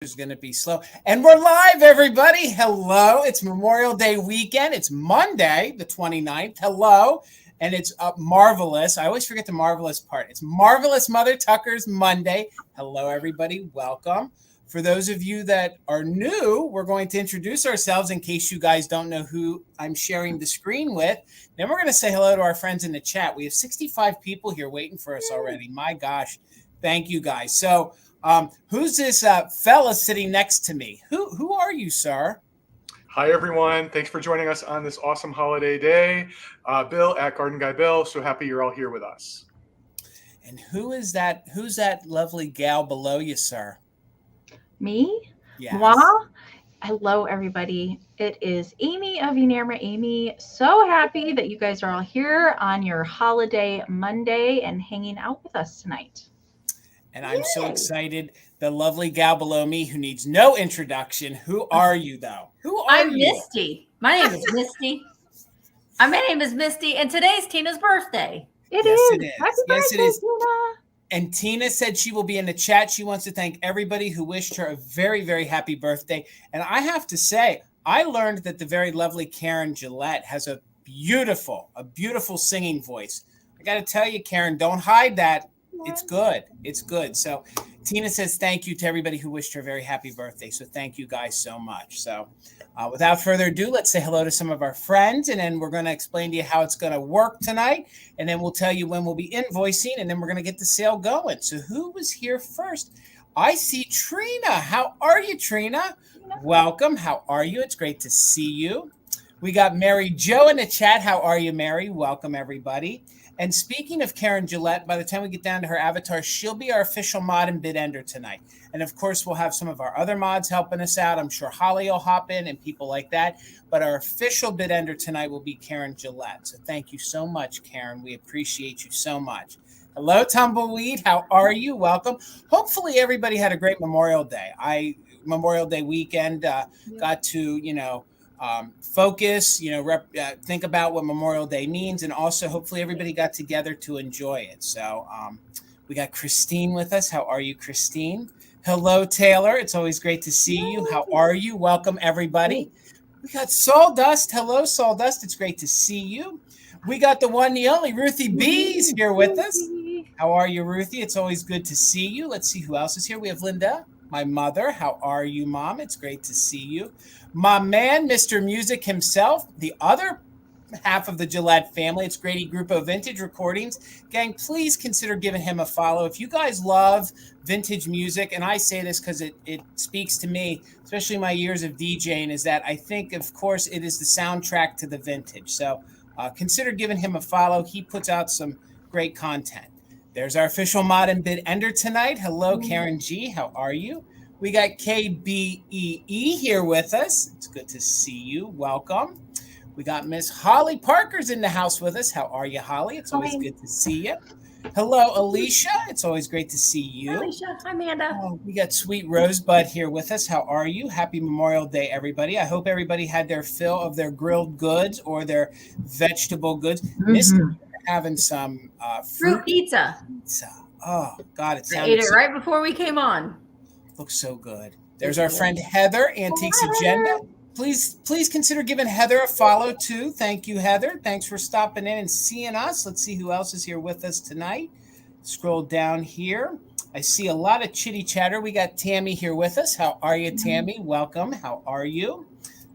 Is going to be slow. And we're live, everybody. Hello. It's Memorial Day weekend. It's Monday, the 29th. Hello. And it's marvelous. I always forget the marvelous part. It's Marvelous Mother Tucker's Monday. Hello, everybody. Welcome. For those of you that are new, we're going to introduce ourselves in case you guys don't know who I'm sharing the screen with. Then we're going to say hello to our friends in the chat. We have 65 people here waiting for us already. My gosh. Thank you, guys. So, who's this fella sitting next to me? Who are you, sir? Hi, everyone. Thanks for joining us on this awesome holiday day. Bill at Garden Guy Bill. So happy you're all here with us. And who is that? Who's that lovely gal below you, sir? Me? Yes. Moi? Hello, everybody. It is Amy of ENAMOR AMIE. So happy that you guys are all here on your holiday Monday and hanging out with us tonight. And I'm so excited. The lovely gal below me who needs no introduction. Who are you, though? Who are I'm you? Misty. My name is Misty. My name is Misty, and today's Tina's birthday. It Yes, is. it is. Happy Yes, birthday, it is. Tina. And Tina said she will be in the chat. She wants to thank everybody who wished her a very, very happy birthday. And I have to say, I learned that the very lovely Karen Gillette has a beautiful singing voice. I got to tell you, Karen, don't hide that. It's good. It's good. So Tina says thank you to everybody who wished her a very happy birthday. So thank you guys so much. So without further ado, let's say hello to some of our friends. And then we're going to explain to you how it's going to work tonight. And then we'll tell you when we'll be invoicing. And then we're going to get the sale going. So who was here first? I see Trina. How are you, Trina? Welcome. How are you? It's great to see you. We got Mary Jo in the chat. How are you, Mary? Welcome, everybody. And speaking of Karen Gillette, by the time we get down to her avatar, she'll be our official mod and bid ender tonight. And of course, we'll have some of our other mods helping us out. I'm sure Holly will hop in and people like that. But our official bid ender tonight will be Karen Gillette. So thank you so much, Karen. We appreciate you so much. Hello, Tumbleweed. How are you? Welcome. Hopefully, everybody had a great Memorial Day. Memorial Day weekend got to, focus, think about what Memorial Day means. And also, hopefully, everybody got together to enjoy it. So we got Christine with us. How are you, Christine? Hello, Taylor. It's always great to see you. How are you? Welcome, everybody. We got Sawdust. Hello, Sawdust. It's great to see you. We got the one, the only Ruthie B's here with us. How are you, Ruthie? It's always good to see you. Let's see who else is here. We have Linda, my mother. How are you, Mom? It's great to see you. My man, Mr. Music himself, the other half of the Gillette family. It's Grady Grupo Vintage Recordings. Gang, please consider giving him a follow. If you guys love vintage music, and I say this because it speaks to me, especially my years of DJing, is that I think, of course, it is the soundtrack to the vintage. So consider giving him a follow. He puts out some great content. There's our official mod and bid ender tonight. Hello, Karen G. How are you? We got KBEE here with us. It's good to see you. Welcome. We got Miss Holly Parker's in the house with us. How are you, Holly? It's always good to see you. Hello, Alicia. It's always great to see you. Hi, Alicia. Hi, Amanda. We got Sweet Rosebud here with us. How are you? Happy Memorial Day, everybody. I hope everybody had their fill of their grilled goods or their vegetable goods. Having some fruit pizza. Oh, God. It sounds. I ate it right before we came on. Looks so good. There's our friend Heather, Antiques Agenda. Please consider giving Heather a follow too. Thank you, Heather. Thanks for stopping in and seeing us. Let's see who else is here with us tonight. Scroll down here. I see a lot of chitty chatter. We got Tammy here with us. How are you, Tammy? Welcome. How are you?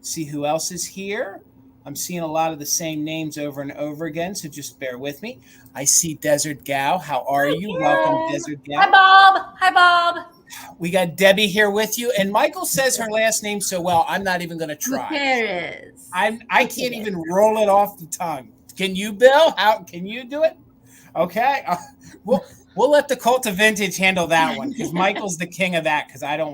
See who else is here. I'm seeing a lot of the same names over and over again, so just bear with me. I see Desert Gal. How are you? Welcome, Desert Gal. Hi, Bob. Hi, Bob. We got Debbie here with you, and Michael says her last name so well, I'm not even going to try. Gutierrez. I can't even roll it off the tongue. Can you, Bill? How can you do it? Okay, we'll let the Cult of Vintage handle that one because Michael's the king of that. Because I don't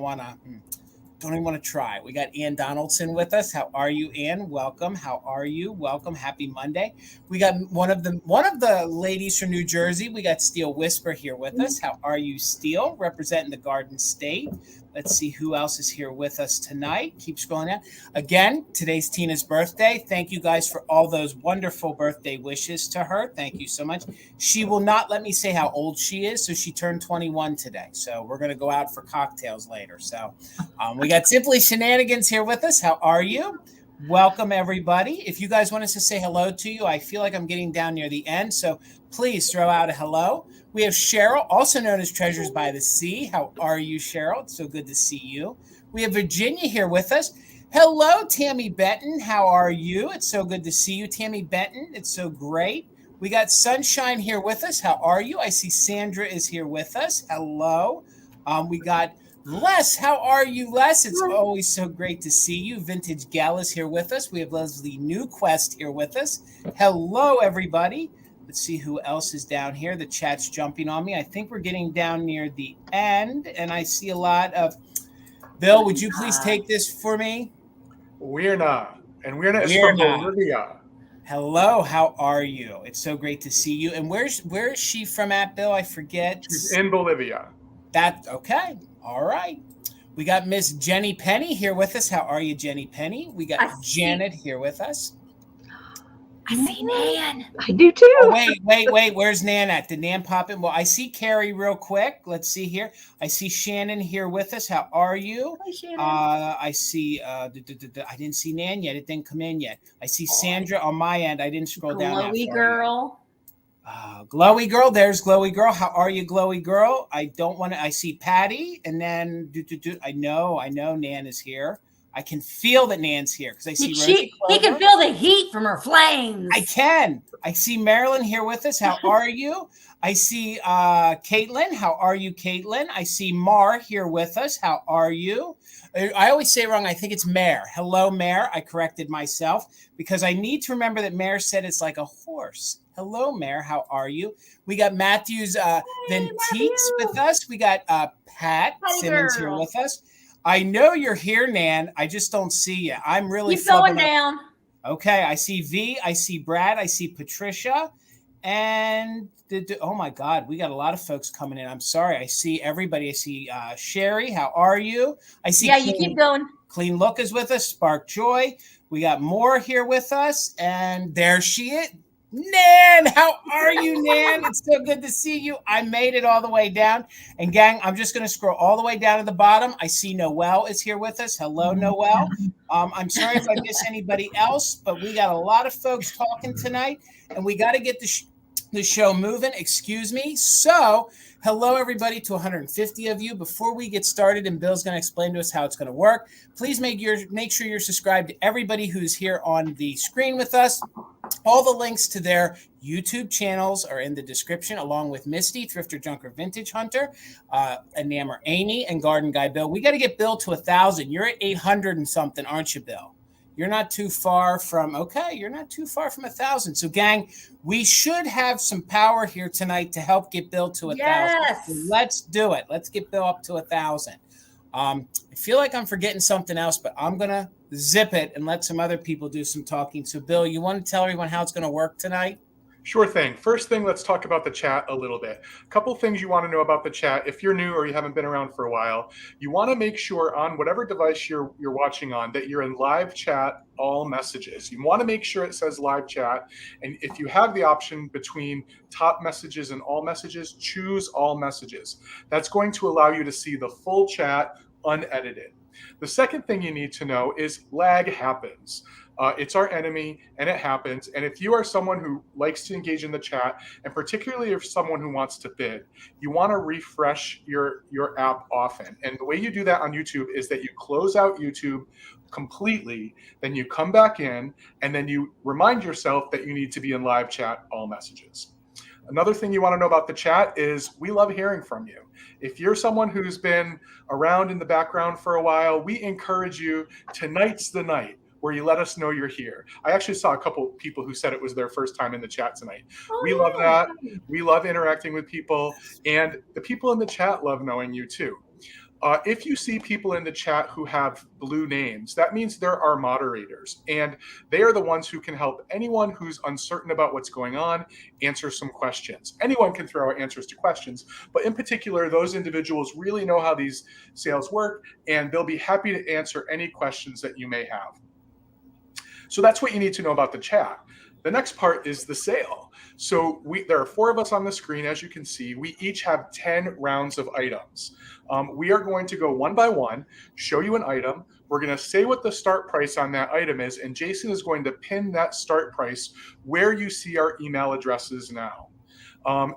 even want to try. We got Ann Donaldson with us. How are you, Ann? Welcome. How are you? Welcome. Happy Monday. We got one of the ladies from New Jersey. We got Steel Whisper here with us. How are you, Steel? Representing the Garden State. Let's see who else is here with us tonight. Keep scrolling down. Again, today's Tina's birthday. Thank you guys for all those wonderful birthday wishes to her. Thank you so much. She will not let me say how old she is, so she turned 21 today. So we're going to go out for cocktails later. So we got Simply Shenanigans here with us. How are you? Welcome, everybody. If you guys want us to say hello to you, I feel like I'm getting down near the end, so please throw out a hello. We have Cheryl, also known as Treasures by the Sea. How are you, Cheryl? It's so good to see you. We have Virginia here with us. Hello, Tammy Benton. How are you? It's so good to see you, Tammy Benton. It's so great. We got Sunshine here with us. How are you? I see Sandra is here with us. Hello. We got Les. How are you, Les? It's always so great to see you. Vintage Gal is here with us. We have Leslie Newquest here with us. Hello, everybody. Let's see who else is down here. The chat's jumping on me. I think we're getting down near the end, and I see a lot of... Bill, would you please take this for me? Weirna. And Weirna is from Bolivia. Hello, how are you? It's so great to see you. And where is she from at, Bill? I forget. She's in Bolivia. Okay. All right. We got Miss Jenny Penny here with us. How are you, Jenny Penny? We got Janet here with us. I see Nan. I do too. Oh, wait. Where's Nan at? Did Nan pop in? Well, I see Carrie real quick. Let's see here. I see Shannon here with us. How are you? Hi, Shannon. I see. I didn't see Nan yet. It didn't come in yet. I see Sandra on my end. I didn't scroll down. Glowy girl. Glowy girl. There's Glowy girl. How are you, Glowy girl? I don't want to. I see Patty, and then I know Nan is here. I can feel that Nan's here because I see he can feel the heat from her flames. I can. I see Marilyn here with us. How are you? I see Caitlin. How are you, Caitlin? I see Mar here with us. How are you? I always say it wrong. I think it's Mare. Hello, Mare. I corrected myself because I need to remember that Mare said it's like a horse. Hello, Mare. How are you? We got Matthew's Ventiques with us. We got Pat Simmons here with us. I know you're here, Nan. I just don't see you. I'm really Keep going down. Okay, I see V. I see Brad. I see Patricia. And oh my God, we got a lot of folks coming in. I'm sorry. I see everybody. I see Sherry. How are you? I see. Yeah, you keep going. Clean Look is with us. Spark Joy. We got more here with us. And there she is. Nan, how are you, Nan? It's so good to see you. I made it all the way down. And gang, I'm just going to scroll all the way down to the bottom. I see Noelle is here with us. Hello, Noelle. I'm sorry if I miss anybody else, but we got a lot of folks talking tonight, and we got to get the show moving. Excuse me. So hello, everybody, to 150 of you. Before we get started, and Bill's going to explain to us how it's going to work, please make sure you're subscribed to everybody who's here on the screen with us. All the links to their YouTube channels are in the description, along with Misty, Thrifter Junker Vintage Hunter, ENAMOR AMIE, and Garden Guy Bill. We got to get Bill to 1,000. You're at 800 and something, aren't you, Bill? You're not too far from 1,000. So, gang, we should have some power here tonight to help get Bill to 1,000. Yes. So let's do it. Let's get Bill up to 1,000. I feel like I'm forgetting something else, but I'm going to zip it and let some other people do some talking. So, Bill, you want to tell everyone how it's going to work tonight? Sure thing. First thing, let's talk about the chat a little bit. A couple things you want to know about the chat. If you're new or you haven't been around for a while, you want to make sure on whatever device you're watching on that you're in live chat, all messages. You want to make sure it says live chat. And if you have the option between top messages and all messages, choose all messages. That's going to allow you to see the full chat unedited. The second thing you need to know is lag happens. It's our enemy, and it happens. And if you are someone who likes to engage in the chat, and particularly if someone who wants to bid, you want to refresh your app often. And the way you do that on YouTube is that you close out YouTube completely, then you come back in, and then you remind yourself that you need to be in live chat, all messages. Another thing you want to know about the chat is we love hearing from you. If you're someone who's been around in the background for a while, we encourage you, tonight's the night where you let us know you're here. I actually saw a couple people who said it was their first time in the chat tonight. We love that. We love interacting with people, and the people in the chat love knowing you too. If you see people in the chat who have blue names, that means they're our moderators, and they are the ones who can help anyone who's uncertain about what's going on answer some questions. Anyone can throw out answers to questions, but in particular, those individuals really know how these sales work, and they'll be happy to answer any questions that you may have. So that's what you need to know about the chat. The next part is the sale. So there are 4 of us on the screen, as you can see. We each have 10 rounds of items. We are going to go one by one, show you an item. We're going to say what the start price on that item is, and Jason is going to pin that start price where you see our email addresses now.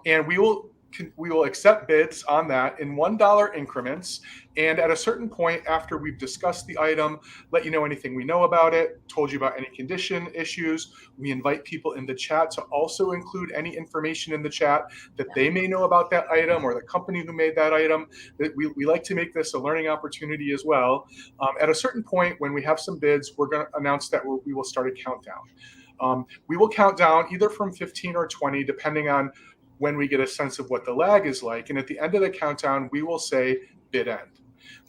And we will accept bids on that in $1 increments. And at a certain point after we've discussed the item, let you know anything we know about it, told you about any condition issues. We invite people in the chat to also include any information in the chat that they may know about that item or the company who made that item. We like to make this a learning opportunity as well. At a certain point when we have some bids, we're going to announce that we will start a countdown. We will count down either from 15 or 20, depending on when we get a sense of what the lag is like. And at the end of the countdown, we will say bid end.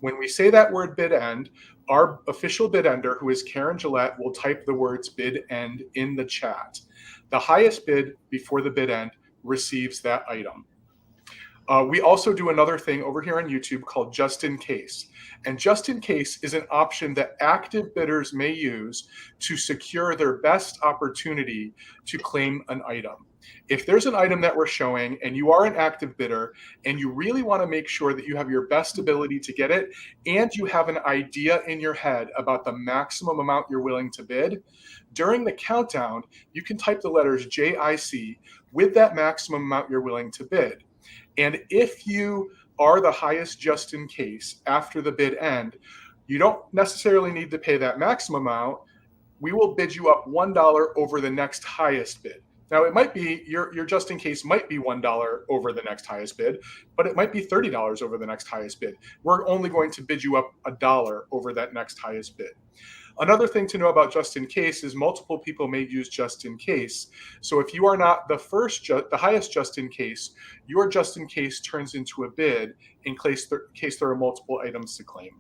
When we say that word bid end, our official bid ender, who is Karen Gillette, will type the words bid end in the chat. The highest bid before the bid end receives that item. We also do another thing over here on YouTube called Just In Case. And Just In Case is an option that active bidders may use to secure their best opportunity to claim an item. If there's an item that we're showing and you are an active bidder and you really want to make sure that you have your best ability to get it and you have an idea in your head about the maximum amount you're willing to bid, during the countdown, you can type the letters JIC with that maximum amount you're willing to bid. And if you are the highest just in case after the bid end, you don't necessarily need to pay that maximum amount. We will bid you up $1 over the next highest bid. Now, it might be your just in case might be $1 over the next highest bid, but it might be $30 over the next highest bid. We're only going to bid you up $1 over that next highest bid. Another thing to know about just in case is multiple people may use just in case. So if you are not the highest just in case, your just in case turns into a bid in case there are multiple items to claim.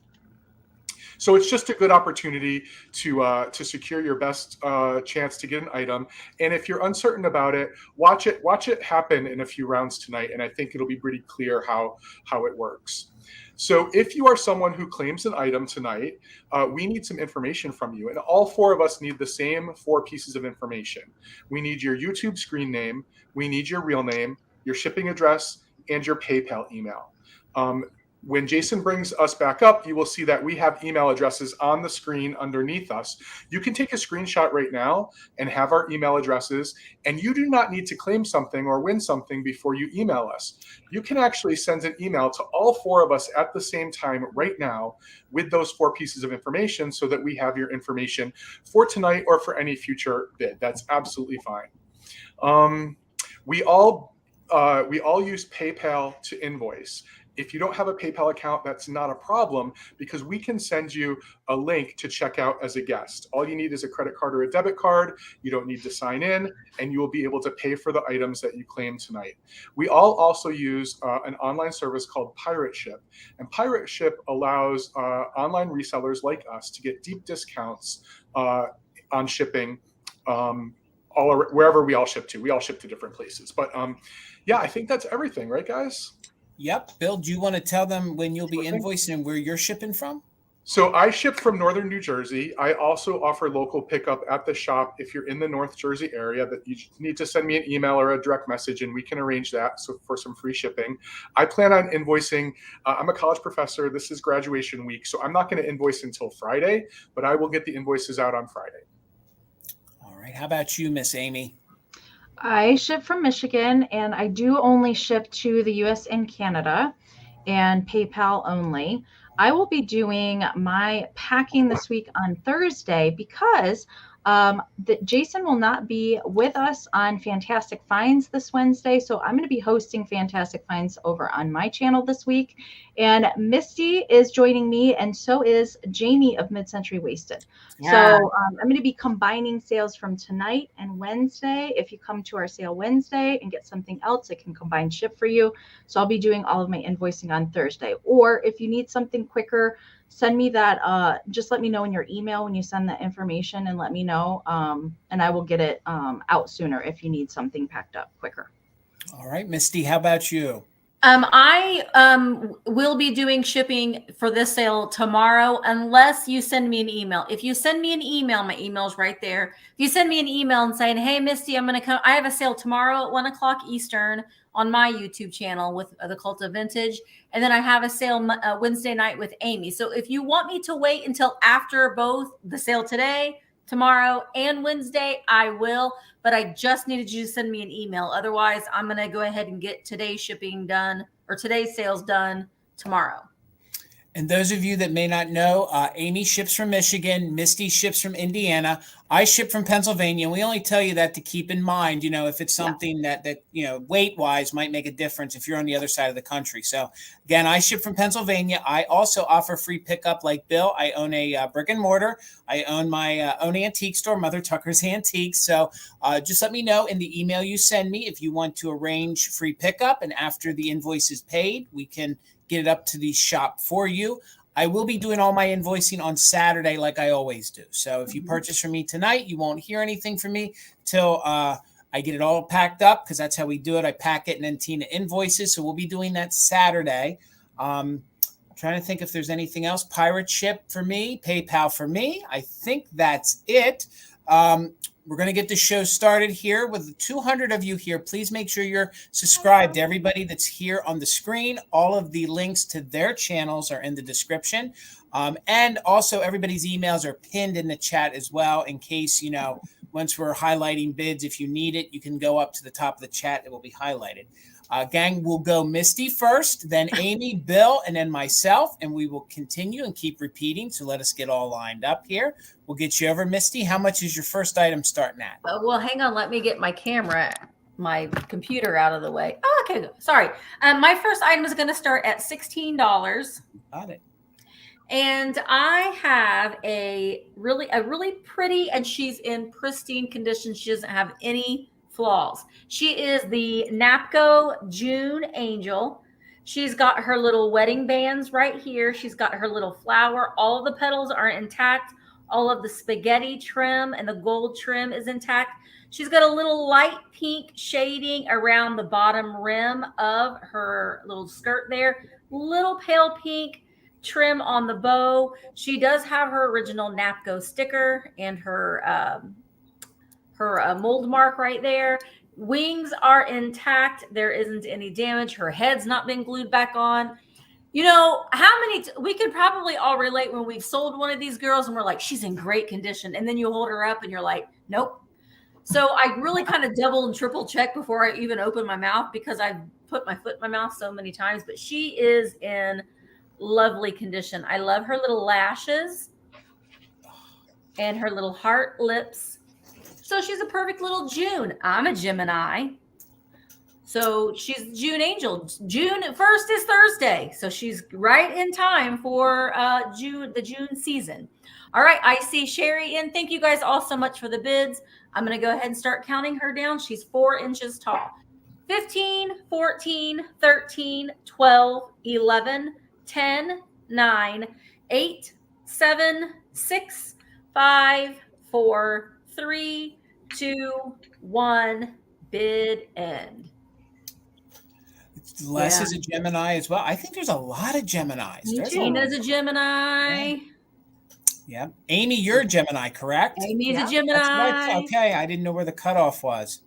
So it's just a good opportunity to secure your best chance to get an item. And if you're uncertain about it, watch it happen in a few rounds tonight, and I think it'll be pretty clear how it works. So if you are someone who claims an item tonight, we need some information from you. And all 4 of us need the same 4 pieces of information. We need your YouTube screen name, we need your real name, your shipping address, and your PayPal email. When Jason brings us back up, you will see that we have email addresses on the screen underneath us. You can take a screenshot right now and have our email addresses, and you do not need to claim something or win something before you email us. You can actually send an email to all 4 of us at the same time right now with those 4 pieces of information so that we have your information for tonight or for any future bid. That's absolutely fine. We all use PayPal to invoice. If you don't have a PayPal account, that's not a problem because we can send you a link to check out as a guest. All you need is a credit card or a debit card. You don't need to sign in, and you will be able to pay for the items that you claim tonight. We all also use an online service called Pirate Ship, and Pirate Ship allows online resellers like us to get deep discounts on shipping wherever we all ship to. We all ship to different places. But yeah, I think that's everything, right, guys? Yep. Bill, do you want to tell them when you'll be invoicing and where you're shipping from? So I ship from northern New Jersey. I also offer local pickup at the shop if you're in the North Jersey area. That you need to send me an email or a direct message, and we can arrange that for some free shipping. I plan on invoicing. I'm a college professor. This is graduation week, so I'm not going to invoice until Friday, but I will get the invoices out on Friday. All right. How about you, Miss Amy? I ship from Michigan, and I do only ship to the US and Canada and PayPal only. I will be doing my packing this week on Thursday because That Jason will not be with us on Fantastic Finds this Wednesday, so I'm going to be hosting Fantastic Finds over on my channel this week. And Misty is joining me, and so is Jamie of Mid-Century Wasted. Yeah. So I'm going to be combining sales from tonight and Wednesday. If you come to our sale Wednesday and get something else, I can combine ship for you. So I'll be doing all of my invoicing on Thursday. Or if you need something quicker, send me that. Just let me know in your email when you send that information, and let me know. And I will get it out sooner if you need something packed up quicker. All right, Misty, how about you? I will be doing shipping for this sale tomorrow, unless you send me an email. If you send me an email, my email's right there. If you send me an email and saying, hey, Misty, I'm going to come. I have a sale tomorrow at 1 o'clock Eastern on my YouTube channel with the Cult of Vintage. And then I have a sale Wednesday night with Amy. So if you want me to wait until after both the sale today, tomorrow, and Wednesday, I will. But I just needed you to send me an email. Otherwise, I'm going to go ahead and get today's shipping done, or today's sales done tomorrow. And those of you that may not know, Amy ships from Michigan, Misty ships from Indiana, I ship from Pennsylvania. And we only tell you that to keep in mind, you know, if it's something that you know, weight-wise might make a difference if you're on the other side of the country. So again, I ship from Pennsylvania. I also offer free pickup like Bill. I own a brick and mortar. I own my own antique store, Mother Tucker's Antiques. So just let me know in the email you send me if you want to arrange free pickup. And after the invoice is paid, we can get it up to the shop for you. I will be doing all my invoicing on Saturday like I always do. So if you purchase from me tonight, you won't hear anything from me till I get it all packed up, because that's how we do it. I pack it and then Tina invoices. So we'll be doing that Saturday. I'm trying to think if there's anything else. Pirate ship for me, PayPal for me. I think that's it. We're going to get the show started here with 200 of you here. Please make sure you're subscribed. Everybody that's here on the screen, all of the links to their channels are in the description. And also everybody's emails are pinned in the chat as well, in case, you know, once we're highlighting bids, if you need it, you can go up to the top of the chat. It will be highlighted. Gang, we'll go Misty first, then Amy, Bill, and then myself, and we will continue and keep repeating. So let us get all lined up here. We'll get you over. Misty, how much is your first item starting at? Well, hang on. Let me get my camera, my computer out of the way. Oh, okay. Sorry. My first item is going to start at $16. Got it. And I have a really pretty, and she's in pristine condition. She doesn't have any flaws. She is the NAPCO June Angel. She's got her little wedding bands right here. She's got her little flower. All of the petals are intact. All of the spaghetti trim and the gold trim is intact. She's got a little light pink shading around the bottom rim of her little skirt there. Little pale pink trim on the bow. She does have her original NAPCO sticker and her mold mark right there. Wings are intact. There isn't any damage. Her head's not been glued back on. You know, we could probably all relate when we've sold one of these girls and we're like, she's in great condition. And then you hold her up and you're like, nope. So I really kind of double and triple check before I even open my mouth, because I've put my foot in my mouth so many times. But she is in lovely condition. I love her little lashes and her little heart lips. So she's a perfect little June. I'm a Gemini. So she's June Angel. June 1st is Thursday. So she's right in time for the June season. All right. I see Sherry in. Thank you guys all so much for the bids. I'm going to go ahead and start counting her down. She's 4 inches tall. 15, 14, 13, 12, 11, 10, 9, 8, 7, 6, 5, 4, 3, 2, 1, bid end. Les is a Gemini as well. I think there's a lot of Geminis. Tina's a Gemini. Yeah. Amy, you're a Gemini, correct? Amy's a Gemini. That's okay. I didn't know where the cutoff was.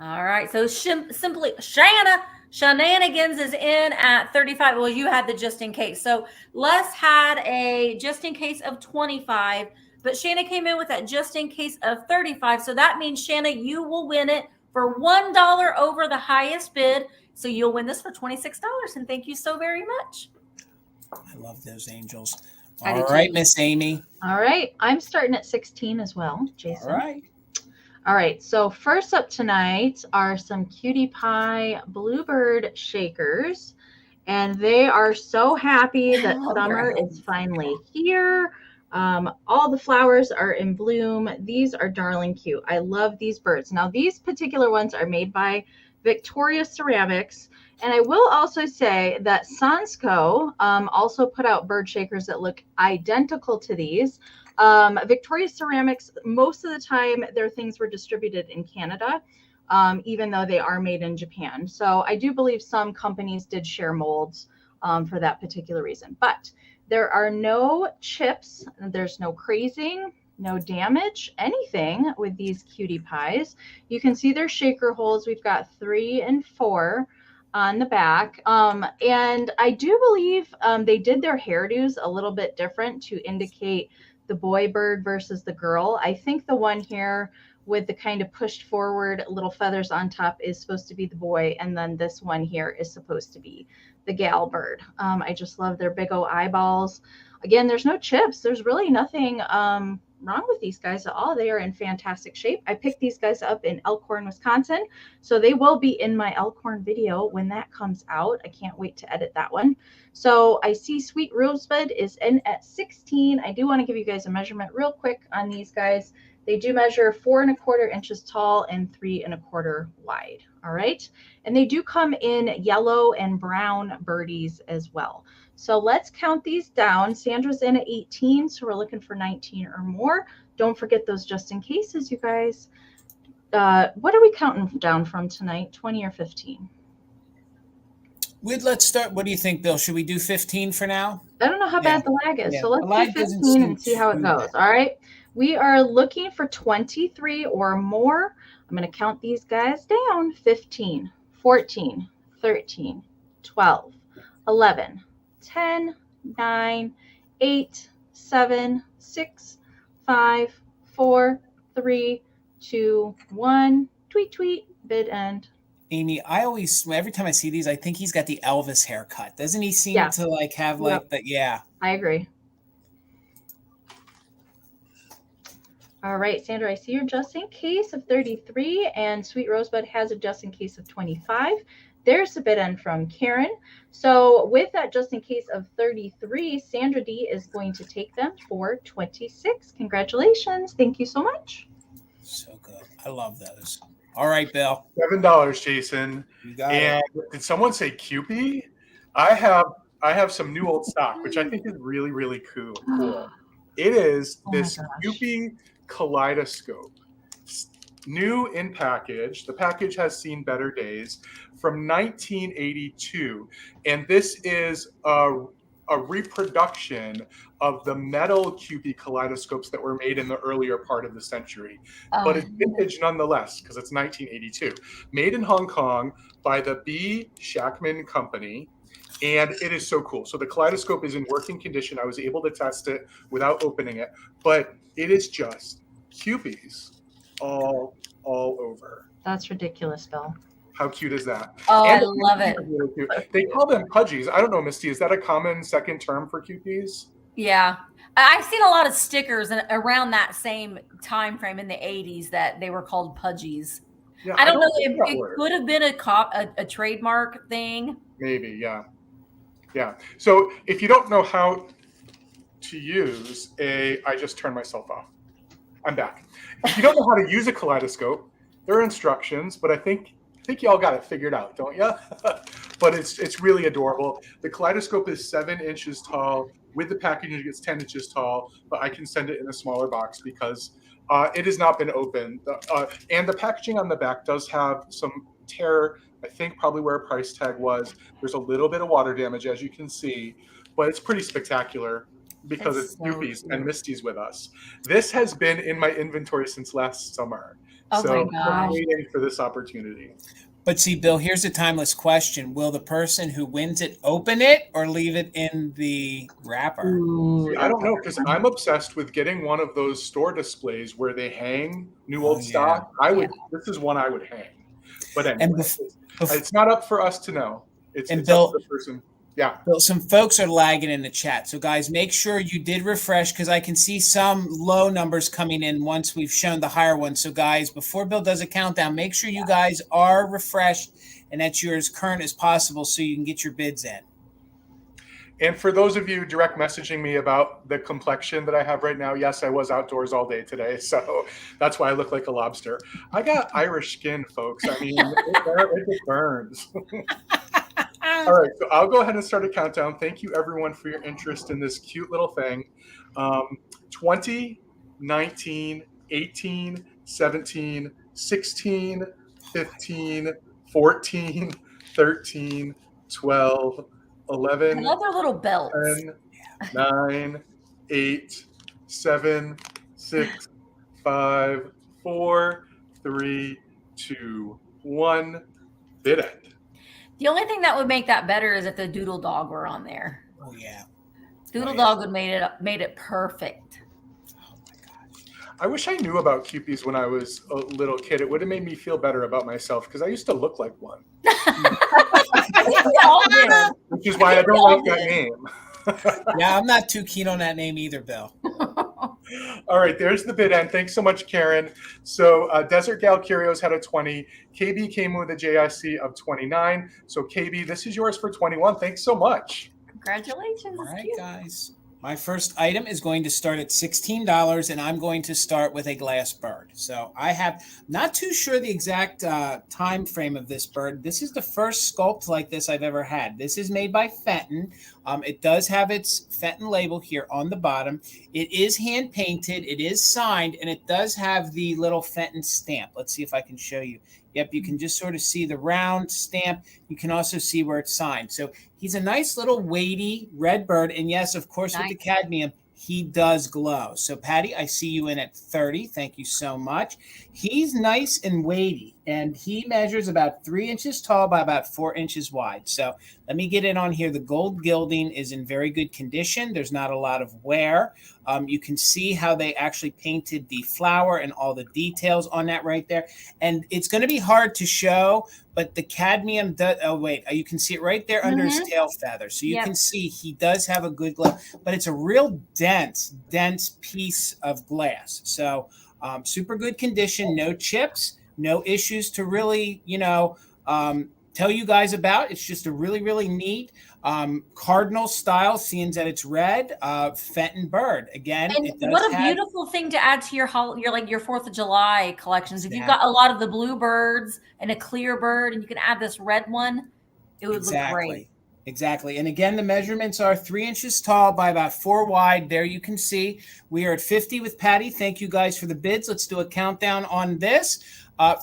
All right. So simply Shenanigans is in at 35. Well, you had the just in case. So Les had a just in case of 25. But Shanna came in with that just in case of 35. So that means, Shanna, you will win it for $1 over the highest bid. So you'll win this for $26. And thank you so very much. I love those angels. All right, Miss Amy. All right. I'm starting at 16 as well, Jason. All right. All right. So first up tonight are some Cutie Pie Bluebird shakers. And they are so happy that summer is finally here. All the flowers are in bloom. These are darling cute. I love these birds. Now, these particular ones are made by Victoria Ceramics. And I will also say that Sansco also put out bird shakers that look identical to these. Victoria Ceramics, most of the time, their things were distributed in Canada, even though they are made in Japan. So I do believe some companies did share molds for that particular reason. But there are no chips, there's no crazing, no damage, anything with these cutie pies. You can see their shaker holes. We've got 3 and 4 on the back. And I do believe they did their hairdos a little bit different to indicate the boy bird versus the girl. I think the one here with the kind of pushed forward little feathers on top is supposed to be the boy. And then this one here is supposed to be the gal bird. I just love their big old eyeballs. Again, there's no chips. There's really nothing wrong with these guys at all. They are in fantastic shape. I picked these guys up in Elkhorn, Wisconsin. So they will be in my Elkhorn video when that comes out. I can't wait to edit that one. So I see Sweet Rosebud is in at 16. I do want to give you guys a measurement real quick on these guys. They do measure 4 1/4 inches tall and 3 1/4 wide. All right. And they do come in yellow and brown birdies as well. So let's count these down. Sandra's in at 18, so we're looking for 19 or more. Don't forget those just in cases, you guys. What are we counting down from tonight, 20 or 15? Let's start. What do you think, Bill? Should we do 15 for now? I don't know how bad the lag is, so let's do 15 and see how it goes. All right. We are looking for 23 or more. I'm going to count these guys down. 15, 14, 13, 12, 11, 10, 9, 8, 7, 6, 5, 4, 3, 2, 1. Tweet, tweet, bid end. Amy, every time I see these, I think he's got the Elvis haircut. Doesn't he seem to like have like that? Yeah. I agree. All right, Sandra, I see your just in case of 33 and Sweet Rosebud has a just in case of 25. There's the bid end from Karen. So with that just in case of 33, Sandra D is going to take them for 26. Congratulations. Thank you so much. So good. I love those. All right, Bill. $7, Jason. You got and it. Did someone say Kewpie? I have some new old stock, which I think is really, really cool. It is this Kewpie kaleidoscope. New in package. The package has seen better days, from 1982. And this is a reproduction of the metal Kewpie kaleidoscopes that were made in the earlier part of the century. But it's vintage nonetheless, because it's 1982. Made in Hong Kong by the B. Shackman Company. And it is so cool. So the kaleidoscope is in working condition. I was able to test it without opening it. But it is just Kewpies all over. That's ridiculous, Bill. How cute is that? Oh, and I love it. Really cute. They call them pudgies. I don't know, Misty, is that a common second term for Kewpies? Yeah. I've seen a lot of stickers around that same time frame in the 80s that they were called pudgies. Yeah, I don't know. It could have been a trademark thing. Maybe, yeah. Yeah. So if you don't know how to use I just turned myself off. I'm back. If you don't know how to use a kaleidoscope, there are instructions, but I think y'all got it figured out, don't you? But it's really adorable. The kaleidoscope is 7 inches tall. With the packaging, it gets 10 inches tall, but I can send it in a smaller box because it has not been opened. And the packaging on the back does have some tear, I think probably where a price tag was. There's a little bit of water damage, as you can see, but it's pretty spectacular because it's Kewpies and Misty's with us. This has been in my inventory since last summer. Oh so my gosh. I'm waiting for this opportunity. But see, Bill, here's a timeless question. Will the person who wins it open it or leave it in the wrapper? See, I don't know, because I'm obsessed with getting one of those store displays where they hang new old stock. This is one I would hang. But anyway, it's not up for us to know. It's up to the person. Yeah. Bill, some folks are lagging in the chat. So guys, make sure you did refresh because I can see some low numbers coming in once we've shown the higher ones. So guys, before Bill does a countdown, make sure you guys are refreshed and that you're as current as possible so you can get your bids in. And for those of you direct messaging me about the complexion that I have right now, yes, I was outdoors all day today, so that's why I look like a lobster. I got Irish skin, folks. I mean, it burns. All right, so I'll go ahead and start a countdown. Thank you, everyone, for your interest in this cute little thing. 20, 19, 18, 17, 16, 15, 14, 13, 12, 11, I love their little belts. 10, 9, 8, 7, 6, 5, 4, 3, 2, 1. Bid end. The only thing that would make that better is if the doodle dog were on there. Oh yeah. Doodle dog would made it perfect. Oh my gosh. I wish I knew about Cupies when I was a little kid. It would have made me feel better about myself because I used to look like one. Which is why I don't like that name. Yeah, I'm not too keen on that name either, Bill. All right, there's the bid end. Thanks so much, Karen. So Desert Gal Curios had a 20. KB came with a JIC of 29. So KB, this is yours for 21. Thanks so much. Congratulations. All right, guys. My first item is going to start at $16, and I'm going to start with a glass bird. So I have not too sure the exact time frame of this bird. This is the first sculpt like this I've ever had. This is made by Fenton. It does have its Fenton label here on the bottom. It is hand painted. It is signed, and it does have the little Fenton stamp. Let's see if I can show you. Yep, you can just sort of see the round stamp. You can also see where it's signed. So he's a nice little weighty red bird. And yes, of course, with the cadmium, he does glow. So Patty, I see you in at 30. Thank you so much. He's nice and weighty, and he measures about 3 inches tall by about 4 inches wide. So let me get in on here. The gold gilding is in very good condition. There's not a lot of wear. You can see how they actually painted the flower and all the details on that right there. And it's going to be hard to show, but the cadmium does, oh wait, you can see it right there under his tail feather. So you can see he does have a good glow, but it's a real dense piece of glass. So super good condition, no chips, no issues to really, tell you guys about. It's just a really, really neat cardinal style, seeing that it's red, Fenton bird. Again, and it does what a beautiful thing to add to your 4th of July collections. If you've got a lot of the blue birds and a clear bird, and you can add this red one, it would look great. Exactly. And again, the measurements are 3 inches tall by about 4 wide. There you can see we are at 50 with Patty. Thank you guys for the bids. Let's do a countdown on this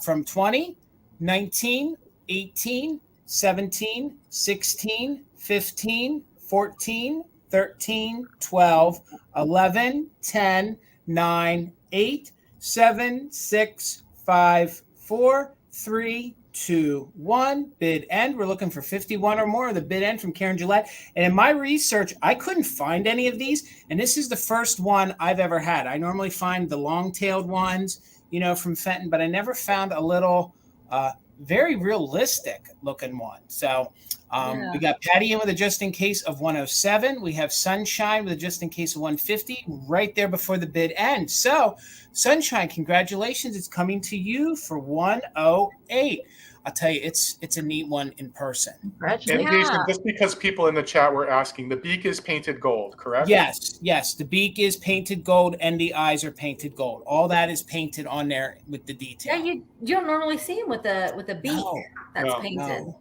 from 20, 19, 18, 17, 16, 15, 14, 13, 12, 11, 10, 9, 8, 7, 6, 5, 4, 3, 2, 1. Bid end. We're looking for 51 or more of the bid end from Karen Gillette. And in my research, I couldn't find any of these. And this is the first one I've ever had. I normally find the long-tailed ones, from Fenton, but I never found a little very realistic looking one. So we got Patty in with a just in case of 107. We have Sunshine with a just in case of 150 right there before the bid ends. So Sunshine, congratulations. It's coming to you for 108. I'll tell you, it's a neat one in person. Congratulations. And Jason, just because people in the chat were asking, the beak is painted gold, correct? Yes. The beak is painted gold and the eyes are painted gold. All that is painted on there with the detail. Yeah, you don't normally see him with a beak that's painted. No.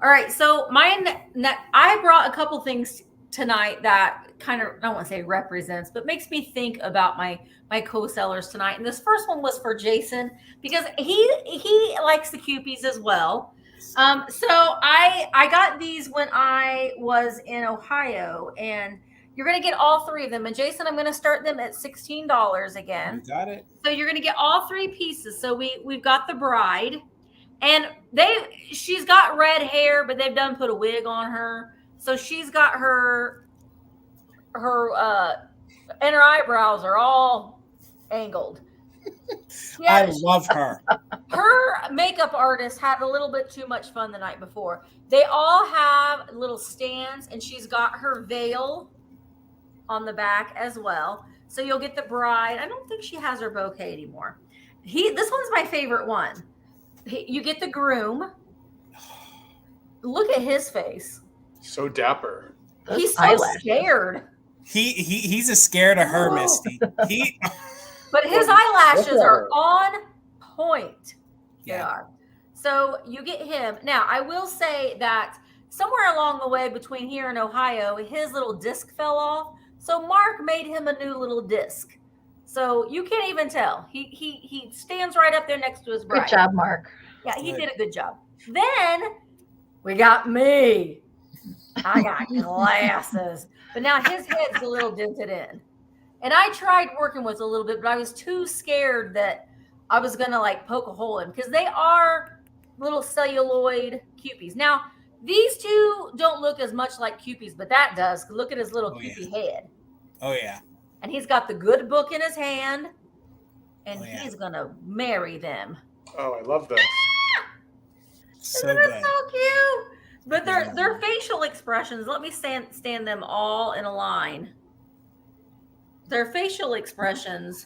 All right, so I brought a couple things tonight that kind of, I don't want to say represents, but makes me think about my co-sellers tonight. And this first one was for Jason because he likes the Cupies as well. So I got these when I was in Ohio, and you're going to get all 3 of them. And Jason, I'm going to start them at $16 again. You got it. So you're going to get all 3 pieces. So we've got the bride, and she's got red hair, but they've done put a wig on her. So she's got her and her eyebrows are all angled. I love her. Her makeup artist had a little bit too much fun the night before. They all have little stands, and she's got her veil on the back as well. So you'll get the bride. I don't think she has her bouquet anymore. This one's my favorite one. You get the groom. Look at his face. So dapper. He's so scared. He's a scared of her, Misty. But his eyelashes are on point. They Yeah. are. So you get him. Now, I will say that somewhere along the way between here and Ohio, his little disc fell off. So Mark made him a new little disc. So you can't even tell. He stands right up there next to his bride. Good job, Mark. Yeah, he did a good job. Then we got me. I got glasses. But now his head's a little dented in. And I tried working with a little bit, but I was too scared that I was going to like poke a hole in, because they are little celluloid Cupies. Now, these two don't look as much like Cupies, but that does. Look at his little Cupie head. Oh, yeah. And he's got the good book in his hand, and he's going to marry them. Oh, I love this. So Isn't good. it so cute? But their facial expressions, let me stand them all in a line. Their facial expressions.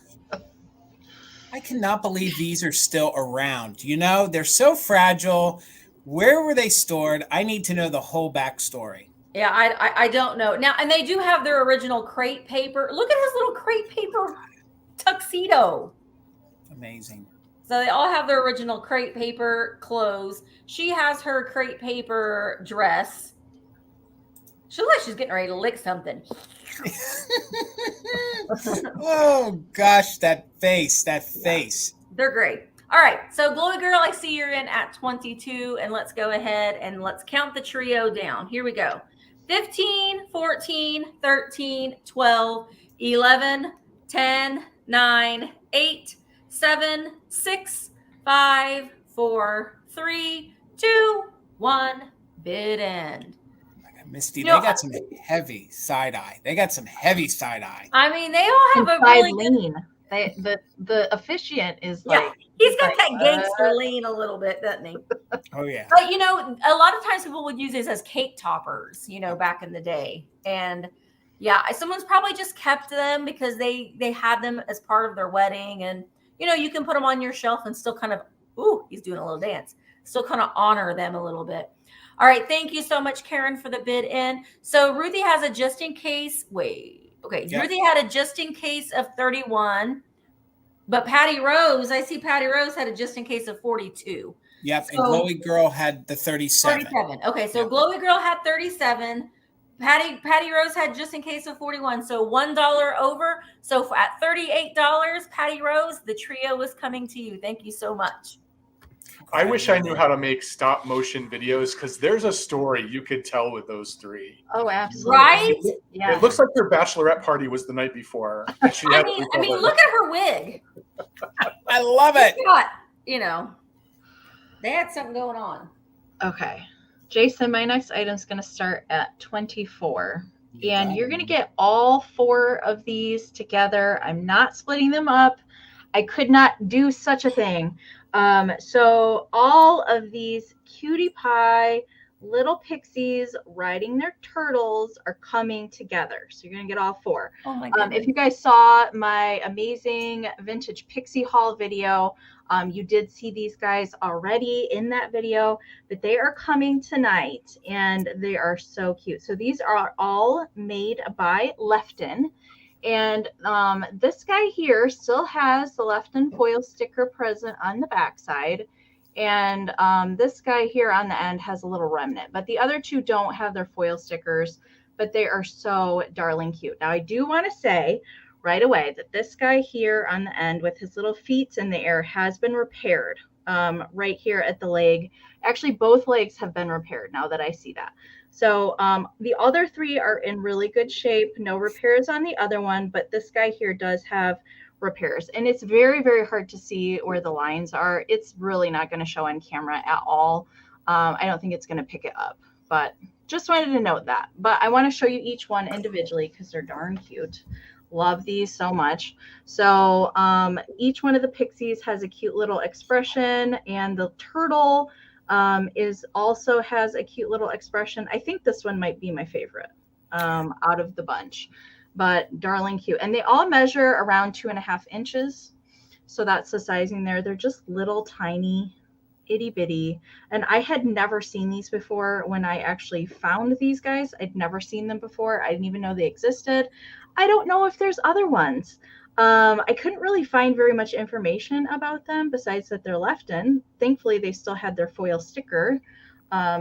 I cannot believe these are still around. You know, they're so fragile. Where were they stored? I need to know the whole backstory. Yeah, I don't know. Now, and they do have their original crepe paper. Look at his little crepe paper tuxedo. Amazing. So they all have their original crepe paper clothes. She has her crepe paper dress. She looks like she's getting ready to lick something. Oh, gosh, that face. They're great. All right. So Glowy Girl, I see you're in at 22. And let's go ahead and let's count the trio down. Here we go. 15, 14, 13, 12, 11, 10, 9, 8, 7, 6, 5, 4, 3, 2, 1. Bid end. Misty, they got some heavy side eye. I mean, they all have a really lean. The officiant is like, he's got that gangster lean a little bit, doesn't he? Oh yeah. But you know, a lot of times people would use these as cake toppers, you know, back in the day. And yeah, someone's probably just kept them because they had them as part of their wedding. And you know, you can put them on your shelf and still kind of, ooh, he's doing a little dance. Still kind of honor them a little bit. All right. Thank you so much, Karen, for the bid in. So Ruthie has a just in case. Ruthie had a just in case of 31. But Patty Rose, I see Patty Rose had a just in case of 42. Yep. And Glowy Girl had the 37. 37. Okay. So Glowy Girl had 37. Patty Rose had just in case of 41. So $1 over. So at $38, Patty Rose, the trio is coming to you. Thank you so much. I wish I knew how to make stop motion videos, because there's a story you could tell with those three. Oh, absolutely. Right? Yeah. It looks like their bachelorette party was the night before. And she I had mean, look at her wig. I love it. You know, they had something going on. Okay. Jason, my next item is going to start at 24. And you're going to get all 4 of these together. I'm not splitting them up. I could not do such a thing. So all of these cutie pie little pixies riding their turtles are coming together. So you're going to get all 4. Oh my goodness. If you guys saw my amazing vintage pixie haul video, you did see these guys already in that video, but they are coming tonight and they are so cute. So these are all made by Lefton. And this guy here still has the Lefton foil sticker present on the backside. And this guy here on the end has a little remnant, but the other 2 don't have their foil stickers, but they are so darling cute. Now, I do want to say right away that this guy here on the end with his little feet in the air has been repaired right here at the leg. Actually, both legs have been repaired now that I see that. So the other 3 are in really good shape. No repairs on the other one, but this guy here does have repairs. And it's very, very hard to see where the lines are. It's really not going to show on camera at all. I don't think it's going to pick it up, but just wanted to note that. But I want to show you each one individually because they're darn cute. Love these so much. So each one of the pixies has a cute little expression, and the turtle also has a cute little expression. I think this one might be my favorite out of the bunch, but darling cute. And they all measure around 2.5 inches. So that's the sizing there. They're just little tiny itty bitty. And I had never seen these before when I actually found these guys. I'd never seen them before. I didn't even know they existed. I don't know if there's other ones. I couldn't really find very much information about them besides that they're Lefton. Thankfully, they still had their foil sticker.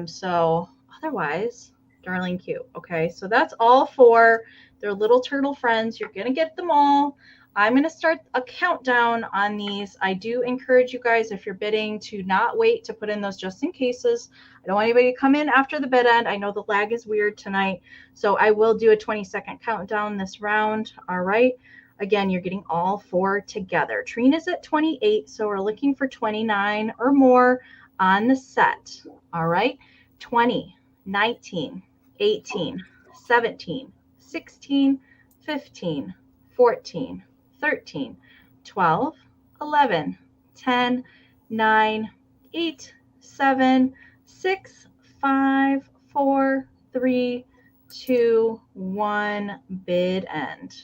So otherwise, darling cute. Okay, so that's all for their little turtle friends. You're going to get them all. I'm going to start a countdown on these. I do encourage you guys, if you're bidding, to not wait to put in those just in cases. I don't want anybody to come in after the bid end. I know the lag is weird tonight, so I will do a 20-second countdown this round. All right. Again, you're getting all 4 together. Trina's at 28, so we're looking for 29 or more on the set. All right. 20, 19, 18, 17, 16, 15, 14, 13, 12, 11, 10, 9, 8, 7, 6, 5, 4, 3, 2, 1. Bid end.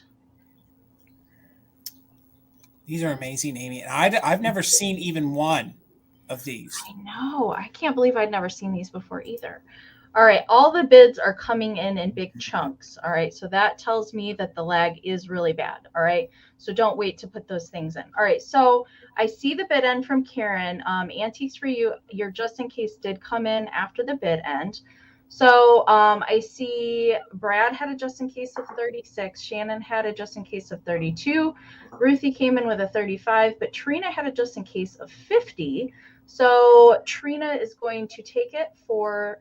These are amazing, Amy. And I've never seen even one of these. I know. I can't believe I'd never seen these before either. All right. All the bids are coming in big chunks. All right. So that tells me that the lag is really bad. All right. So don't wait to put those things in. All right. So I see the bid end from Karen. Antiques for You, your just in case did come in after the bid end. So I see Brad had a just in case of 36. Shannon had a just in case of 32. Ruthie came in with a 35, but Trina had a just in case of 50. So Trina is going to take it for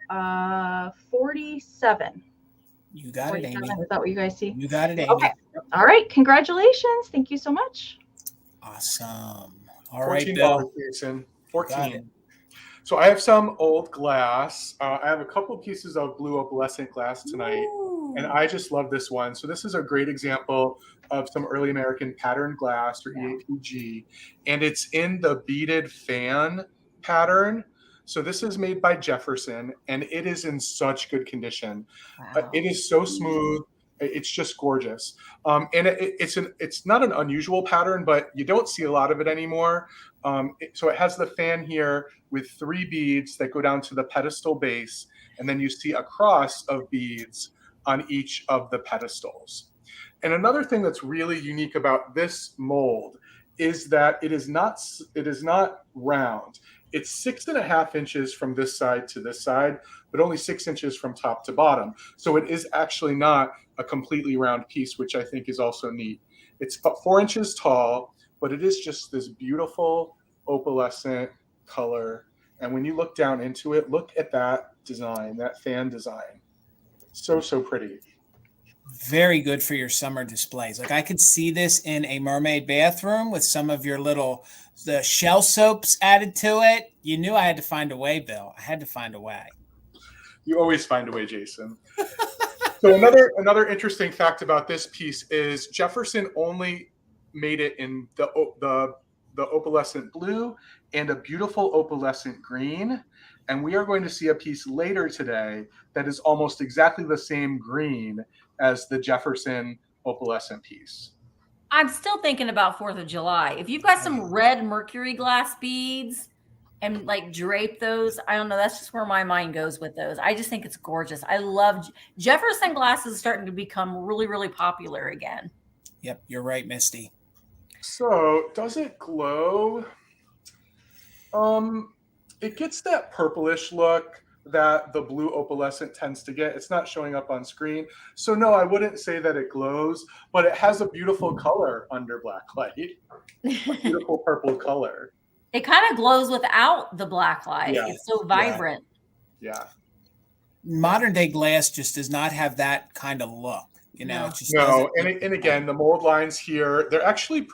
47. You got it, Amy. Is that what you guys see? You got it, Amy. Okay. All right. Congratulations. Thank you so much. Awesome. All right, $14, Bill. Jason. Got it. 14. So I have some old glass. I have a couple pieces of blue opalescent glass tonight, and I just love this one. So this is a great example of some early American patterned glass, or EAPG, and it's in the beaded fan pattern. So this is made by Jefferson, and it is in such good condition. Wow. It is so smooth. It's just gorgeous. And it's not an unusual pattern, but you don't see a lot of it anymore. So it has the fan here with 3 beads that go down to the pedestal base, and then you see a cross of beads on each of the pedestals. And another thing that's really unique about this mold is that it is not round. It's 6.5 inches from this side to this side, but only 6 inches from top to bottom. So it is actually not a completely round piece, which I think is also neat. It's 4 inches tall, but it is just this beautiful opalescent color. And when you look down into it, look at that design, that fan design. So, so pretty. Very good for your summer displays. Like I could see this in a mermaid bathroom with some of your the shell soaps added to it. You knew I had to find a way, Bill. I had to find a way. You always find a way, Jason. So another interesting fact about this piece is Jefferson only made it in the opalescent blue and a beautiful opalescent green. And we are going to see a piece later today that is almost exactly the same green as the Jefferson opalescent piece. I'm still thinking about 4th of July. If you've got some red mercury glass beads and like drape those, I don't know. That's just where my mind goes with those. I just think it's gorgeous. I love Jefferson glass is starting to become really, really popular again. Yep, you're right, Misty. So does it glow? It gets that purplish look that the blue opalescent tends to get. It's not showing up on screen. So no, I wouldn't say that it glows, but it has a beautiful color under black light. A beautiful purple color. It kind of glows without the black light. Yeah. It's so vibrant. Yeah. Modern day glass just does not have that kind of look. You know, it just no. And again, the mold lines here, they're actually,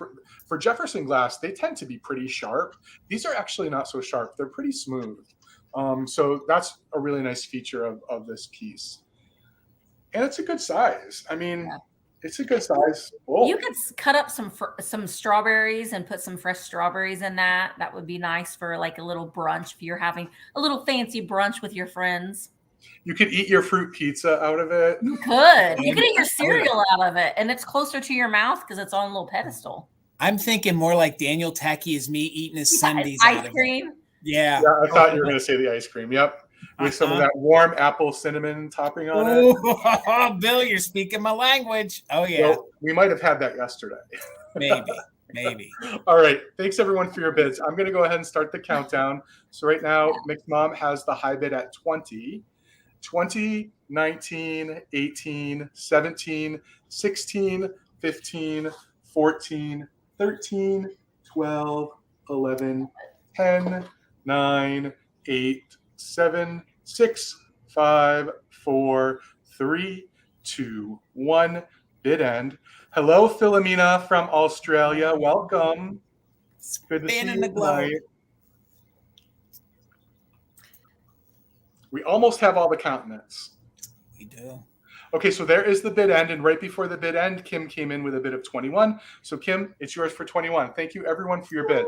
for Jefferson glass, they tend to be pretty sharp. These are actually not so sharp. They're pretty smooth. So that's a really nice feature of this piece. And it's a good size. I mean, It's a good size bowl. You could cut up some strawberries and put some fresh strawberries in that. That would be nice for like a little brunch if you're having a little fancy brunch with your friends. You could eat your fruit pizza out of it. You could. You could eat your cereal out of it, and it's closer to your mouth because it's on a little pedestal. I'm thinking more like Daniel Tacky is me eating his sundaes out Ice of cream. it. Yeah. I thought you were going to say the ice cream. Yep. With some of that warm apple cinnamon topping on it. Oh, Bill, you're speaking my language. Oh, yeah. Well, we might have had that yesterday. Maybe. All right. Thanks, everyone, for your bids. I'm going to go ahead and start the countdown. So right now, Mixed Mom has the high bid at 20, 19, 18, 17, 16, 15, 14, 13, 12, 11, 10, 9, 8, 7, 6, 5, 4, 3, 2, 1. Bid end. Hello, Philomena from Australia. Welcome. Good to see you tonight. We almost have all the continents. We do. Okay, so there is the bid end, and right before the bid end, Kim came in with a bid of 21. So Kim, it's yours for 21. Thank you, everyone, for your bid.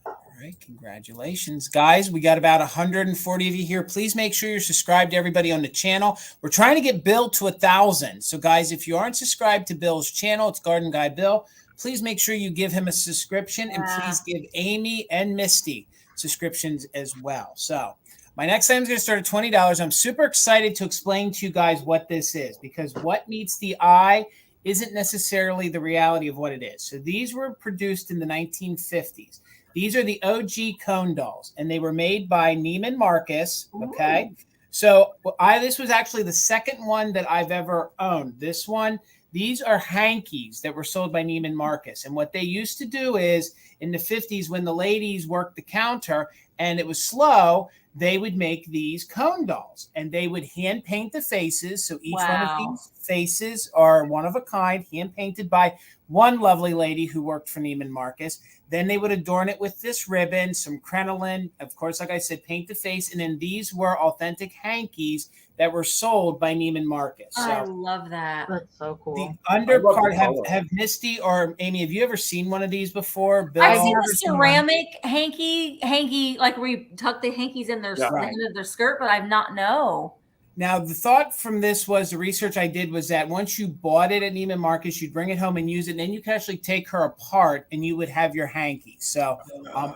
All right, congratulations, guys. We got about 140 of you here. Please make sure you're subscribed to everybody on the channel. We're trying to get Bill to 1,000. So, guys, if you aren't subscribed to Bill's channel, it's Garden Guy Bill. Please make sure you give him a subscription, and please give Amy and Misty subscriptions as well. So, my next item is going to start at $20. I'm super excited to explain to you guys what this is, because what meets the eye isn't necessarily the reality of what it is. So these were produced in the 1950s. These are the OG cone dolls, and they were made by Neiman Marcus. Okay. Ooh. So this was actually the second one that I've ever owned. This one, these are hankies that were sold by Neiman Marcus. And what they used to do is in the 50s, when the ladies worked the counter and it was slow, they would make these cone dolls, and they would hand paint the faces. So each one of these faces are one of a kind, hand painted by one lovely lady who worked for Neiman Marcus. Then they would adorn it with this ribbon, some crinoline, of course, like I said, paint the face. And then these were authentic hankies that were sold by Neiman Marcus. So I love that. That's so cool. The underpart, have Misty or Amy, have you ever seen one of these before? Bill, I've seen the ceramic hanky, like where you tuck the hankies in their the end of their skirt, but I've not know. Now, the thought from this was, the research I did was that once you bought it at Neiman Marcus, you'd bring it home and use it, and then you could actually take her apart and you would have your hanky. So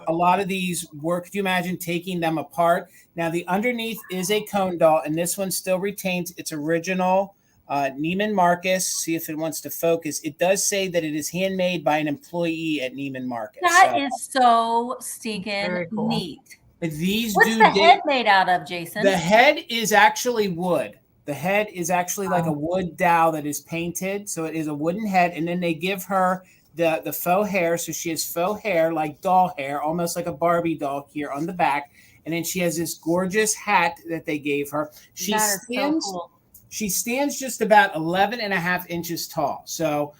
a lot of these work. Could you imagine taking them apart? Now, the underneath is a cone doll, and this one still retains its original Neiman Marcus. See if it wants to focus. It does say that it is handmade by an employee at Neiman Marcus. That is so stinking neat. These What's the head made out of, Jason? The head is actually wood. The head is actually like a wood dowel that is painted. So it is a wooden head. And then they give her the faux hair. So she has faux hair, like doll hair, almost like a Barbie doll here on the back. And then she has this gorgeous hat that they gave her. She stands just about 11 and a half inches tall. So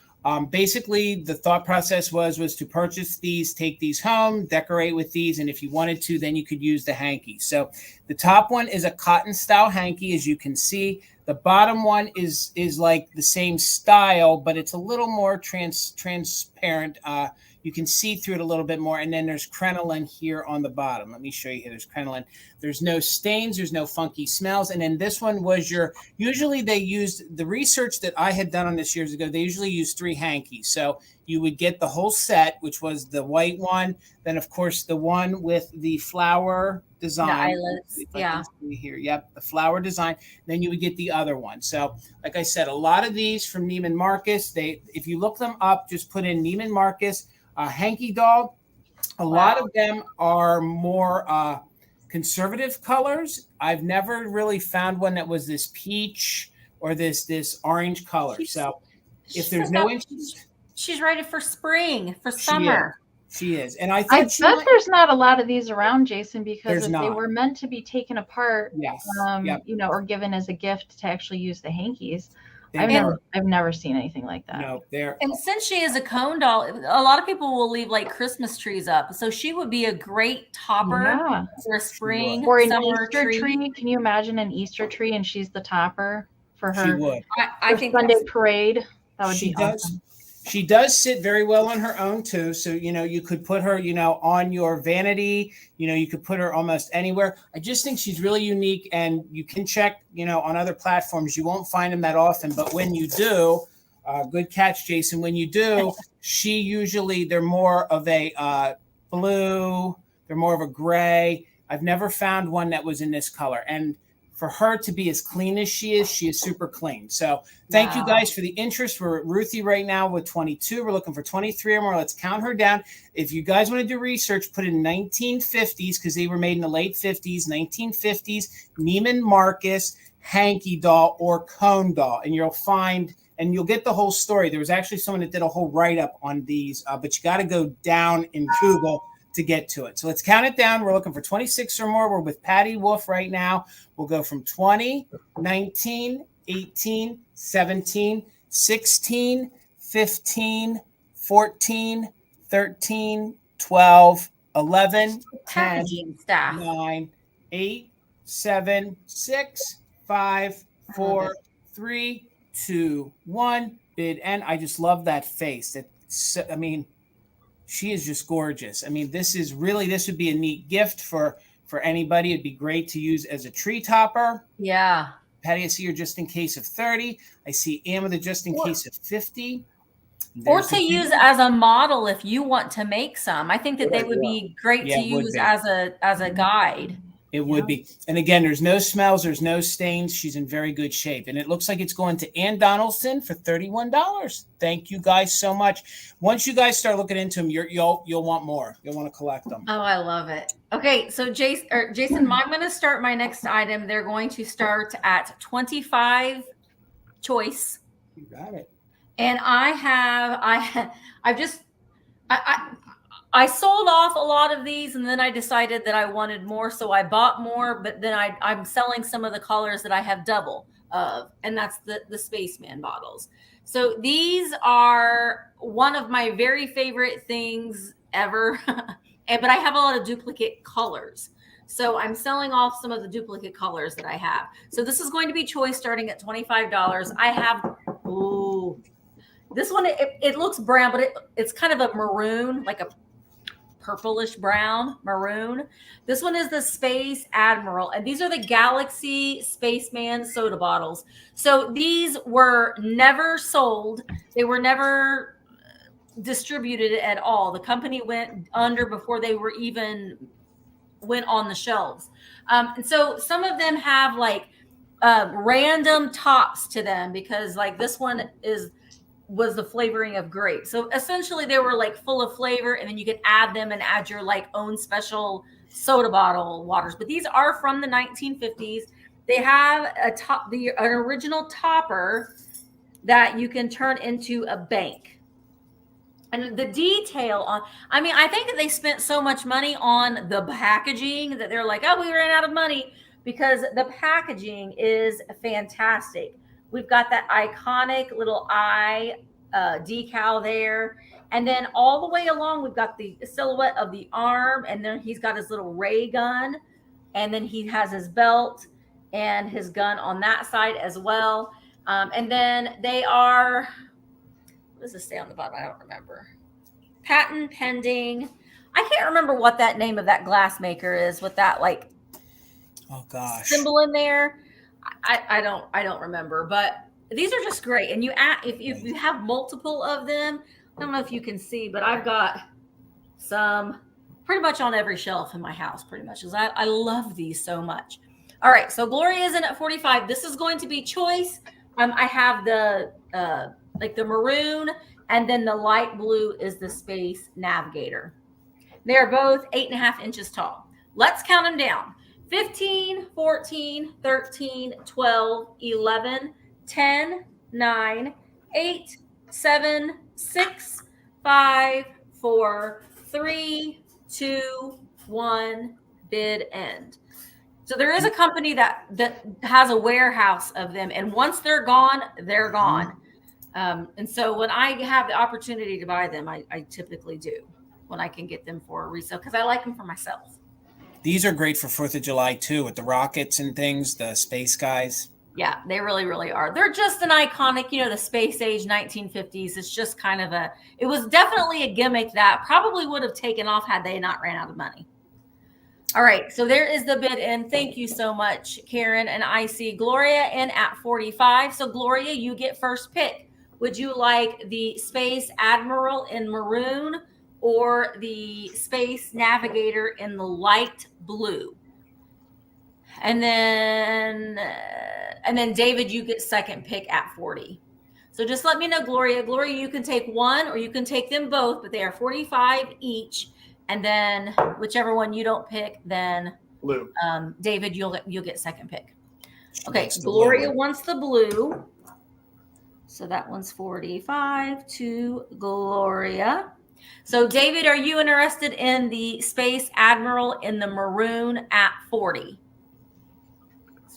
basically, the thought process was to purchase these, take these home, decorate with these, and if you wanted to, then you could use the hanky. So the top one is a cotton style hanky, as you can see. The bottom one is like the same style, but it's a little more transparent. You can see through it a little bit more. And then there's crinoline here on the bottom. Let me show you here. There's crinoline. There's no stains. There's no funky smells. And then this one was usually they used, the research that I had done on this years ago, they usually use 3 hankies. So you would get the whole set, which was the white one. Then, of course, the one with the flower design. The eyelets, here. Yep, the flower design. Then you would get the other one. So, like I said, a lot of these from Neiman Marcus, if you look them up, just put in Neiman Marcus hanky doll. A lot of them are more conservative colors. I've never really found one that was this peach or this orange color. So if there's no interest, she's ready for spring, for summer. She is. And I bet there's not a lot of these around, Jason, because if they were meant to be taken apart, or given as a gift to actually use the hankies, I've never seen anything like that. No, there. And since she is a cone doll, a lot of people will leave like Christmas trees up. So she would be a great topper for a spring or an summer Easter tree. Can you imagine an Easter tree and she's the topper for her? She would. I think Sunday parade. That would She be does. awesome. She does sit very well on her own too. So, you could put her, on your vanity, you could put her almost anywhere. I just think she's really unique, and you can check, on other platforms. You won't find them that often, but when you do, good catch, Jason. When you do, they're more of a blue, they're more of a gray. I've never found one that was in this color. And for her to be as clean as she is super clean. So thank you guys for the interest. We're at Ruthie right now with 22. We're looking for 23 or more. Let's count her down. If you guys want to do research, put in 1950s, because they were made in the late 50s, 1950s, Neiman Marcus, Hanky doll, or cone doll. And you'll find, and you'll get the whole story. There was actually someone that did a whole write-up on these, but you got to go down in Google to get to it. So let's count it down. We're looking for 26 or more. We're with Patty Wolf right now. We'll go from 20, 19, 18, 17, 16, 15, 14, 13, 12, 11, 10, 9, 8, 7, 6, 5, 4, 3, 2, 1. Bid end. I just love that face. She is just gorgeous. This would be a neat gift for anybody. It'd be great to use as a tree topper. Yeah. Patty, I see you're just in case of 30. I see Ann with a just in case of 50. Or to use as a model if you want to make some. I think that they would be great to use as a guide. It would be. And again, there's no smells, there's no stains. She's in very good shape. And it looks like it's going to Ann Donaldson for $31. Thank you guys so much. Once you guys start looking into them, you'll want more. You'll want to collect them. Oh, I love it. Okay, so Jason, I'm going to start my next item. They're going to start at 25 choice. You got it. And I sold off a lot of these, and then I decided that I wanted more, so I bought more, but then I'm selling some of the colors that I have double of, and that's the Spaceman bottles. So these are one of my very favorite things ever, but I have a lot of duplicate colors. So I'm selling off some of the duplicate colors that I have. So this is going to be choice starting at $25. I have, this one, it looks brown, but it's kind of a maroon, like a purplish brown maroon. This one is the Space Admiral, and these are the Galaxy Spaceman soda bottles. So these were never sold. They were never distributed at all. The company went under before they were even went on the shelves. And so some of them have like random tops to them, because like this one was the flavoring of grape. So essentially they were like full of flavor, and then you could add them and add your like own special soda bottle waters. But these are from the 1950s. They have an original topper that you can turn into a bank. And the detail on, I think that they spent so much money on the packaging that they're like, oh, we ran out of money, because the packaging is fantastic. We've got that iconic little eye decal there. And then all the way along, we've got the silhouette of the arm. And then he's got his little ray gun. And then he has his belt and his gun on that side as well. And then they are, what does this say on the bottom? I don't remember. Patent pending. I can't remember what that name of that glass maker is with that like symbol in there. I don't remember, but these are just great. And if you have multiple of them, I don't know if you can see, but I've got some pretty much on every shelf in my house, pretty much, because I love these so much. All right, so Gloria is in at 45. This is going to be choice. I have the like the maroon, and then the light blue is the Space Navigator. They're both 8.5 inches tall. Let's count them down. 15, 14, 13, 12, 11, 10, 9, 8, 7, 6, 5, 4, 3, 2, 1, bid end. So there is a company that has a warehouse of them, and once they're gone, they're gone. And so when I have the opportunity to buy them, I typically do when I can get them for a resale, because I like them for myself. These are great for 4th of July too, with the rockets and things, the space guys. Yeah, they really, really are. They're just an iconic, the space age 1950s. It's just kind of it was definitely a gimmick that probably would have taken off had they not ran out of money. All right, so there is the bid in. Thank you so much, Karen. And I see Gloria in at 45. So Gloria, you get first pick. Would you like the Space Admiral in maroon or the Space Navigator in the light blue? And then David, you get second pick at 40. So just let me know, Gloria. Gloria, you can take one or you can take them both, but they are 45 each. And then whichever one you don't pick, then Blue. David, you'll get second pick. Okay, Gloria wants the blue. So that one's 45 to Gloria. So David, are you interested in the Space Admiral in the maroon at 40?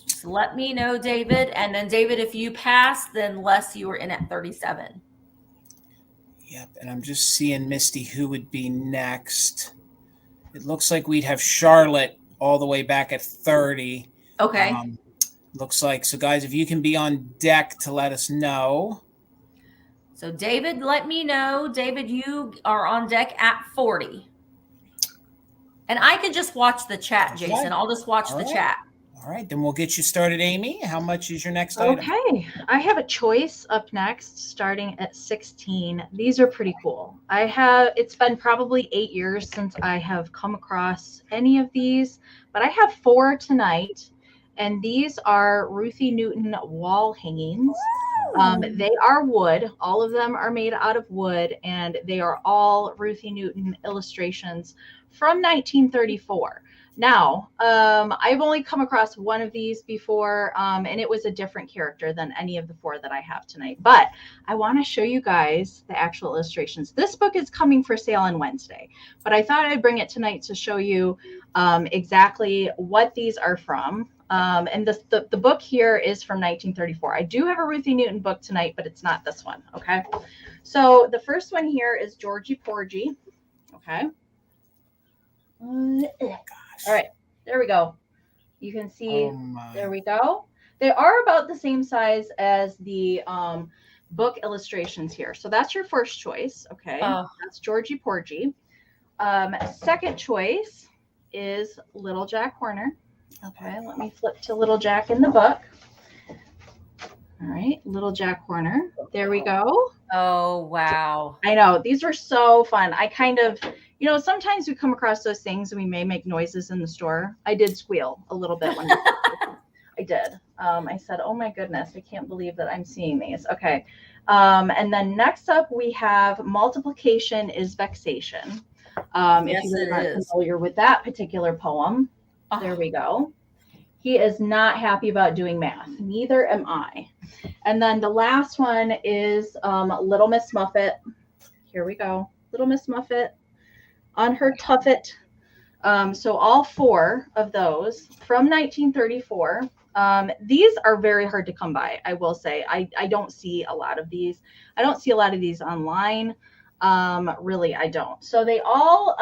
Just let me know, David. And then David, if you pass, then Les, you are in at 37. Yep, and I'm just seeing, Misty, who would be next. It looks like we'd have Charlotte all the way back at 30. Okay. Looks like. So, guys, if you can be on deck to let us know. So, David, let me know. David, you are on deck at 40. And I can just watch the chat, Jason. Okay. I'll just watch the chat. All right, then we'll get you started, Amy. How much is your next item? Okay, I have a choice up next, starting at 16. These are pretty cool. It's been probably 8 years since I have come across any of these, but I have 4 tonight, and these are Ruthie Newton wall hangings. They are wood. All of them are made out of wood, and they are all Ruthie Newton illustrations from 1934. Now, I've only come across one of these before, and it was a different character than any of the 4 that I have tonight. But I want to show you guys the actual illustrations. This book is coming for sale on Wednesday, but I thought I'd bring it tonight to show you exactly what these are from. And the book here is from 1934. I do have a Ruthie Newton book tonight, but it's not this one. Okay. So the first one here is Georgie Porgy. Okay. All right, there we go. You can see, there we go. They are about the same size as the book illustrations here. So that's your first choice. Okay, that's Georgie Porgy. Second choice is Little Jack Horner. Okay, let me flip to Little Jack in the book. All right, Little Jack Horner. There we go. Oh, wow. I know. These are so fun. I kind of, sometimes we come across those things and we may make noises in the store. I did squeal a little bit when I did. I said, oh my goodness, I can't believe that I'm seeing these. Okay. And then next up we have Multiplication is Vexation. If you are not familiar with that particular poem, there we go. He is not happy about doing math. Neither am I. And then the last one is Little Miss Muffet. Here we go. Little Miss Muffet on her tuffet. So all 4 of those from 1934. These are very hard to come by, I will say. I don't see a lot of these. I don't see a lot of these online. Really, I don't. So they all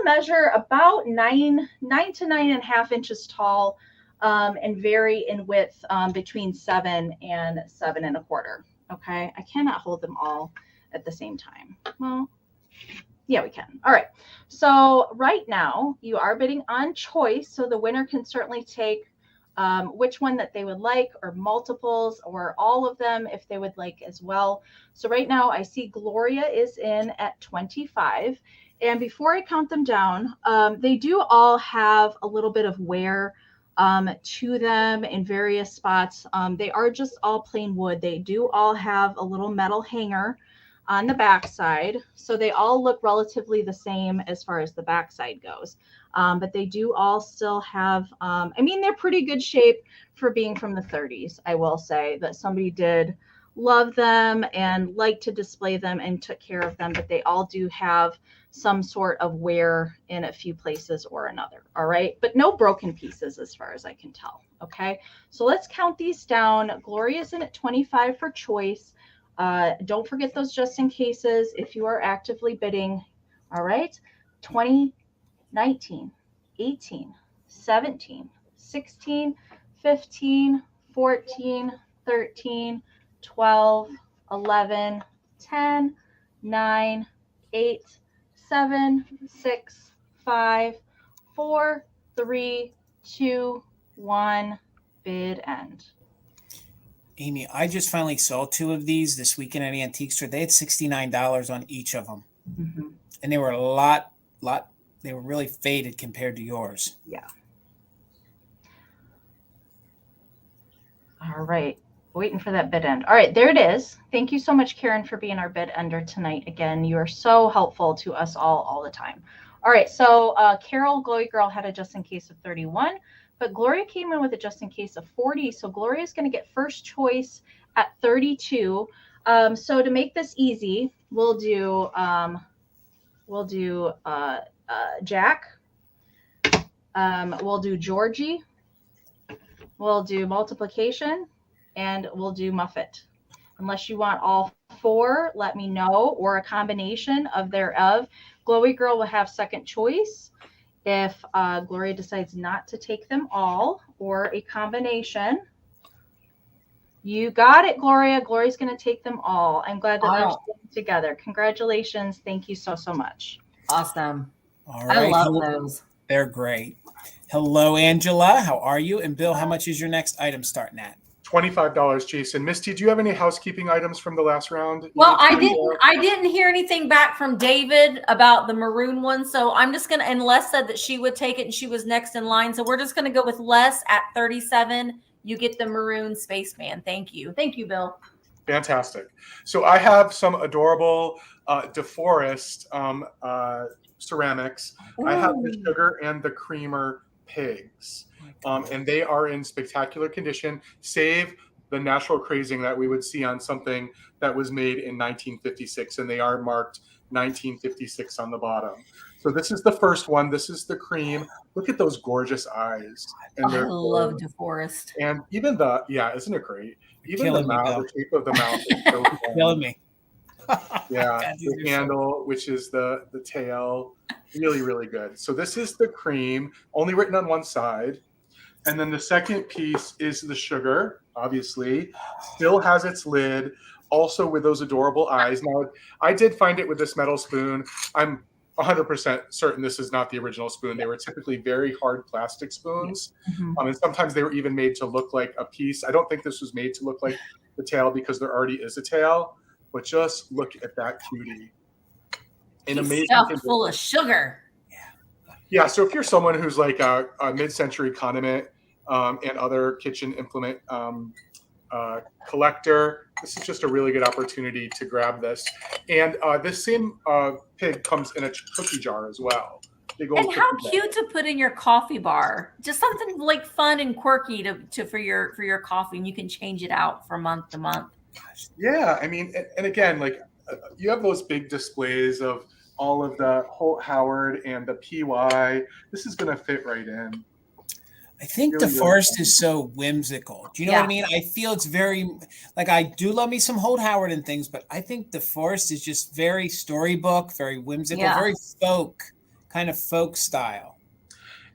measure about 9 to 9.5 inches tall, and vary in width between 7 and 7 1/4. Okay, I cannot hold them all at the same time. Well, yeah, we can. All right. So right now you are bidding on choice. So the winner can certainly take which one that they would like, or multiples, or all of them if they would like as well. So right now I see Gloria is in at 25. And before I count them down, they do all have a little bit of wear to them in various spots. They are just all plain wood. They do all have a little metal hanger on the backside. So they all look relatively the same as far as the backside goes. But they do all still have, they're pretty good shape for being from the 30s. I will say that somebody did love them and like to display them and took care of them, but they all do have some sort of wear in a few places or another. All right. But no broken pieces as far as I can tell. Okay. So let's count these down. Gloria's in at 25 for choice. Don't forget those just in cases if you are actively bidding. All right. 20, 19, 18, 17, 16, 15, 14, 13, 12, 11, 10, 9, 8, 7, 6, 5, 4, 3, 2, 1. Bid end. Amy, I just finally saw 2 of these this weekend at Antique Store. They had $69 on each of them. Mm-hmm. And they were a lot, they were really faded compared to yours. Yeah. All right. Waiting for that bid end. All right, there it is. Thank you so much, Karen, for being our bid ender tonight. Again, you are so helpful to us all the time. All right, so Carol, Glory Girl, had a just in case of 31, but Gloria came in with a just in case of 40. So Gloria is going to get first choice at 32. So to make this easy, we'll do Jack. We'll do Georgie. We'll do multiplication, and we'll do Muffet. Unless you want all 4, let me know, or a combination of thereof. Glowy Girl will have second choice if Gloria decides not to take them all, or a combination. You got it, Gloria. Gloria's going to take them all. I'm glad that they're staying together. Congratulations. Thank you so right. Awesome. All right. I love those. They're great. Hello, Angela. How are you? And Bill, how much is your next item starting at? $25, Jason. Misty, do you have any housekeeping items from the last round? Well, I didn't hear anything back from David about the maroon one. So I'm just gonna, and Les said that she would take it and she was next in line. So we're just gonna go with Les at 37. You get the maroon spaceman. Thank you. Thank you, Bill. Fantastic. So I have some adorable DeForest ceramics. Ooh. I have the sugar and the creamer pigs. And they are in spectacular condition, save the natural crazing that we would see on something that was made in 1956, and they are marked 1956 on the bottom. So this is the first one. This is the cream. Look at those gorgeous eyes. And I love DeForest. And even the, isn't it great? Even the mouth, the shape of the mouth is so killing me. Yeah, the handle, which is the tail, really, really good. So this is the cream, only written on one side. And then the second piece is the sugar, obviously. Still has its lid, also with those adorable eyes. Now, I did find it with this metal spoon. I'm 100% certain this is not the original spoon. They were typically very hard plastic spoons. Mm-hmm. And sometimes they were even made to look like a piece. I don't think this was made to look like the tail because there already is a tail. But just look at that cutie. An amazing stuffed full of sugar. Yeah, so if you're someone who's like a mid-century condiment and other kitchen implement collector, this is just a really good opportunity to grab this. And this same pig comes in a cookie jar as well. And how cute to put in your coffee bar. Just something like fun and quirky to for your coffee, and you can change it out from month to month. Yeah, I mean, and again, like you have those big displays of all of the Holt Howard and the PY. This is going to fit right in. I think really, DeForest is so whimsical. Do you know what I mean? I feel it's very, like, I do love me some Holt Howard and things, but I think DeForest is just very storybook, very whimsical, very kind of folk style.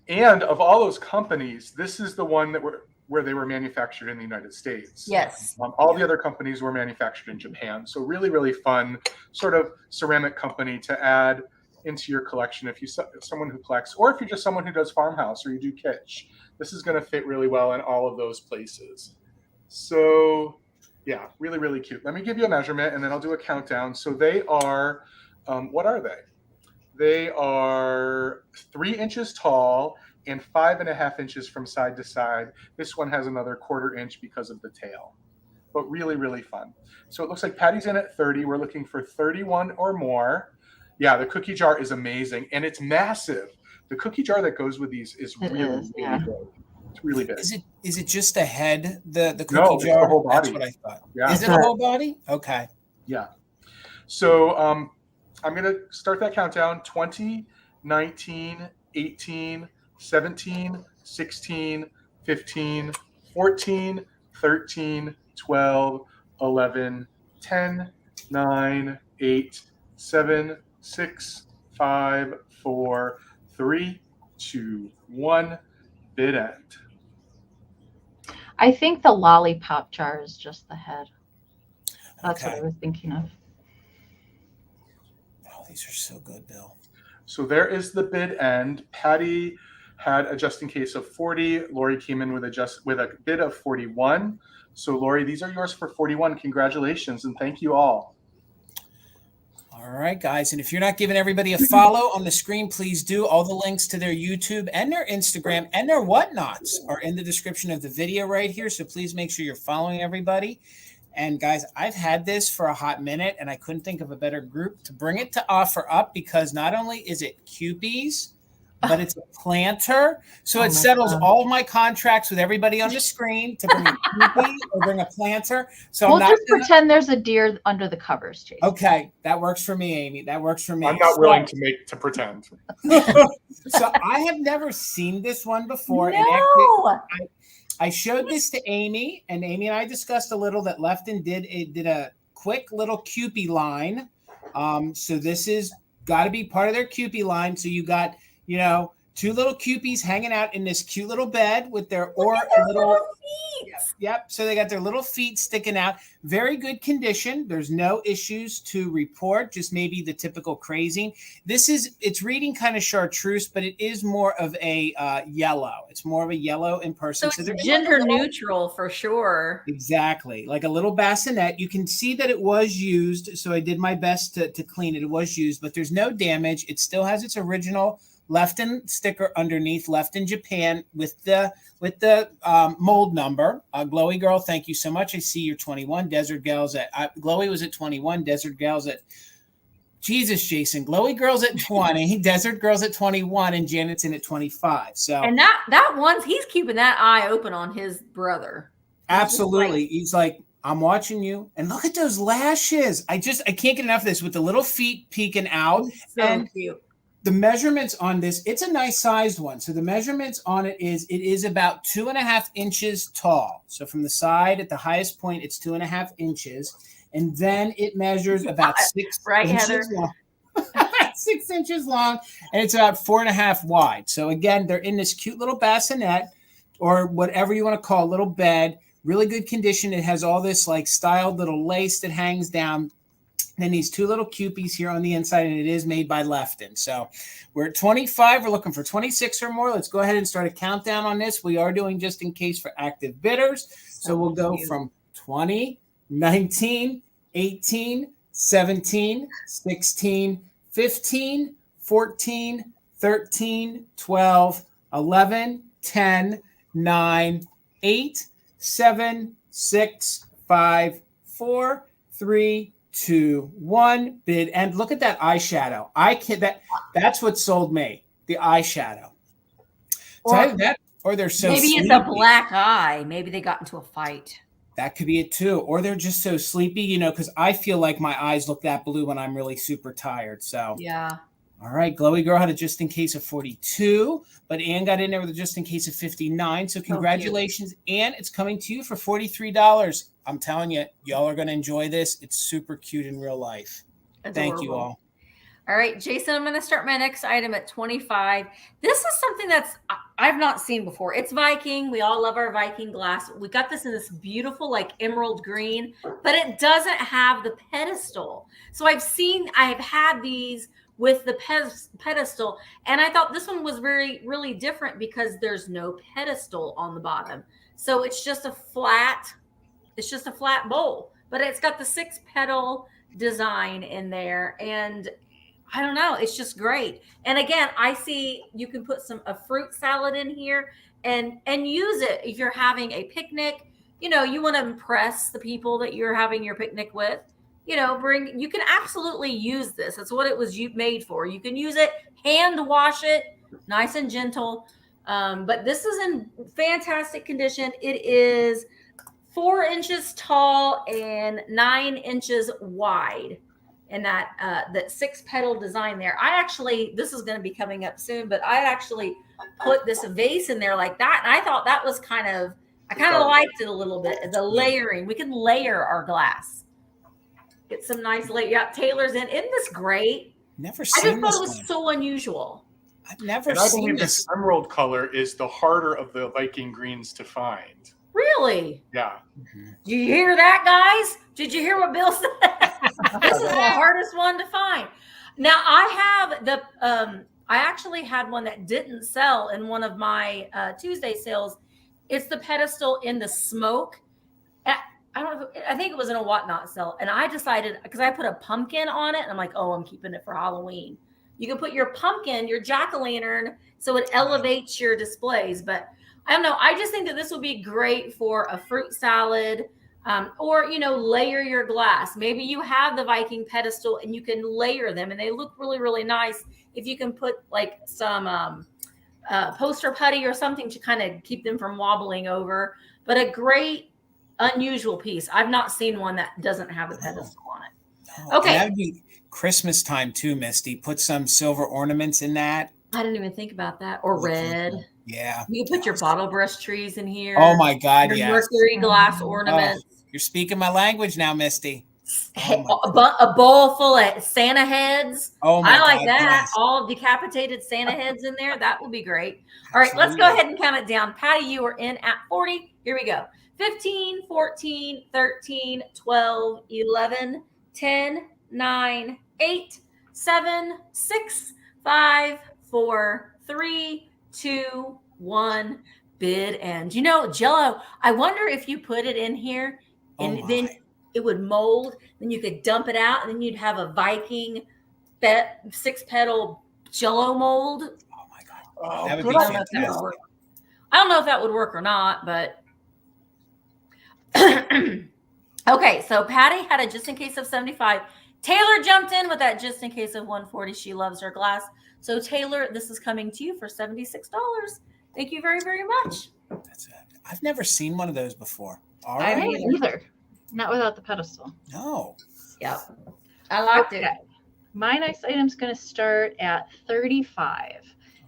And of all those companies, this is the one that where they were manufactured in the United States. Yes. All the other companies were manufactured in Japan. So really, really fun sort of ceramic company to add into your collection if you're someone who collects, or if you're just someone who does farmhouse or you do kitsch. This is going to fit really well in all of those places. So yeah, really, really cute. Let me give you a measurement and then I'll do a countdown. So they are, what are they? They are 3 inches tall and 5.5 inches from side to side. This one has another 1/4 inch because of the tail, but really, really fun. So it looks like Patty's in at 30. We're looking for 31 or more. Yeah, the cookie jar is amazing and it's massive. The cookie jar that goes with these is really big. It's really big. Is it just the head, the cookie jar? No, it's the whole body. That's what I thought. Yeah. Is it the whole body? Okay. Yeah. So I'm going to start that countdown. 20, 19, 18, 17, 16, 15, 14, 13, 12, 11, 10, 9, 8, 7, 6, 5, 4, 3, 2, 1. Bid end. I think the lollipop jar is just the head. That's Okay. what I was thinking of. Oh, these are so good, Bill. So there is the bid end. Patty had a just in case of 40. Lori came in with a bid of 41. So Lori, these are yours for 41. Congratulations and thank you all. All right, guys. And if you're not giving everybody a follow on the screen, please do. All the links to their YouTube and their Instagram and their whatnots are in the description of the video right here. So please make sure you're following everybody. And guys, I've had this for a hot minute and I couldn't think of a better group to bring it to offer up because not only is it Cupies, but it's a planter. So it settles all of my contracts with everybody on the screen to bring a Cupie or bring a planter. So We'll just pretend there's a deer under the covers, Jason. Okay, that works for me, Amy. That works for me. I'm not willing to pretend. So I have never seen this one before. No. And actually, I showed this to Amy, and Amy and I discussed a little that Lefton did a quick little Cupie line. So this is got to be part of their Cupie line. So you got, you know, two little Cupies hanging out in this cute little bed with their little feet. Yep. So they got their little feet sticking out. Very good condition. There's no issues to report, just maybe the typical crazing. It's reading kind of chartreuse, but it is more of a yellow. It's more of a yellow in person. So it's gender neutral for sure. Exactly. Like a little bassinet. You can see that it was used. So I did my best to clean it. It was used, but there's no damage. It still has its original Lefton sticker underneath, Lefton Japan with the mold number. Glowy Girl, thank you so much. I see you're 21. Desert Gals Glowy was at 21. Desert Gals at Jesus, Jason. Glowy Girl's at 20. Desert Girl's at 21, and Janet's in at 25. So and that one's he's keeping that eye open on his brother. Absolutely, he's like, I'm watching you, and look at those lashes. I can't get enough of this with the little feet peeking out. So and cute. The measurements on this, it's a nice sized one. So the measurements on it is about 2.5 inches tall. So from the side at the highest point, it's 2.5 inches. And then it measures about 6 inches Heather? long. 6 inches long, and it's about 4.5 wide. So again, they're in this cute little bassinet or whatever you want to call a little bed. Really good condition. It has all this like styled little lace that hangs down. Then these two little Cupies here on the inside, and it is made by Lefton. So we're at 25. We're looking for 26 or more. Let's go ahead and start a countdown on this. We are doing just in case for active bidders. So we'll go from 20, 19, 18, 17, 16, 15, 14, 13, 12, 11, 10, 9, 8, 7, 6, 5, 4, 3, 2, 1. Bid and look at that eyeshadow. That's what sold me. The eyeshadow. Or they're so maybe sleepy. it's a black eye. Maybe they got into a fight. That could be it too. Or they're just so sleepy, you know, because I feel like my eyes look that blue when I'm really super tired. So yeah. All right, Glowy Girl had a just in case of 42, but Ann got in there with a just in case of 59. So congratulations, Ann. It's coming to you for $43. I'm telling you, y'all are going to enjoy this. It's super cute in real life. Thank you all. All right, Jason, I'm going to start my next item at 25. This is something I've not seen before. It's Viking. We all love our Viking glass. We got this in this beautiful like emerald green, but it doesn't have the pedestal. So I've had these with the pedestal, and I thought this one was really different because there's no pedestal on the bottom. So it's just a flat bowl, but it's got the 6-petal design in there, and I don't know, it's just great. And again, I see you can put a fruit salad in here and use it if you're having a picnic. You know, you want to impress the people that you're having your picnic with. You know, you can absolutely use this. That's what it was made for. You can use it, hand wash it, nice and gentle. But this is in fantastic condition. It is 4 inches tall and 9 inches wide. And that 6-petal design there. This is going to be coming up soon, but I actually put this vase in there like that. And I thought that was I kind of liked it a little bit. The layering, we can layer our glass. Get some nice Taylor's in. Isn't this great? Never seen I just thought it was so unusual. I've never seen this. I believe this emerald color is the harder of the Viking greens to find. Really? Really? Yeah. Do you hear that, guys? Did you hear what Bill said? This is the hardest one to find. Now I have the I actually had one that didn't sell in one of my Tuesday sales. It's the pedestal in the smoke. I don't know. I think it was in a whatnot sale, and I decided because I put a pumpkin on it, and I'm like, oh, I'm keeping it for Halloween. You can put your pumpkin, your jack-o'-lantern, so it elevates your displays. But I don't know. I just think that this would be great for a fruit salad, or layer your glass. Maybe you have the Viking pedestal, and you can layer them, and they look really, really nice. If you can put like some poster putty or something to kind of keep them from wobbling over, but a great unusual piece. I've not seen one that doesn't have a pedestal on it. Okay. That would be Christmas time too, Misty. Put some silver ornaments in that. I didn't even think about that. Or red. Yeah. You can put your bottle brush trees in here. Oh my God, your yes. Mercury glass ornaments. You're speaking my language now, Misty. A bowl full of Santa heads. Oh my I like God, that. yes. All decapitated Santa heads in there. That would be great. All right, let's go ahead and count it down. Patty, you are in at 40. Here we go. 15, 14, 13, 12, 11, 10, 9, 8, 7, 6, 5, 4, 3, 2, 1. Bid end. Jell-O, I wonder if you put it in here and then it would mold. Then you could dump it out and then you'd have a Viking 6-petal Jell-O mold. Oh my God. That would good be idea. fantastic. I don't know if that would work or not, but okay, so Patty had a just in case of 75. Taylor jumped in with that just in case of 140. She loves her glass. So Taylor, this is coming to you for $76. Thank you very, very much. That's it. I've never seen one of those before. All I right. haven't either. Not without the pedestal. No. Yep. I liked it. My next item's going to start at 35.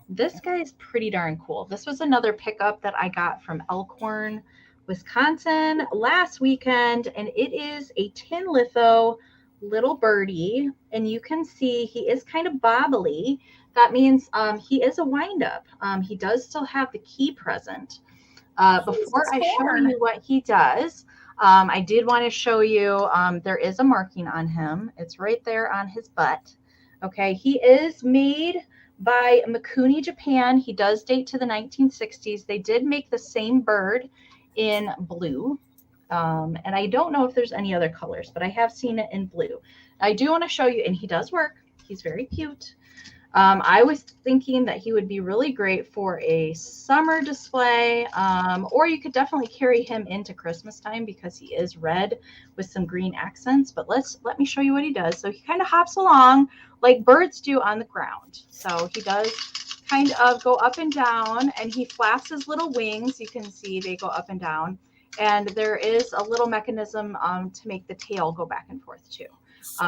This guy is pretty darn cool. This was another pickup that I got from Elkhorn, Wisconsin last weekend, and it is a tin litho little birdie, and you can see he is kind of bobbly. That means he is a wind-up. He does still have the key present. Before I show you what he does, I did want to show you there is a marking on him. It's right there on his butt. Okay, he is made by Mikuni, Japan. He does date to the 1960s. They did make the same bird in blue. And I don't know if there's any other colors, but I have seen it in blue. I do want to show you, and he does work. He's very cute. I was thinking that he would be really great for a summer display, or you could definitely carry him into Christmas time because he is red with some green accents. But let me show you what he does. So he kind of hops along like birds do on the ground. So he does kind of go up and down, and he flaps his little wings. You can see they go up and down. And there is a little mechanism to make the tail go back and forth too.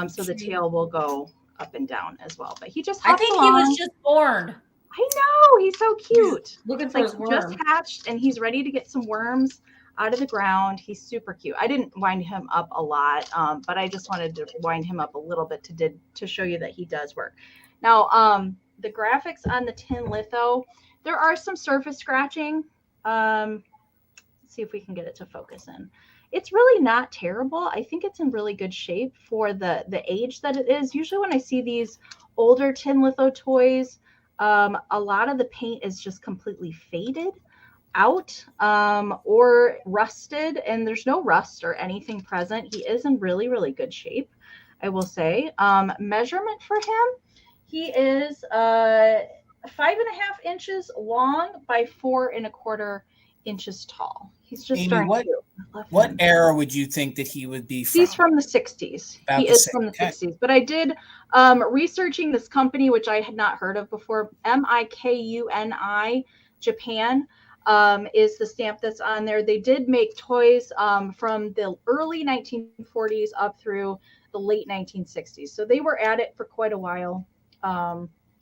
So the tail will go up and down as well. But he just hops along. He was just born. I know, he's so cute. Looking for his worm. Just hatched, and he's ready to get some worms out of the ground. He's super cute. I didn't wind him up a lot, but I just wanted to wind him up a little bit to show you that he does work. Now, the graphics on the tin litho, there are some surface scratching. Let's see if we can get it to focus in. It's really not terrible. I think it's in really good shape for the age that it is. Usually when I see these older tin litho toys, a lot of the paint is just completely faded out or rusted, and there's no rust or anything present. He is in really, really good shape, I will say. Measurement for him, he is 5.5 inches long by 4 1/4 inches tall. He's just Amy, what era would you think that he would be from? He's from the 60s. He is from the 60s. But I did researching this company, which I had not heard of before. Mikuni Japan is the stamp that's on there. They did make toys from the early 1940s up through the late 1960s. So they were at it for quite a while.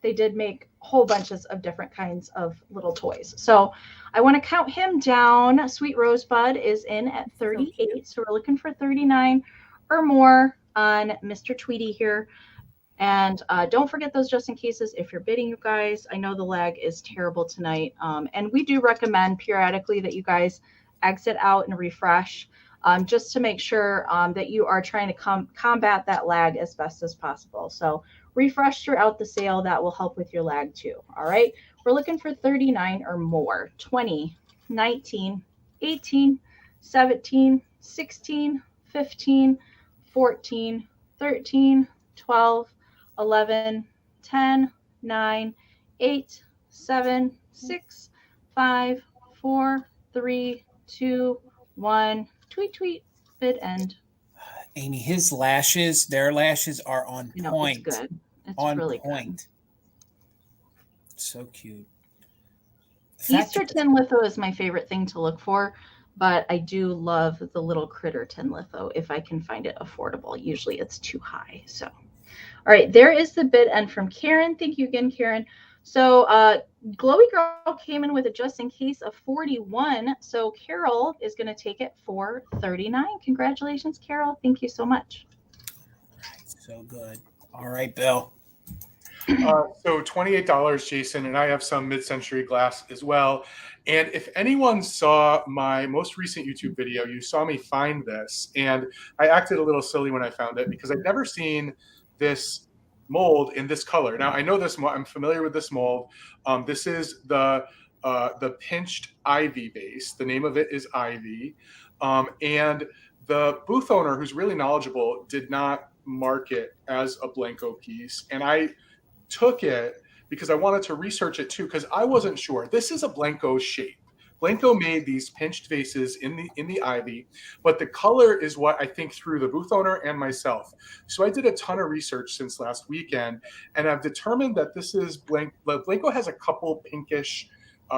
They did make whole bunches of different kinds of little toys. So I want to count him down. Sweet Rosebud is in at 38. So we're looking for 39 or more on Mr. Tweety here. And don't forget those just in cases if you're bidding, you guys. I know the lag is terrible tonight. And we do recommend periodically that you guys exit out and refresh, just to make sure that you are trying to combat that lag as best as possible. So refresh throughout the sale. That will help with your lag too. All right. We're looking for 39 or more. 20, 19, 18, 17, 16, 15, 14, 13, 12, 11, 10, 9, 8, 7, 6, 5, 4, 3, 2, 1. Tweet, tweet, bid end. Amy, their lashes are on point. It's good. It's on really point. good. So cute. Easter tin litho is my favorite thing to look for, but I do love the little critter tin litho if I can find it affordable. Usually it's too high. So, all right, there is the bid end from Karen. Thank you again, Karen. So Glowy Girl came in with a just in case of 41. So Carol is going to take it for 39. Congratulations, Carol. Thank you so much. So good. All right, Bill. So $28, Jason, and I have some mid-century glass as well. And if anyone saw my most recent YouTube video, you saw me find this. And I acted a little silly when I found it because I'd never seen this mold in this color. Now, I know this, I'm familiar with this mold. This is the pinched ivy vase. The name of it is Ivy. And the booth owner, who's really knowledgeable, did not mark it as a Blanco piece. And I took it because I wanted to research it too, because I wasn't sure. This is a Blanco shape. Blanco made these pinched vases in the ivy, but the color is what I think threw the booth owner and myself. So I did a ton of research since last weekend, and I've determined that this is Blanco has a couple pinkish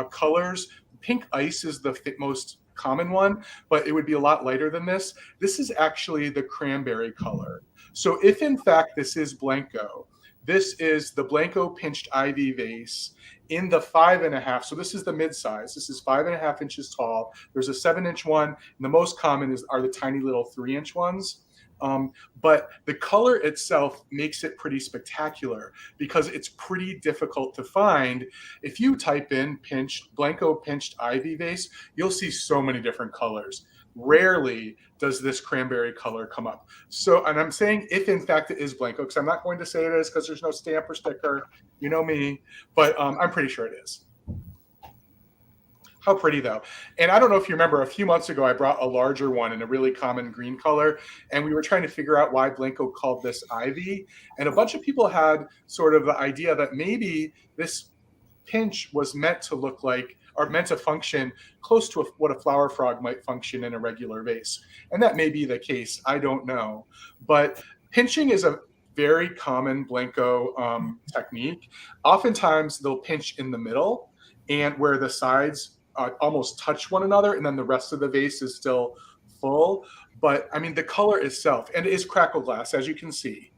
colors. Pink ice is the most common one, but it would be a lot lighter than this. This is actually the cranberry color. So if in fact this is Blanco, this is the Blanco pinched ivy vase in the 5.5. So this is the mid-size. This is 5.5 inches tall. There's a 7-inch one, and the most common are the tiny little 3-inch ones. But the color itself makes it pretty spectacular because it's pretty difficult to find. If you type in Blanco pinched ivy vase, you'll see so many different colors. Rarely does this cranberry color come up. So, and I'm saying if in fact it is Blanco, because I'm not going to say it is because there's no stamp or sticker, you know me, but I'm pretty sure it is. How pretty though. And I don't know if you remember, a few months ago, I brought a larger one in a really common green color, and we were trying to figure out why Blanco called this Ivy. And a bunch of people had sort of the idea that maybe this pinch was meant to look like, or meant to function close to what a flower frog might function in a regular vase. And that may be the case, I don't know. But pinching is a very common Blanco technique. Oftentimes they'll pinch in the middle and where the sides almost touch one another, and then the rest of the vase is still full. But I mean, the color itself, and it is crackle glass, as you can see.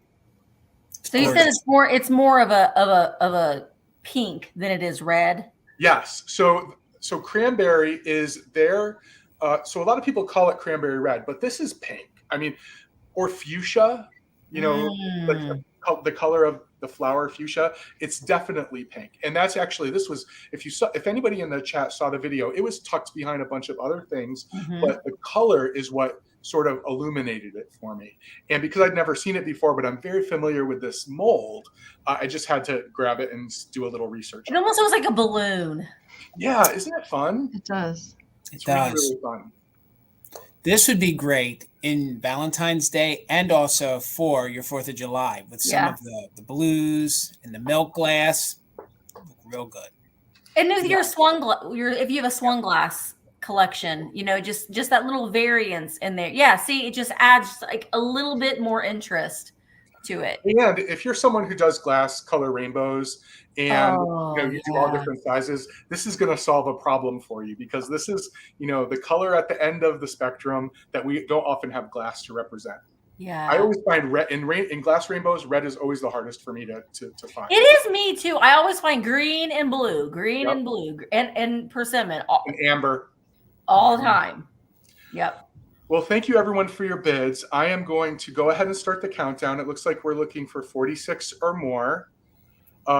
So you said it's more of a pink than it is red. Yes. So cranberry is there. So a lot of people call it cranberry red, but this is pink. I mean, or fuchsia, you know, like the color of the flower fuchsia, it's definitely pink. And that's actually, if anybody in the chat saw the video, it was tucked behind a bunch of other things, but the color is what sort of illuminated it for me. And because I'd never seen it before, but I'm very familiar with this mold, I just had to grab it and do a little research. It almost looks like a balloon. Yeah, isn't it fun? It does. It's really fun. This would be great in Valentine's Day and also for your 4th of July with some of the blues and the milk glass. Look real good. And with your if you have a swung glass collection, you know, just that little variance in there. Yeah, see, it just adds like a little bit more interest to it. And if you're someone who does glass color rainbows and you do all different sizes, this is going to solve a problem for you, because this is, you know, the color at the end of the spectrum that we don't often have glass to represent. Yeah, I always find red in glass rainbows, red is always the hardest for me to find. It is me too. I always find green and blue and persimmon and amber all the time. Yep. Well, thank you everyone for your bids. I am going to go ahead and start the countdown. It looks like we're looking for 46 or more.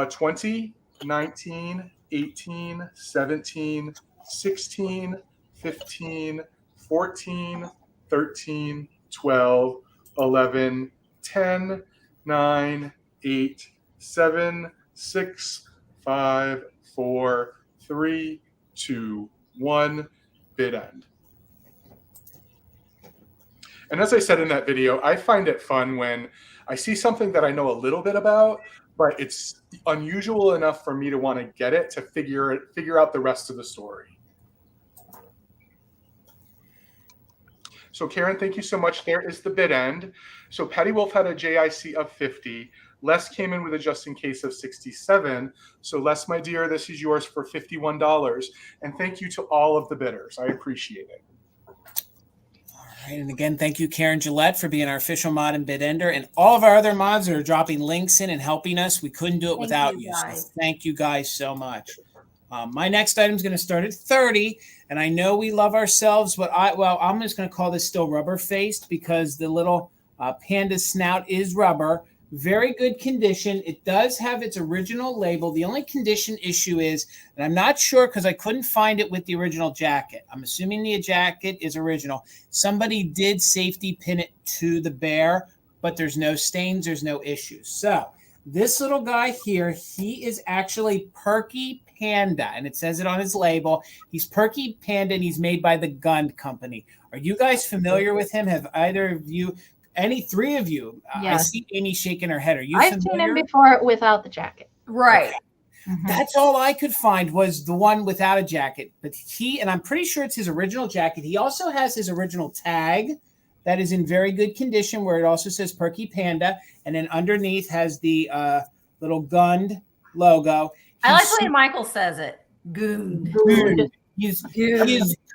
20, 19, 18, 17, 16, 15, 14, 13, 12, 11, 10, 9, 8, 7, 6, 5, 4, 3, 2, 1, bid end. And as I said in that video, I find it fun when I see something that I know a little bit about, but it's unusual enough for me to want to get it to figure out the rest of the story. So Karen, thank you so much. There is the bid end. So Patty Wolf had a JIC of 50. Les came in with a just in case of 67. So Les, my dear, this is yours for $51. And thank you to all of the bidders. I appreciate it. All right, and again, thank you, Karen Gillette, for being our official mod and bid ender, and all of our other mods that are dropping links in and helping us. We couldn't do it without you. So thank you guys so much. My next item is going to start at 30, and I know we love ourselves, but I'm just going to call this still rubber faced because the little panda snout is rubber. Very good condition. It does have its original label. The only condition issue is, and I'm not sure because I couldn't find it with the original jacket. I'm assuming the jacket is original. Somebody did safety pin it to the bear, but there's no stains, there's no issues. So this little guy here, he is actually Perky Panda, and it says it on his label. He's Perky Panda, and he's made by the Gun Company. Are you guys familiar with him? Have either of you, any three of you? Yes. I see Amy shaking her head. Are you I've familiar? seen him before without the jacket. Right. Okay. That's all I could find was the one without a jacket. But and I'm pretty sure it's his original jacket. He also has his original tag that is in very good condition, where it also says Perky Panda, and then underneath has the little Gund logo. I like the way Michael says it. Gooned. He's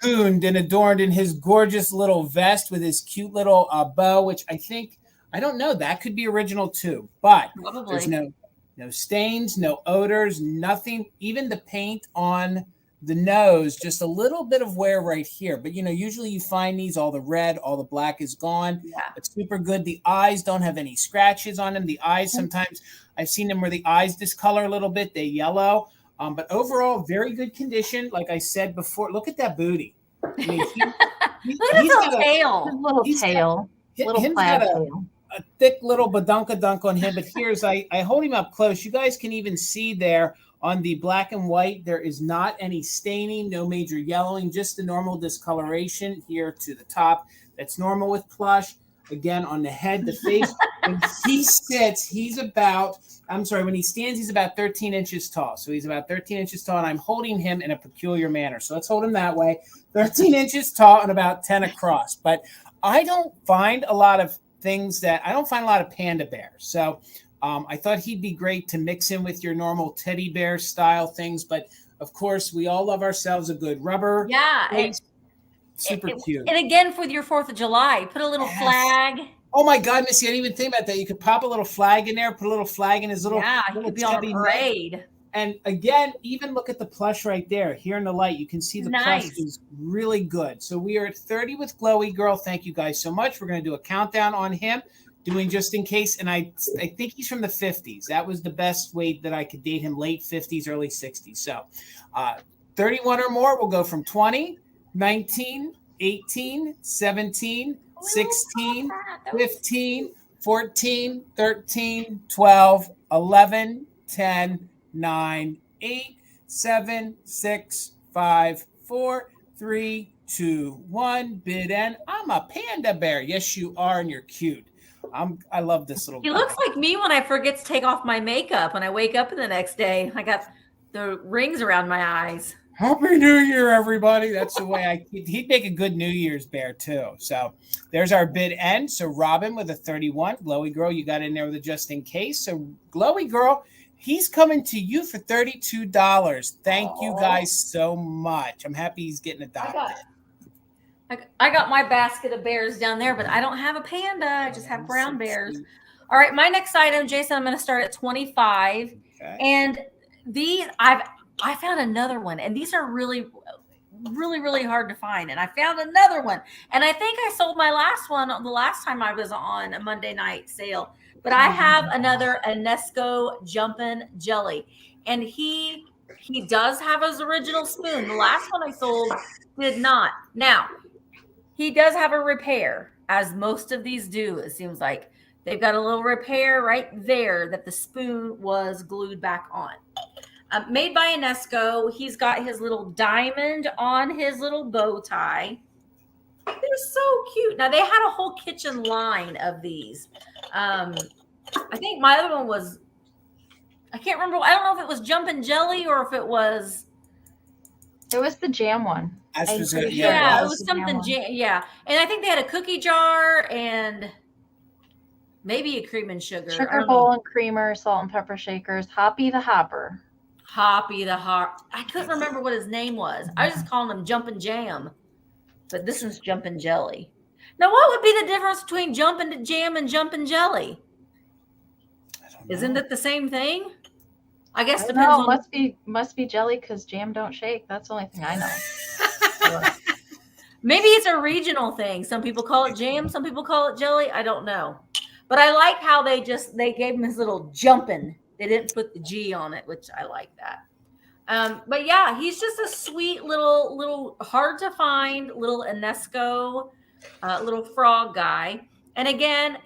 gooned and adorned in his gorgeous little vest with his cute little bow, which I don't know, that could be original too. But Probably. There's no stains, no odors, nothing. Even the paint on the nose, just a little bit of wear right here. But, usually you find these, all the red, all the black is gone. Yeah. It's super good. The eyes don't have any scratches on them. The eyes, sometimes I've seen them where the eyes discolor a little bit. They yellow. But overall, very good condition. Like I said before, look at that booty. I mean, Look at his little tail. His little tail. Little plaid tail. A thick little badunkadunk on him. But here's, I hold him up close. You guys can even see there on the black and white, there is not any staining, no major yellowing, just the normal discoloration here to the top. That's normal with plush. Again, on the head, the face, when he sits, when he stands, he's about 13 inches tall. So he's about 13 inches tall, and I'm holding him in a peculiar manner. So let's hold him that way. 13 inches tall and about 10 across. But I don't find a lot of panda bears. So I thought he'd be great to mix in with your normal teddy bear style things. But of course, we all love ourselves a good rubber. Yeah. Super cute. And again, for your 4th of July, put a little flag. Oh my God, Missy, I didn't even think about that. You could pop a little flag in there, put a little flag in his little. Yeah, he little could be on a parade. And again, even look at the plush right there. Here in the light, you can see the plush is really good. So we are at 30 with Glowy Girl. Thank you guys so much. We're going to do a countdown on him, doing just in case. And I think he's from the 50s. That was the best way that I could date him, late 50s, early 60s. So 31 or more, we'll go from 20, 19, 18, 17, 16, 15, 14, 13, 12, 11, 10, 9, 8, 7, 6, 5, 4, 3, 2, 1. Bid end. I'm a panda bear. Yes, you are, and you're cute. I love this little guy. He looks like me when I forget to take off my makeup when I wake up the next day. I got the rings around my eyes. Happy New Year, everybody. That's the way he'd make a good New Year's bear too. So there's our bid end. So Robin with a 31. Glowy Girl, you got in there with a just in case. So Glowy Girl, he's coming to you for $32. Thank you guys so much. I'm happy he's getting adopted. I got my basket of bears down there, but I don't have a panda. I just have brown bears. All right, my next item, Jason, I'm going to start at 25. Okay. And these, I found another one, and these are really, really, really hard to find. And I found another one, and I think I sold my last one the last time I was on a Monday night sale. But I have another Enesco Jumpin' Jelly, and he He does have his original spoon. The last one I sold did not. Now, he does have a repair, as most of these do, it seems like. They've got a little repair right there that the spoon was glued back on. Made by Enesco. He's got his little diamond on his little bow tie. They're so cute. Now, they had a whole kitchen line of these. I think my other one was, I can't remember. I don't know if it was Jumpin' Jelly or if it was. It was the jam one. It was something jam. Yeah. And I think they had a cookie jar and maybe a cream and sugar. Sugar bowl and creamer, salt and pepper shakers, Hoppy the Hopper. Hoppy the Hop. I couldn't remember what his name was. I was just calling him Jumpin' Jam. But this one's Jumpin' Jelly. Now, what would be the difference between Jumpin' Jam and Jumpin' Jelly? Isn't it the same thing? I guess depends on. Must be jelly because jam don't shake. That's the only thing I know. Maybe it's a regional thing. Some people call it jam. Some people call it jelly. I don't know. But I like how they gave him his little jumpin'. They didn't put the G on it, which I like that. But yeah, he's just a sweet little hard to find little Enesco little frog guy. And again,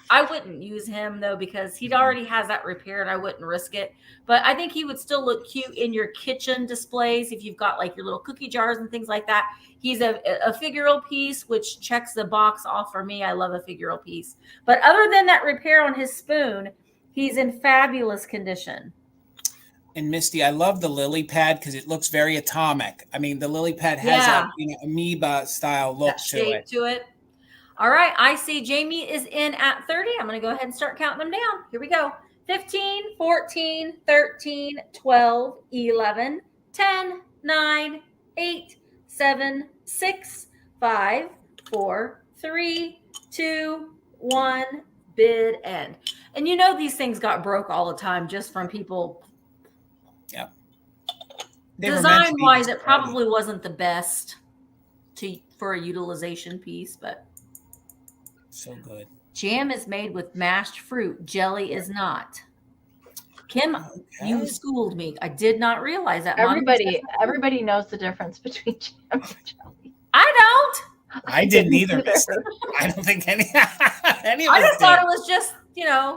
I wouldn't use him though because he already has that repaired. I wouldn't risk it. But I think he would still look cute in your kitchen displays if you've got like your little cookie jars and things like that. He's a figural piece, which checks the box off for me. I love a figural piece. But other than that repair on his spoon, he's in fabulous condition. And Misty, I love the lily pad because it looks very atomic. I mean, the lily pad has a amoeba style look to it. All right, I see Jamie is in at 30. I'm going to go ahead and start counting them down. Here we go. 15, 14, 13, 12, 11, 10, 9, 8, 7, 6, 5, 4, 3, 2, 1, bid end. And you know these things got broke all the time just from people. Yeah. Design-wise, it probably wasn't the best for a utilization piece, but so good. Jam is made with mashed fruit. Jelly is not. Kim, you schooled me. I did not realize that. Everybody knows the difference between jam and jelly. I don't. I didn't either. I don't think any of I just thought it was just,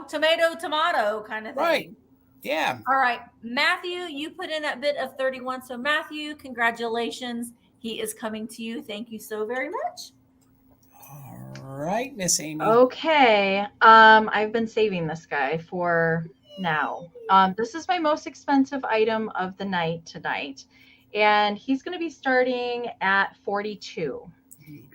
tomato kind of thing. Right. Yeah. All right. Matthew, you put in that bit of 31. So Matthew, congratulations. He is coming to you. Thank you so very much. All right, Miss Amy. Okay. I've been saving this guy for now. This is my most expensive item of the night tonight. And he's going to be starting at 42.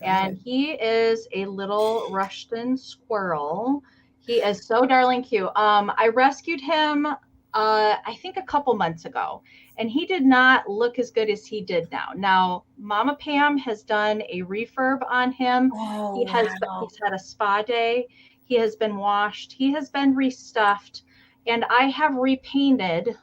And he is a little Russian squirrel. He is so darling cute. I rescued him, I think a couple months ago. And he did not look as good as he did now. Now, Mama Pam has done a refurb on him. He's had a spa day. He has been washed. He has been restuffed. And I have repainted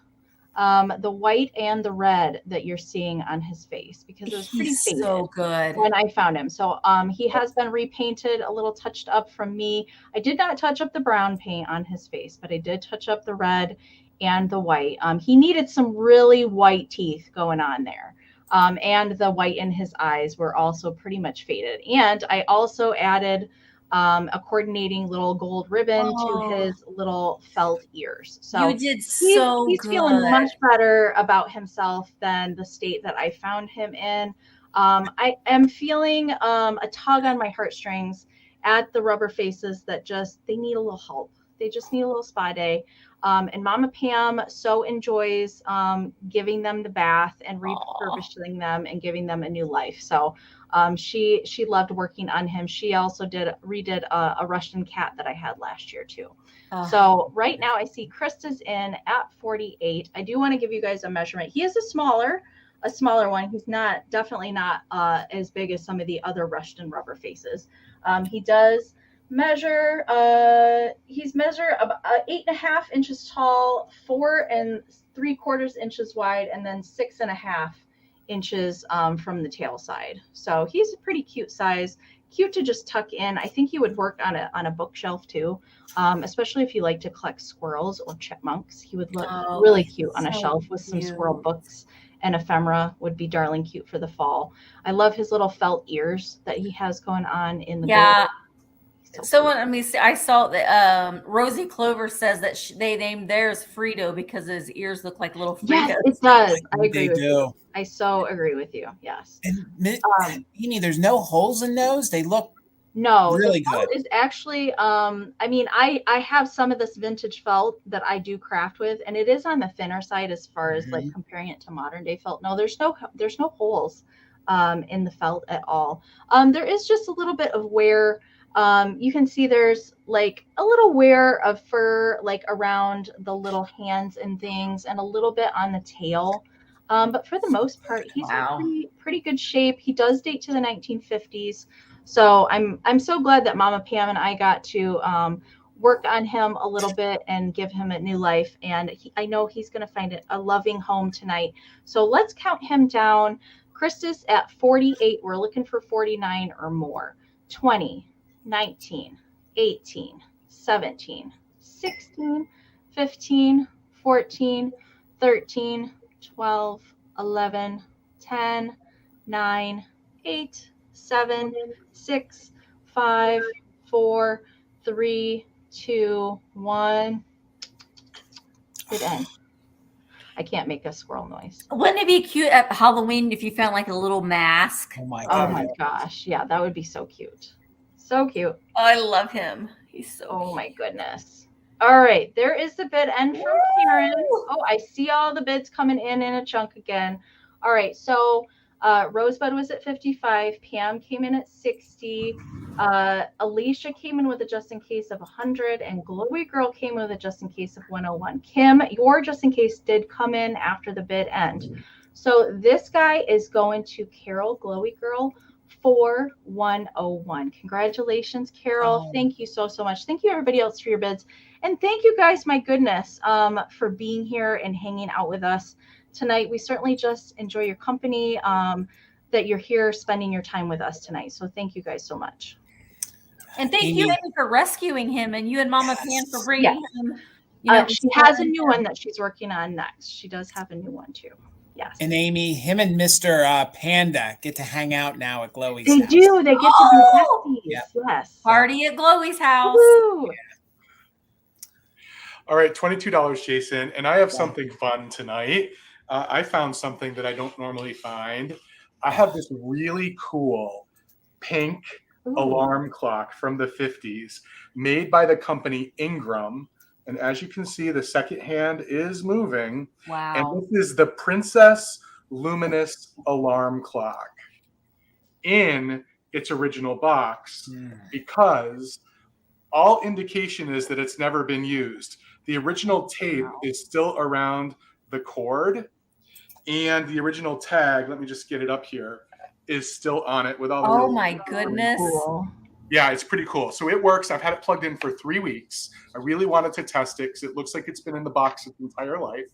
the white and the red that you're seeing on his face because it was pretty faded so good when I found him. So he has been repainted, a little touched up from me. I did not touch up the brown paint on his face, but I did touch up the red and the white. He needed some really white teeth going on there. And the white in his eyes were also pretty much faded. And I also added a coordinating little gold ribbon to his little felt ears. So you did so he's good. Feeling much better about himself than the state that I found him in. I am feeling a tug on my heartstrings at the rubber faces that they need a little help. They just need a little spa day. And Mama Pam so enjoys giving them the bath and refurbishing them and giving them a new life. So she loved working on him. She also redid a Russian cat that I had last year too. So right now I see Krista's in at 48. I do want to give you guys a measurement. He is a smaller one. He's definitely not as big as some of the other Russian rubber faces. He does measure he's about 8.5 inches tall, 4 3/4 inches wide, and then 6.5 inches from the tail side. So he's a pretty cute size cute to just tuck in. I think he would work on a bookshelf too, especially if you like to collect squirrels or chipmunks. He would look really cute on a shelf with some squirrel books, and ephemera would be darling cute for the fall. I love his little felt ears that he has going on in the Yeah. gold. Someone, I saw that Rosie Clover says that they named theirs Frito because his ears look like little Fritos. Yes, it does. I agree They with do. you. I so agree with you. Yes. And there's no holes in those. They look really the felt good. is actually I mean, I have some of this vintage felt that I do craft with, and it is on the thinner side as far as like comparing it to modern day felt. No, there's no holes in the felt at all. There is just a little bit of wear. You can see there's like a little wear of fur like around the little hands and things, and a little bit on the tail. But for the most part, he's in pretty good shape. He does date to the 1950s. So I'm so glad that Mama Pam and I got to work on him a little bit and give him a new life. And I know he's going to find a loving home tonight. So let's count him down. Christus at 48. We're looking for 49 or more. 20, 19, 18, 17, 16, 15, 14, 13, 12, 11, 10, 9, 8, 7, 6, 5, 4, 3, 2, 1. Good end. I can't make a squirrel noise. Wouldn't it be cute at Halloween if you found like a little mask? Oh my Oh my gosh. Yeah, that would be so cute. So cute. I love him. He's so Oh my goodness. All right. There is the bid end from Karen. Oh, I see all the bids coming in a chunk again. All right. So Rosebud was at 55. Pam came in at 60. Alicia came in with a just in case of 100, and Glowy Girl came with a just in case of 101. Kim, your just in case did come in after the bid end. So this guy is going to Carol Glowy Girl 4101. Congratulations, Carol. Thank you so much. Thank you everybody else for your bids, and thank you guys, my goodness, for being here and hanging out with us tonight. We certainly just enjoy your company, that you're here spending your time with us tonight. So thank you guys so much. And thank you, Amy, for rescuing him, and you and Mama Pan for bringing him. She has a new one that she's working on next. She does have a new one too. Yes. And Amy, him and Mr. Panda get to hang out now at Glowy's house. They do. They get to be besties. Yes. Party at Glowy's house. Woo. All right, $22, Jason. And I have something fun tonight. I found something that I don't normally find. I have this really cool pink alarm clock from the 50s made by the company Ingram. And as you can see, the second hand is moving. Wow. And this is the Princess Luminous alarm clock in its original box, because all indication is that it's never been used. The original tape is still around the cord, and the original tag, let me just get it up here, is still on it with all the Oh my goodness. Cool. Yeah, it's pretty cool. So it works. I've had it plugged in for 3 weeks. I really wanted to test it because it looks like it's been in the box its entire life.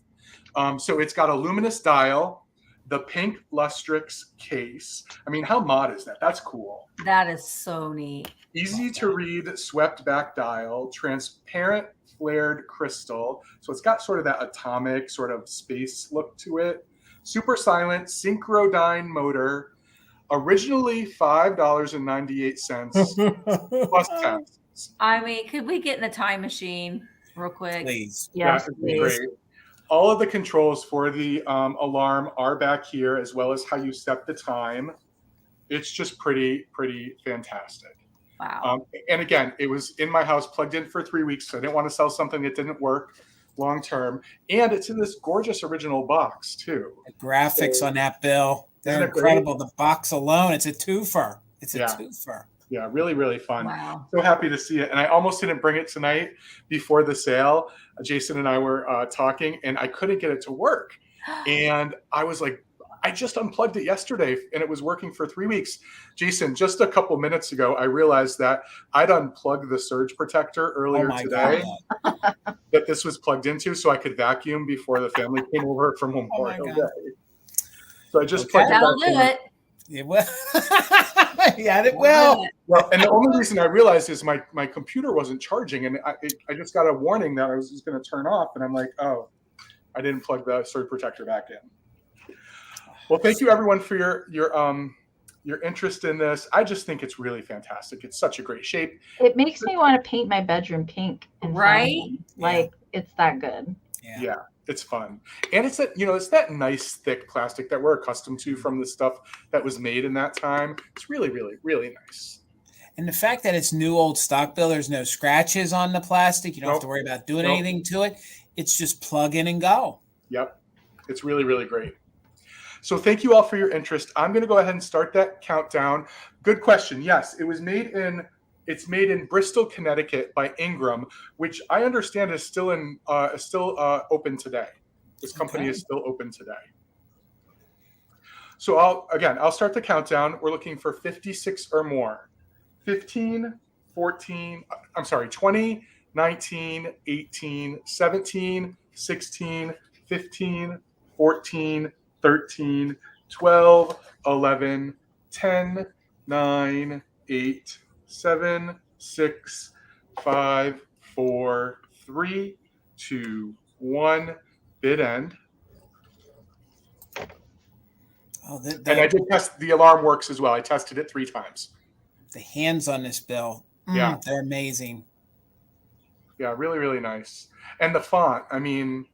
So it's got a luminous dial, the pink lustrix case. I mean, how mod is that? That's cool. That is so neat. Easy to read, swept back dial, transparent flared crystal. So it's got sort of that atomic sort of space look to it. Super silent, synchrodyne motor. Originally $5.98 plus taxes. I mean, could we get in the time machine real quick? Please. Yes, please. Great. All of the controls for the alarm are back here, as well as how you set the time. It's just pretty fantastic. Wow. And again, it was in my house, plugged in for 3 weeks, so I didn't want to sell something that didn't work long term. And it's in this gorgeous original box too. The graphics on that bill, they're incredible. The box alone, it's a twofer. It's a twofer. Yeah, really fun. Wow. So happy to see it. And I almost didn't bring it tonight before the sale. Jason and I were talking, and I couldn't get it to work. And I was like, I just unplugged it yesterday, and it was working for 3 weeks. Jason, just a couple minutes ago, I realized that I'd unplugged the surge protector earlier today that this was plugged into, so I could vacuum before the family came over from Memorial Day. So I just plugged it back in. It will. Yeah, it will. Well, and the only reason I realized is my computer wasn't charging, and I just got a warning that I was just going to turn off, and I'm like, oh, I didn't plug the surge protector back in. Well, thank you everyone for your interest in this. I just think it's really fantastic. It's such a great shape. It makes me want to paint my bedroom pink. And Right? like it's that good. Yeah, it's fun. And it's that nice thick plastic that we're accustomed to from the stuff that was made in that time. It's really, really, really nice. And the fact that it's new old stock bill, there's no scratches on the plastic. You don't have to worry about doing anything to it. It's just plug in and go. Yep. It's really, really great. So thank you all for your interest. I'm going to go ahead and start that countdown. Good question. Yes, it's made in Bristol, Connecticut by Ingram, which I understand is still open today. This company is still open today. So I'll start the countdown. We're looking for 56 or more. 20, 19, 18, 17, 16, 15, 14, 13, 12, 11, 10, 9, 8, 7, 6, 5, 4, 3, 2, 1. Bid end. Oh, and I did test the alarm works as well. I tested it 3 times. The hands on this bill, they're amazing. Yeah, really, really nice. And the font, I mean,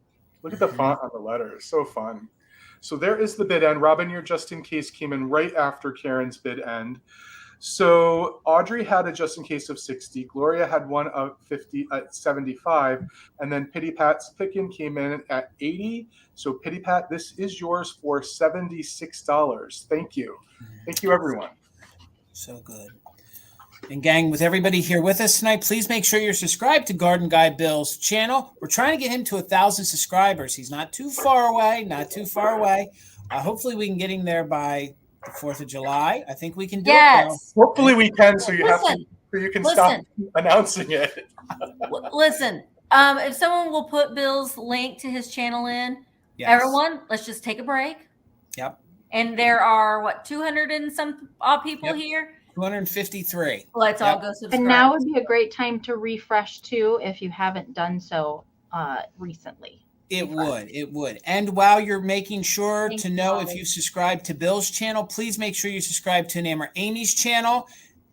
look at the font on the letter. It's so fun. So there is the bid end. Robin, your just in case came in right after Karen's bid end. So Audrey had a just in case of 60. Gloria had one of 50 at 75. And then Pitty Pat's pick-in came in at 80. So Pitty Pat, this is yours for $76. Thank you. Thank you, everyone. So good. And gang, with everybody here with us tonight, please make sure you're subscribed to Garden Guy Bill's channel. We're trying to get him to 1,000 subscribers. He's not too far away. Hopefully we can get him there by the 4th of July. I think we can do it. Hopefully we can, so you can stop announcing it. Listen, if someone will put Bill's link to his channel in, everyone, let's just take a break. Yep. And there are 200 and some odd people here. 253. Let's all go subscribe. And now would be a great time to refresh too if you haven't done so recently. It would. And while you're making sure to know if you subscribe to Bill's channel, please make sure you subscribe to ENAMOR Amie's channel.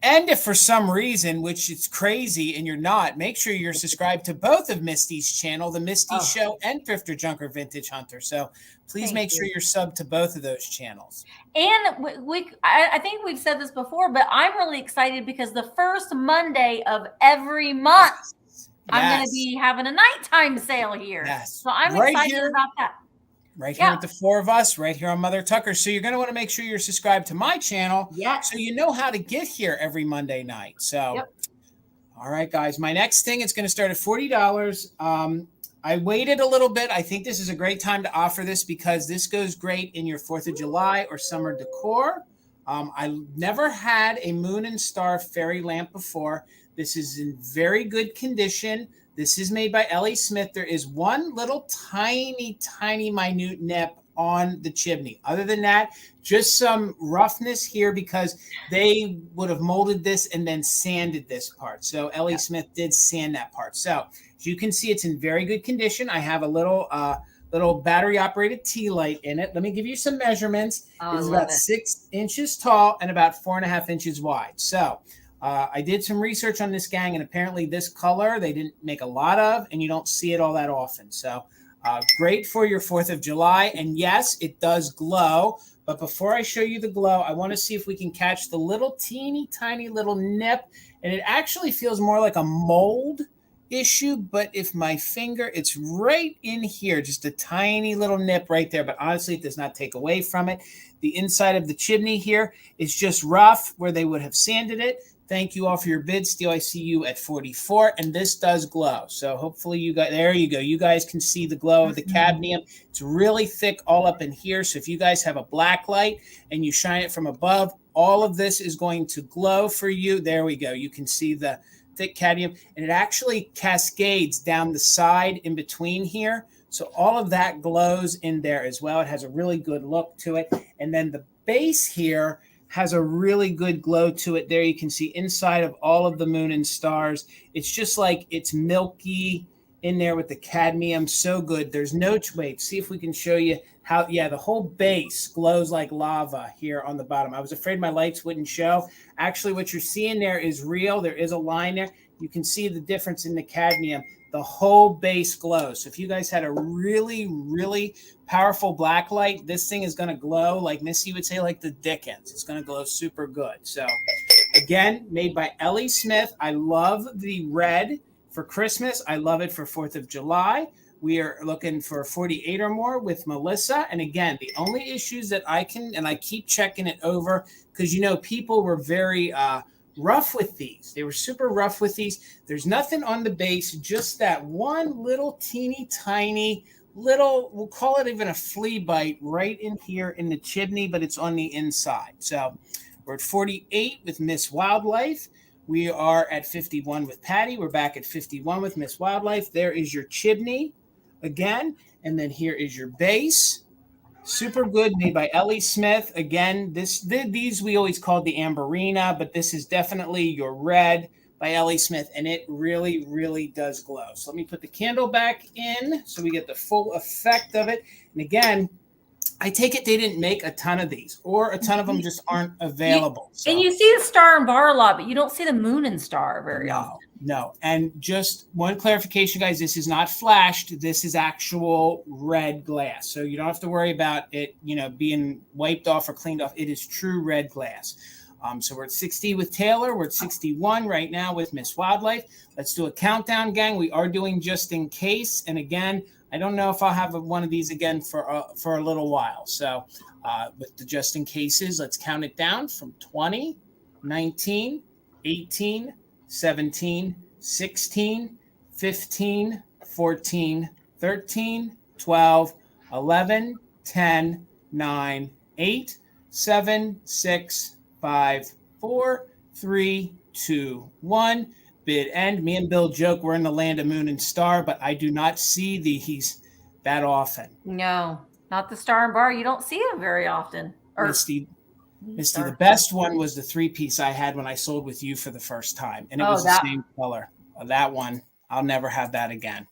And if for some reason, which it's crazy and you're not, make sure you're subscribed to both of Misty's channel, The Misty Show and Thrifter Junker Vintage Hunter. So please make sure you're subbed to both of those channels. And I think we've said this before, but I'm really excited because the first Monday of every month, I'm going to be having a nighttime sale here. Yes. So I'm excited about that. Right here with the 4 of us, right here on Mother Tucker. So you're going to want to make sure you're subscribed to my channel so you know how to get here every Monday night. So, all right, guys, my next thing is going to start at $40. I waited a little bit. I think this is a great time to offer this because this goes great in your 4th of July or summer decor. I never had a moon and star fairy lamp before. This is in very good condition. This is made by Ellie Smith. There is one little tiny, minute nip on the chimney. Other than that, just some roughness here because they would have molded this and then sanded this part. So Ellie Smith did sand that part. So as you can see, it's in very good condition. I have a little battery operated tea light in it. Let me give you some measurements. It's about 6 inches tall and about 4.5 inches wide. So I did some research on this, gang, and apparently this color they didn't make a lot of, and you don't see it all that often. So great for your 4th of July. And yes, it does glow. But before I show you the glow, I want to see if we can catch the little teeny tiny little nip. And it actually feels more like a mold issue. But if my finger, it's right in here, just a tiny little nip right there. But honestly, it does not take away from it. The inside of the chimney here is just rough where they would have sanded it. Thank you all for your bids. Steel, I see you at 44, and this does glow. So hopefully you guys, there you go. You guys can see the glow of the cadmium. It's really thick all up in here. So if you guys have a black light and you shine it from above, all of this is going to glow for you. There we go. You can see the thick cadmium, and it actually cascades down the side in between here. So all of that glows in there as well. It has a really good look to it. And then the base here has a really good glow to it. There you can see inside of all of the moon and stars. It's just like it's milky in there with the cadmium. So good. There's no wait. See if we can show you how. Yeah, the whole base glows like lava here on the bottom. I was afraid my lights wouldn't show. Actually, what you're seeing there is real. There is a line there. You can see the difference in the cadmium. The whole base glows. So if you guys had a really, really powerful black light, this thing is going to glow like Missy would say, like the Dickens. It's going to glow super good. So again, made by Ellie Smith. I love the red for Christmas. I love it for 4th of July. We are looking for 48 or more with Melissa. And again, the only issues that I can, and I keep checking it over because, you know, people were very rough with these. They were super rough with these. There's nothing on the base, just that one little teeny tiny little, we'll call it even a flea bite right in here in the chimney, but it's on the inside. So we're at 48 with Miss Wildlife. We are at 51 with Patty. We're back at 51 with Miss Wildlife. There is your chimney again. And then here is your base. Super good, made by Ellie Smith. Again, these we always called the Amberina, but this is definitely your red by Ellie Smith, and it really, really does glow. So let me put the candle back in so we get the full effect of it. And again, I take it they didn't make a ton of these, or a ton of them just aren't available. And you see the star and bar a lot, but you don't see the moon and star very often. No. And just one clarification, guys, this is not flashed. This is actual red glass. So you don't have to worry about it, you know, being wiped off or cleaned off. It is true red glass. So we're at 60 with Taylor. We're at 61 right now with Miss Wildlife. Let's do a countdown, gang. We are doing just in case. And again, I don't know if I'll have one of these again for a little while. So with the just in cases, let's count it down from 20, 19, 18, 17, 16, 15, 14, 13, 12, 11, 10, 9, 8, 7, 6, 5, 4, 3, 2, 1. Bid end. Me and Bill joke we're in the land of moon and star, but I do not see these that often. No, not the star and bar. You don't see them very often. Misty, the best one was the 3-piece I had when I sold with you for the first time, and it was the same color. That one, I'll never have that again.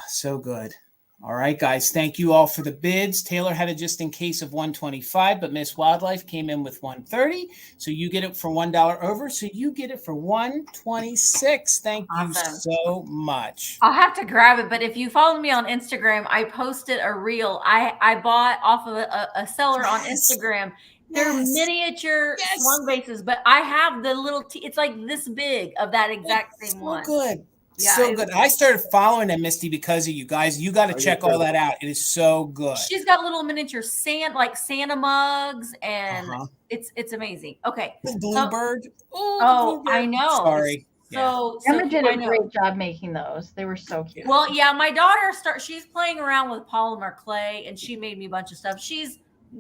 So good. All right, guys. Thank you all for the bids. Taylor had it just in case of 125, but Miss Wildlife came in with 130. So you get it for $1 over. So you get it for 126. Thank you so much. I'll have to grab it, but if you follow me on Instagram, I posted a reel. I bought off of a seller on Instagram. They're miniature swan bases, but I have the little. It's like this big of that exact same one. Good. Yeah, so good. I started following them, Misty, because of you guys. You got to check all that out. It is so good. She's got little miniature Santa mugs, and it's amazing. Okay, the bluebird. I know. Sorry. So Emma did a great job making those. They were so cute. Well, yeah, my daughter she's playing around with polymer clay, and she made me a bunch of stuff.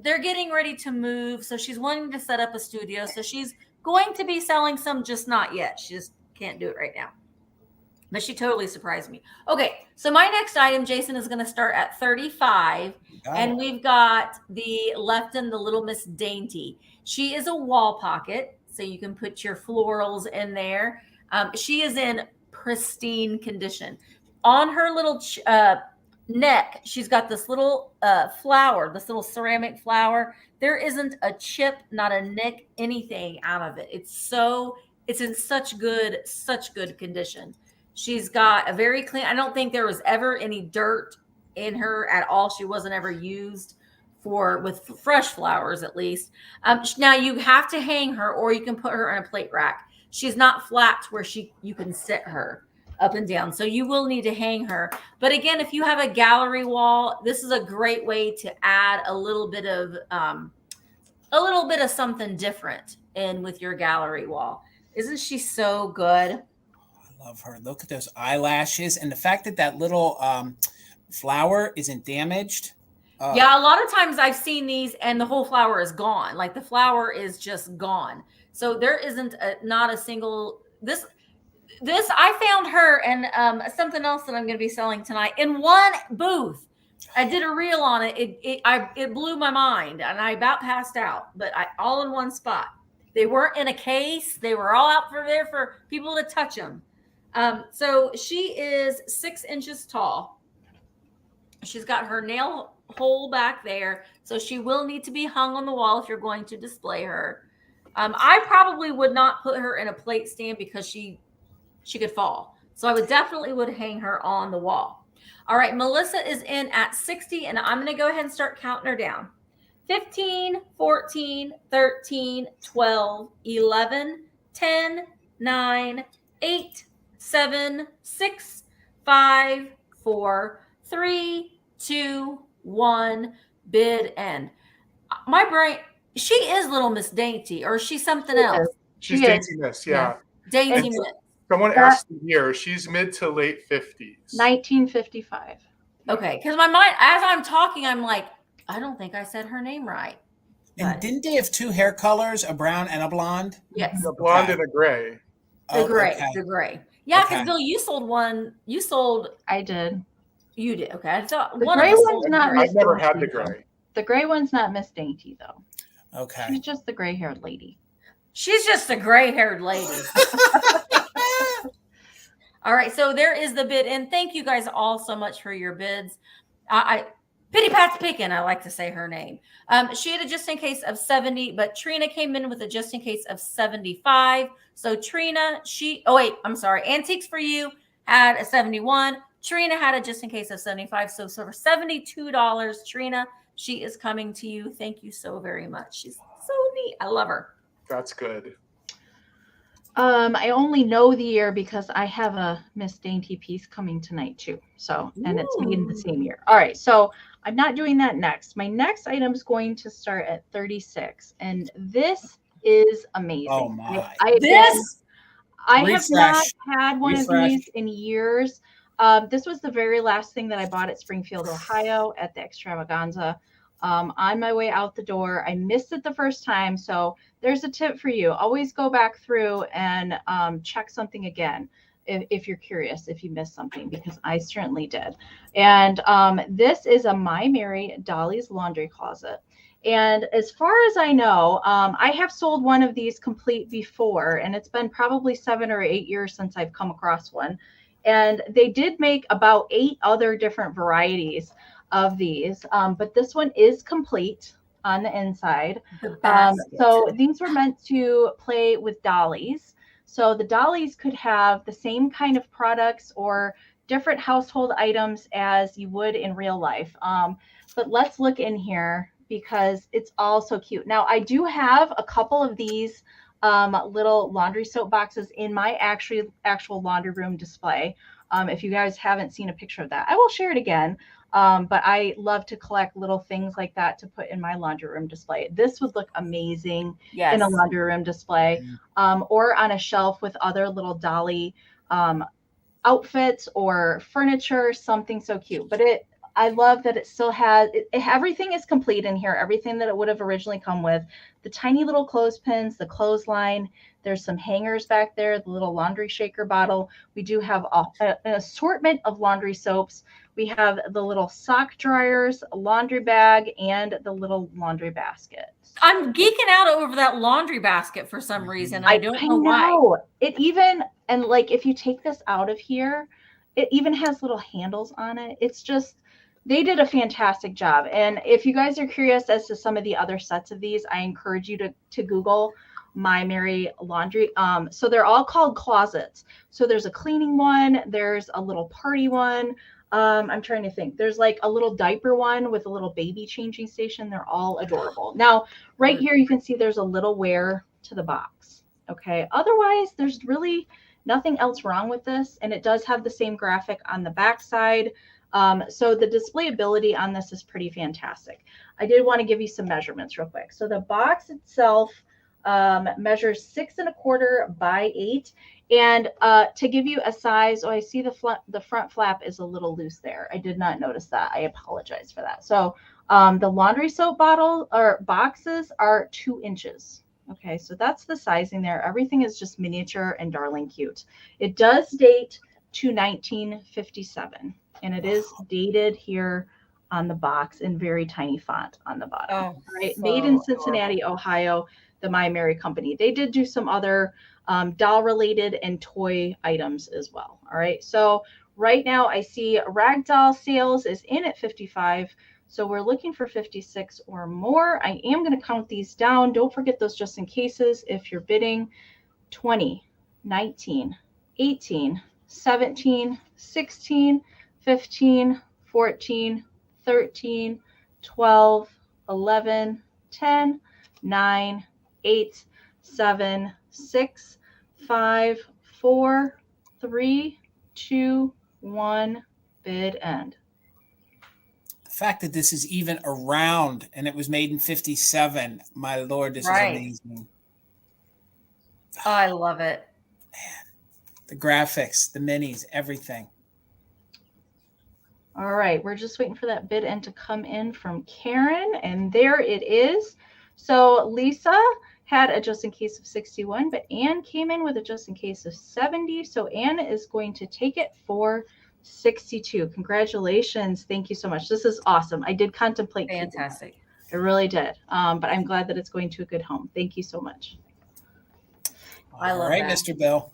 They're getting ready to move, so she's wanting to set up a studio. So she's going to be selling some, just not yet. She just can't do it right now. But she totally surprised me. Okay, so my next item, Jason, is going to start at 35. And we've got the Lefton, the Little Miss Dainty. She is a wall pocket, so you can put your florals in there. She is in pristine condition. On her little neck, she's got this little flower, this little ceramic flower. There isn't a chip, not a nick, anything out of it. It's in such good condition. She's got a very clean, I don't think there was ever any dirt in her at all. She wasn't ever used with fresh flowers, at least. Now you have to hang her, or you can put her in a plate rack. She's not flat where you can sit her up and down. So you will need to hang her. But again, if you have a gallery wall, this is a great way to add a little bit of something different in with your gallery wall. Isn't she so good? Love her. Look at those eyelashes, and the fact that little flower isn't damaged. Yeah, a lot of times I've seen these and the whole flower is gone. Like the flower is just gone. So there isn't not a single this I found her and something else that I'm going to be selling tonight in one booth I did a reel on it. It blew my mind, and I about passed out. But all in one spot. They weren't in a case. They were all out there for people to touch them. So she is 6 inches tall. She's got her nail hole back there, so she will need to be hung on the wall if you're going to display her. I probably would not put her in a plate stand because she could fall. So I would definitely hang her on the wall. All right, Melissa is in at 60, and I'm going to go ahead and start counting her down. 15, 14, 13, 12, 11, 10, 9, 8, 7, 6, 5, 4, 3, 2, 1, bid end. My brain, she is Little Miss Dainty, or is she something else? She's Dainty Miss, yeah. Dainty Miss. Someone asked the year. She's mid to late 50s. 1955. Okay, because my mind, as I'm talking, I'm like, I don't think I said her name right. And didn't they have 2 hair colors, a brown and a blonde? Yes. A blonde and a gray. The gray. Yeah, because Bill, you sold one. You sold. I did. You did. Okay. I thought the one gray of us one's not. I've never had the gray. The gray one's not Miss Dainty though. Okay. She's just the gray-haired lady. She's just a gray-haired lady. All right, so there is the bid, and thank you guys all so much for your bids. Pitty Pat's picking, I like to say her name. She had a just in case of 70, but Trina came in with a just in case of 75. So Trina, Antiques for You had a 71. Trina had a just in case of 75. So for $72, Trina, she is coming to you. Thank you so very much. She's so neat. I love her. That's good. I only know the year because I have a Miss Dainty piece coming tonight too. So, and it's made in the same year. All right. So I'm not doing that next. My next item is going to start at 36. And this is amazing. Oh my. I have not had one of these in years. This was the very last thing that I bought at Springfield, Ohio at the Extravaganza. On my way out the door, I missed it the first time. So there's a tip for you. Always go back through and check something again if you're curious, if you missed something, because I certainly did. And this is a My Mary Dolly's laundry closet. And as far as I know, I have sold one of these complete before, and it's been probably 7 or 8 years since I've come across one. And they did make about 8 other different varieties of these, but this one is complete on the inside. So these were meant to play with dollies. So the dollies could have the same kind of products or different household items as you would in real life. But let's look in here because it's all so cute. Now I do have a couple of these little laundry soap boxes in my actual laundry room display. If you guys haven't seen a picture of that, I will share it again. But I love to collect little things like that to put in my laundry room display. This would look amazing in a laundry room display, or on a shelf with other little dolly outfits or furniture, something so cute. But I love that it still has, everything is complete in here, everything that it would have originally come with. The tiny little clothespins, the clothesline, there's some hangers back there, the little laundry shaker bottle. We do have an assortment of laundry soaps. We have the little sock dryers, a laundry bag, and the little laundry basket. I'm geeking out over that laundry basket for some reason. I don't know why. It even, and like if you take this out of here, it even has little handles on it. It's just, they did a fantastic job. And if you guys are curious as to some of the other sets of these, I encourage you to Google My Mary Laundry. So they're all called closets. So there's a cleaning one, there's a little party one. I'm trying to think. There's like a little diaper one with a little baby changing station. They're all adorable. Now, right here, you can see there's a little wear to the box. Okay. Otherwise, there's really nothing else wrong with this. And it does have the same graphic on the back side. So the displayability on this is pretty fantastic. I did want to give you some measurements real quick. So the box itself measures 6 1/4 by 8. And to give you a size, I see the front flap is a little loose there. I did not notice that. I apologize for that. So the laundry soap bottle or boxes are 2 inches. Okay, so that's the sizing there. Everything is just miniature and darling cute. It does date to 1957, and it is dated here on the box in very tiny font on the bottom. Oh, All right. so Made in Cincinnati, Ohio, the My Mary company. They did do some other doll related and toy items as well. All right. So right now I see ragdoll sales is in at 55. So we're looking for 56 or more. I am going to count these down. Don't forget those just in cases. If you're bidding 20, 19, 18, 17, 16, 15, 14, 13, 12, 11, 10, 9, 8, 7, 6, 5, 4, 3, 2, 1, bid end. The fact that this is even around and it was made in 57, my Lord, this is amazing. I love it. Man, the graphics, the minis, everything. All right, we're just waiting for that bid end to come in from Karen, and there it is. So Lisa had a just in case of 61, but Anne came in with a just in case of 70. So Anne is going to take it for 62. Congratulations. Thank you so much. This is awesome. I did contemplate. Fantastic. I really did. But I'm glad that it's going to a good home. Thank you so much. I love All right, that. Mr. Bill.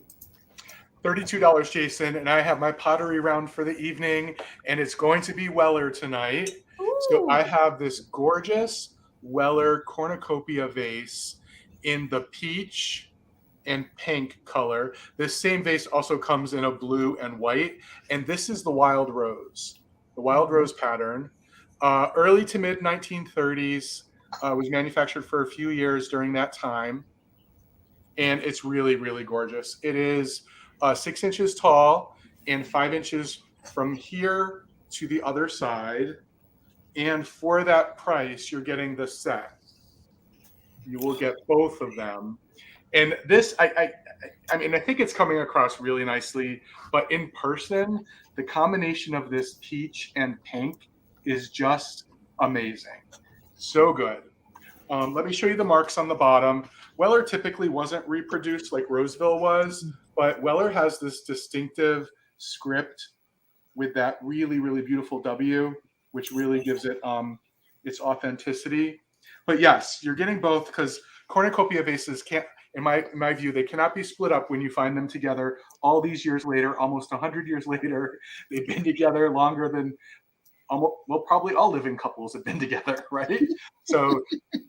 $32, Jason, and I have my pottery round for the evening, and it's going to be Weller tonight. Ooh. So I have this gorgeous Weller cornucopia vase in the peach and pink color. This same vase also comes in a blue and white, and this is the wild rose, the wild rose pattern. Early to mid 1930s, was manufactured for a few years during that time, and it's really, really gorgeous. It is 6 inches tall and 5 inches from here to the other side. And for that price, you're getting the set. You will get both of them. And this, I mean, I think it's coming across really nicely, but in person, the combination of this peach and pink is just amazing. So good. Let me show you the marks on the bottom. Weller typically wasn't reproduced like Roseville was, but Weller has this distinctive script with that really, really beautiful W, which really gives it its authenticity. But yes, you're getting both because cornucopia vases can't, in my view, they cannot be split up when you find them together all these years later, almost 100 years later. They've been together longer than, well, probably all living couples have been together, right? So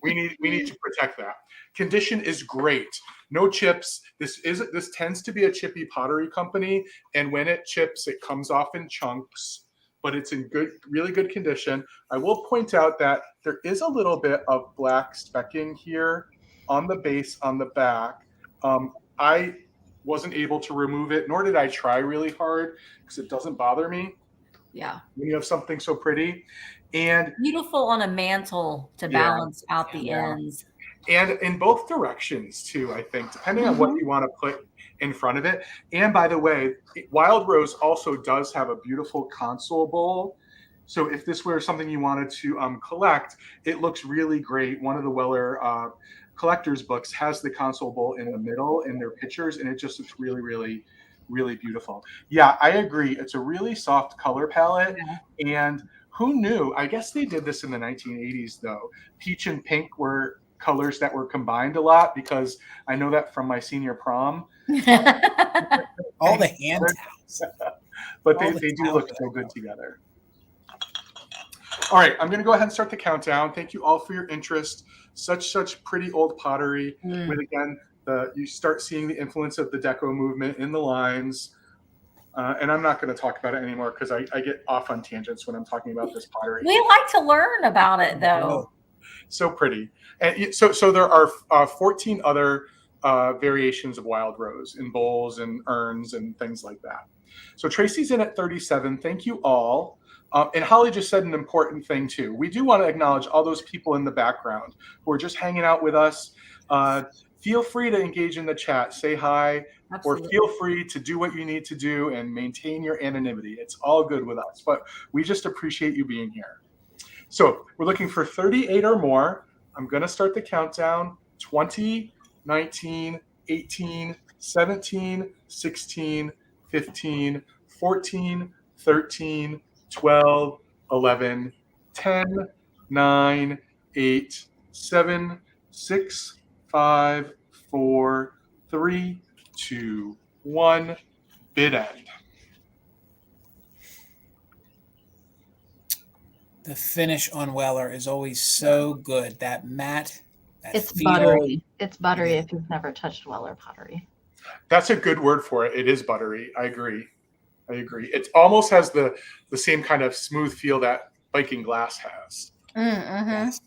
we need to protect that. Condition is great. No chips. This tends to be a chippy pottery company, and when it chips, it comes off in chunks, but it's in really good condition. I will point out that there is a little bit of black specking here on the base on the back. I wasn't able to remove it, nor did I try really hard because it doesn't bother me. Yeah. When you have something so pretty. And beautiful on a mantle to balance out the ends. And in both directions too, I think, depending on what you want to put in front of it. And by the way, Wild Rose also does have a beautiful console bowl. So if this were something you wanted to collect, it looks really great. One of the Weller collector's books has the console bowl in the middle in their pictures, and it just looks really, really, really beautiful. Yeah, I agree. It's a really soft color palette. Yeah. And who knew? I guess they did this in the 1980s, though. Peach and pink were colors that were combined a lot because I know that from my senior prom. All the hand towels. But they do look so good together. All right, I'm going to go ahead and start the countdown. Thank you all for your interest. Such pretty old pottery. With, again, you start seeing the influence of the Deco movement in the lines. And I'm not going to talk about it anymore because I get off on tangents when I'm talking about this pottery. We like to learn about it, though. So pretty. And so there are 14 other variations of Wild Rose in bowls and urns and things like that. So Tracy's in at 37. Thank you all. And Holly just said an important thing, too. We do want to acknowledge all those people in the background who are just hanging out with us. Feel free to engage in the chat, say hi, Absolutely. Or feel free to do what you need to do and maintain your anonymity. It's all good with us, but we just appreciate you being here. So we're looking for 38 or more. I'm going to start the countdown. 20, 19, 18, 17, 16, 15, 14, 13, 12, 11, 10, 9, 8, 7, 6, 5, 4, 3, 2, 1. Bid end. The finish on Weller is always so good. That matte, that It's feel. buttery. It's buttery if you've never touched Weller pottery. That's a good word for it. It is buttery. I agree. It almost has the same kind of smooth feel that Viking glass has. Mm-hmm. Yes.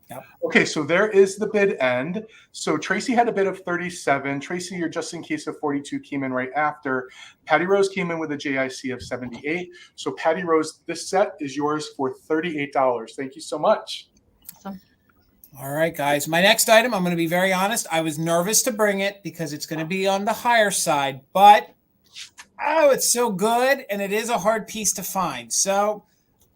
Yep. Okay, so there is the bid end. So Tracy had a bid of 37. Tracy, your just in case of 42 came in right after. Patty Rose came in with a JIC of 78. So Patty Rose, this set is yours for $38. Thank you so much. Awesome. All right, guys. My next item, I'm going to be very honest. I was nervous to bring it because it's going to be on the higher side, but oh, it's so good, and it is a hard piece to find. So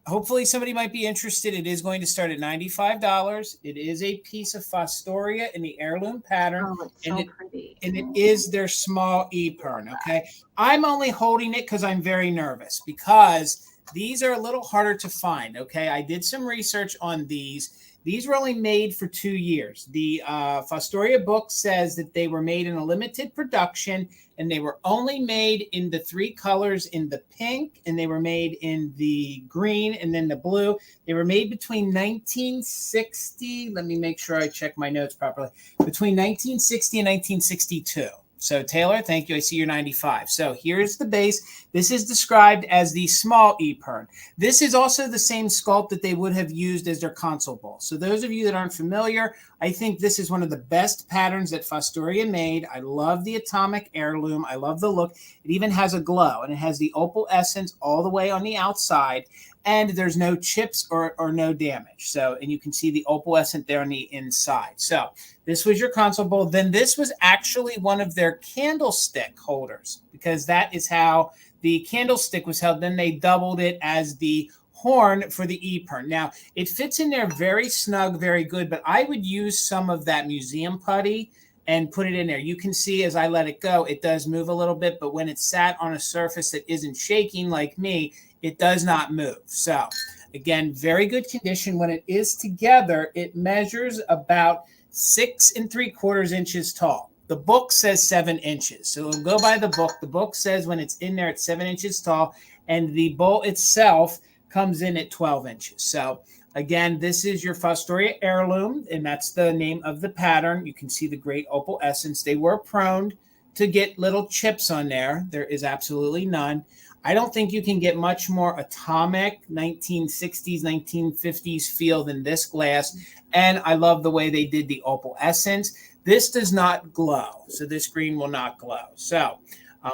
hopefully somebody might be interested. It is going to start at $95. It is a piece of Fostoria in the heirloom pattern. Oh, it's so pretty. And it is their small E-pern, okay? I'm only holding it because I'm very nervous because these are a little harder to find, okay? I did some research on these. These were only made for 2 years. The Fostoria book says that they were made in a limited production, and they were only made in the 3 colors, in the pink, and they were made in the green, and then the blue. They were made between 1960. Let me make sure I check my notes properly. Between 1960 and 1962. So Taylor, thank you. I see you're 95. So here's the base. This is described as the small E-pern. This is also the same sculpt that they would have used as their console bowl. So those of you that aren't familiar, I think this is one of the best patterns that Fostoria made. I love the atomic heirloom. I love the look. It even has a glow, and it has the opal essence all the way on the outside. And there's no chips or no damage. So, and you can see the opal essence there on the inside. So this was your console bowl. Then this was actually one of their candlestick holders, because that is how the candlestick was held. Then they doubled it as the horn for the E-pern. Now, it fits in there very snug, very good, but I would use some of that museum putty and put it in there. You can see as I let it go, it does move a little bit, but when it's sat on a surface that isn't shaking like me, it does not move. So again, very good condition. When it is together, it measures about 6 3/4 inches tall. The book says 7 inches. So we'll go by the book. The book says when it's in there, it's 7 inches tall, and the bowl itself comes in at 12 inches. So again, this is your Fostoria heirloom, and that's the name of the pattern. You can see the great opal essence. They were prone to get little chips on there. There is absolutely none. I don't think you can get much more atomic 1960s, 1950s feel than this glass. And I love the way they did the opal essence. This does not glow. So this green will not glow. So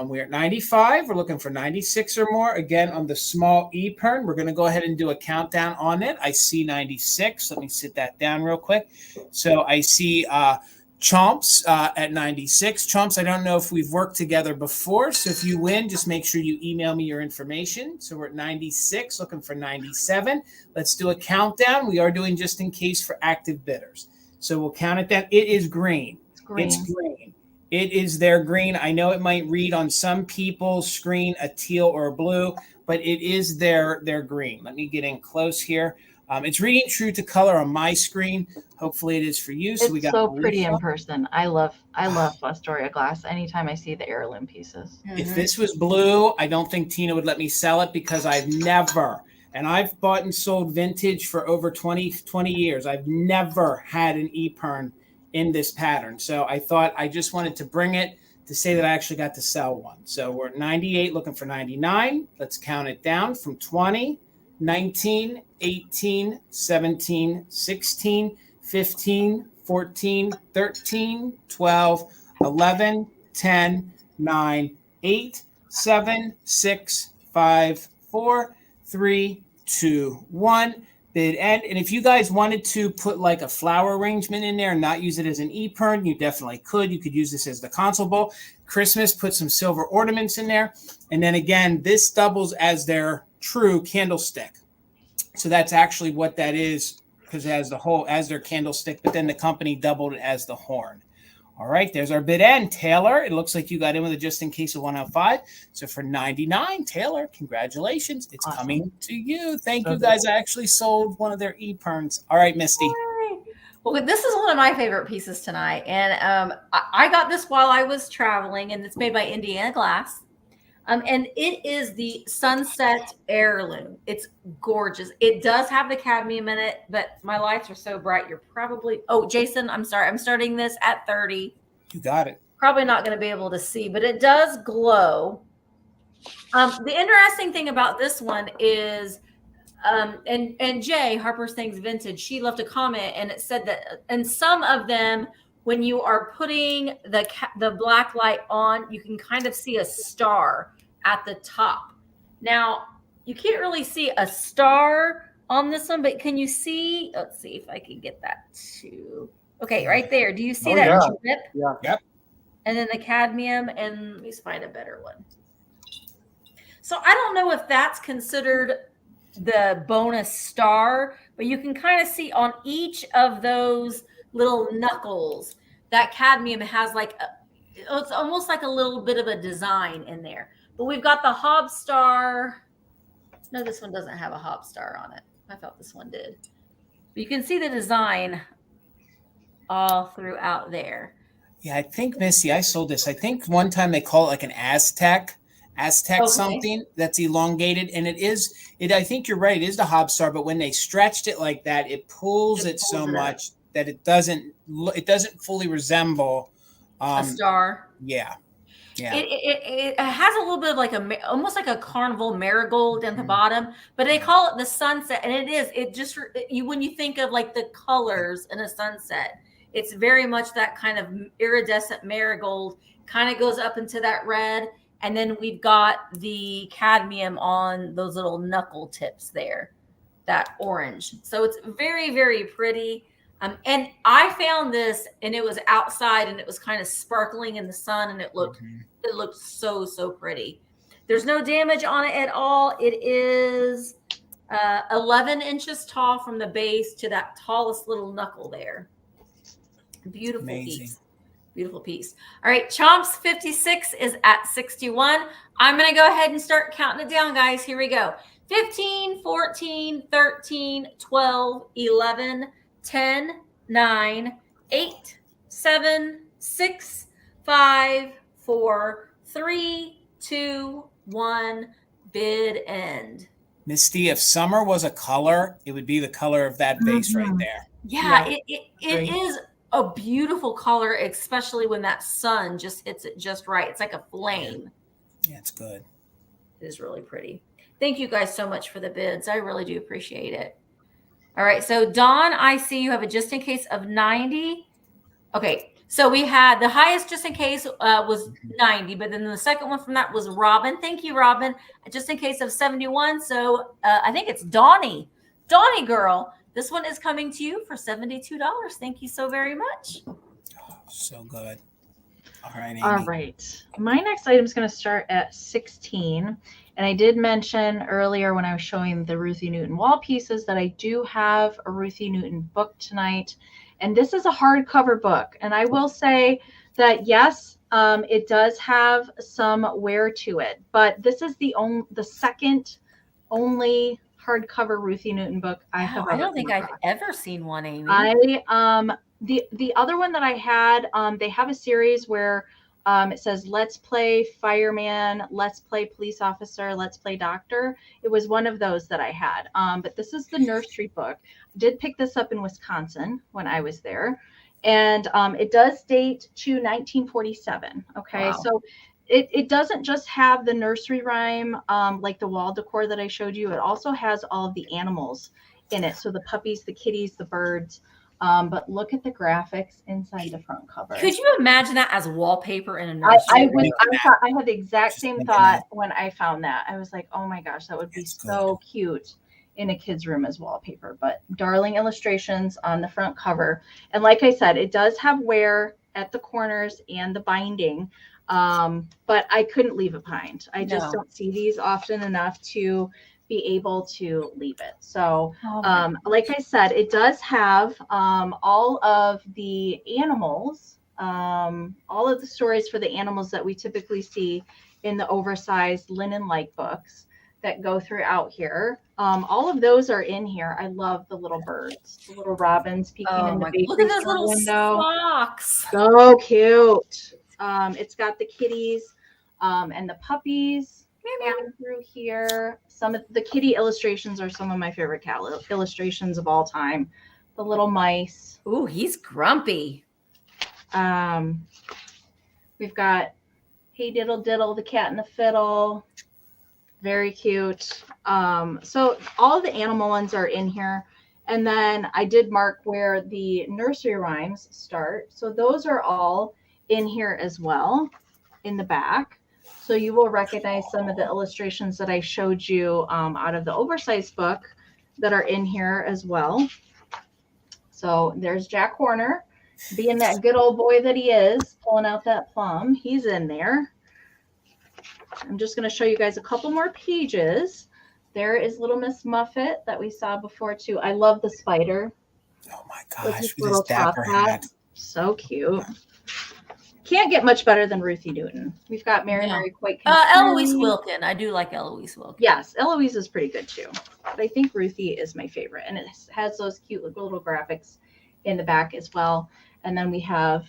we're at 95. We're looking for 96 or more. Again, on the small E-pern, we're going to go ahead and do a countdown on it. I see 96. Let me sit that down real quick. So I see Chomps at 96. Chomps, I don't know if we've worked together before, so if you win, just make sure you email me your information. So we're at 96, looking for 97. Let's do a countdown. We are doing just in case for active bidders. So we'll count it down. It is green. It's green. It is their green. I know it might read on some people's screen a teal or a blue, but it is their green. Let me get in close here. It's reading true to color on my screen. Hopefully it is for you. So it's we got so pretty in person. I love Fostoria glass anytime I see the heirloom pieces. If this was blue, I don't think Tina would let me sell it because I've bought and sold vintage for over 20 years. I've never had an E-pern in this pattern. So I thought I just wanted to bring it to say that I actually got to sell one. So we're at 98, looking for 99. Let's count it down from 20. 19, 18, 17, 16, 15, 14, 13, 12, 11, 10, 9, 8, 7, 6, 5, 4, 3, 2, 1. Bid end. And if you guys wanted to put like a flower arrangement in there and not use it as an E-pern, you definitely could. You could use this as the console bowl. Christmas, put some silver ornaments in there. And then again, this doubles as their true candlestick. So that's actually what that is, because it has the whole as their candlestick, but then the company doubled it as the horn. All right, there's our bid end. Taylor, it looks like you got in with a just in case of 105. So for 99, Taylor, congratulations. It's Awesome. coming to you. Thank So you, guys. I actually sold one of their e-perns. All right, Misty. Yay. Well, this is one of my favorite pieces tonight. And I got this while I was traveling, and it's made by Indiana Glass. And it is the Sunset Heirloom. It's gorgeous. It does have the cadmium in it, but my lights are so bright. You're probably, oh, Jason, I'm sorry. I'm starting this at 30. You got it. Probably not going to be able to see, but it does glow. The interesting thing about this one is, and Jay, Harper's Things Vintage, she left a comment and it said that, and some of them, when you are putting the black light on, you can kind of see a star at the top. Now, you can't really see a star on this one, but can you see? Let's see if I can get that too. Okay, right there. Do you see that drip? Yeah. Yep. And then the cadmium, and let me find a better one. So I don't know if that's considered the bonus star, but you can kind of see on each of those little knuckles that cadmium has like it's almost like a little bit of a design in there. But we've got the Hob star. No, this one doesn't have a Hob star on it. I thought this one did. But you can see the design all throughout there. Yeah, I think, Misty, I sold this. I think one time they call it like an Aztec something that's elongated. And I think you're right. It is the Hob star, but when they stretched it like that, it pulls it so much that it doesn't fully resemble a star. Yeah. Yeah. It has a little bit of like almost like a carnival marigold at the bottom, but they call it the sunset, and when you think of like the colors in a sunset, it's very much that kind of iridescent marigold, kind of goes up into that red, and then we've got the cadmium on those little knuckle tips there, that orange. So it's very, very pretty. And I found this, and it was outside, and it was kind of sparkling in the sun, and it looked so, so pretty. There's no damage on it at all. It is 11 inches tall from the base to that tallest little knuckle there. Beautiful piece. Beautiful piece. All right, Chomps 56 is at 61. I'm going to go ahead and start counting it down, guys. Here we go. 15, 14, 13, 12, 11, 10, 9, 8, 7, 6, 5, 4, 3, 2, 1. Bid end. Misty, if summer was a color, it would be the color of that vase right there. Yeah, it is a beautiful color, especially when that sun just hits it just right. It's like a flame. Yeah, it's good. It is really pretty. Thank you guys so much for the bids. I really do appreciate it. All right, so Dawn, I see you have a just in case of 90. Okay, so we had the highest just in case was 90, but then the second one from that was Robin. Thank you, Robin. Just in case of 71. So I think it's Donnie. Donnie girl, this one is coming to you for $72. Thank you so very much. Oh, so good. All right, Amy. All right. My next item is going to start at 16. And I did mention earlier when I was showing the Ruthie Newton wall pieces that I do have a Ruthie Newton book tonight. And this is a hardcover book. And I will say that, yes, it does have some wear to it. But this is the second only hardcover Ruthie Newton book I have. I don't think I've ever seen one, Amy. The other one that I had, they have a series where it says, let's play fireman, let's play police officer, let's play doctor. It was one of those that I had. But this is the nursery book. I did pick this up in Wisconsin when I was there. And it does date to 1947. Okay. Wow. So it doesn't just have the nursery rhyme, like the wall decor that I showed you. It also has all of the animals in it. So the puppies, the kitties, the birds. But look at the graphics inside the front cover. Could you imagine that as wallpaper in a nursery? I had the exact same thought when I found that. I was like, oh my gosh, that would be so cute in a kid's room as wallpaper. But darling illustrations on the front cover. And like I said, it does have wear at the corners and the binding. But I couldn't leave it behind. I just don't see these often enough to be able to leave it. So like I said, it does have all of the animals all of the stories for the animals that we typically see in the oversized linen light books that go throughout here. All of those are in here. I love the little birds, the little robins peeking in the bakery look at those store little window. socks. So cute. It's got the kitties and the puppies going through here. Some of the kitty illustrations are some of my favorite cat illustrations of all time. The little mice. Ooh, he's grumpy. We've got Hey Diddle Diddle, the cat and the fiddle. Very cute. So all of the animal ones are in here. And then I did mark where the nursery rhymes start. So those are all in here as well in the back. So you will recognize some of the illustrations that I showed you out of the oversized book that are in here as well. So there's Jack Horner, being that good old boy that he is, pulling out that plum. He's in there. I'm just going to show you guys a couple more pages. There is Little Miss Muffet that we saw before too. I love the spider. Oh my gosh, with little his dapper top hat. So cute. Can't get much better than Ruthie Newton. We've got Mary quite Eloise Wilkin. I do like Eloise Wilkin. Yes, Eloise is pretty good too. But I think Ruthie is my favorite. And it has those cute little graphics in the back as well. And then we have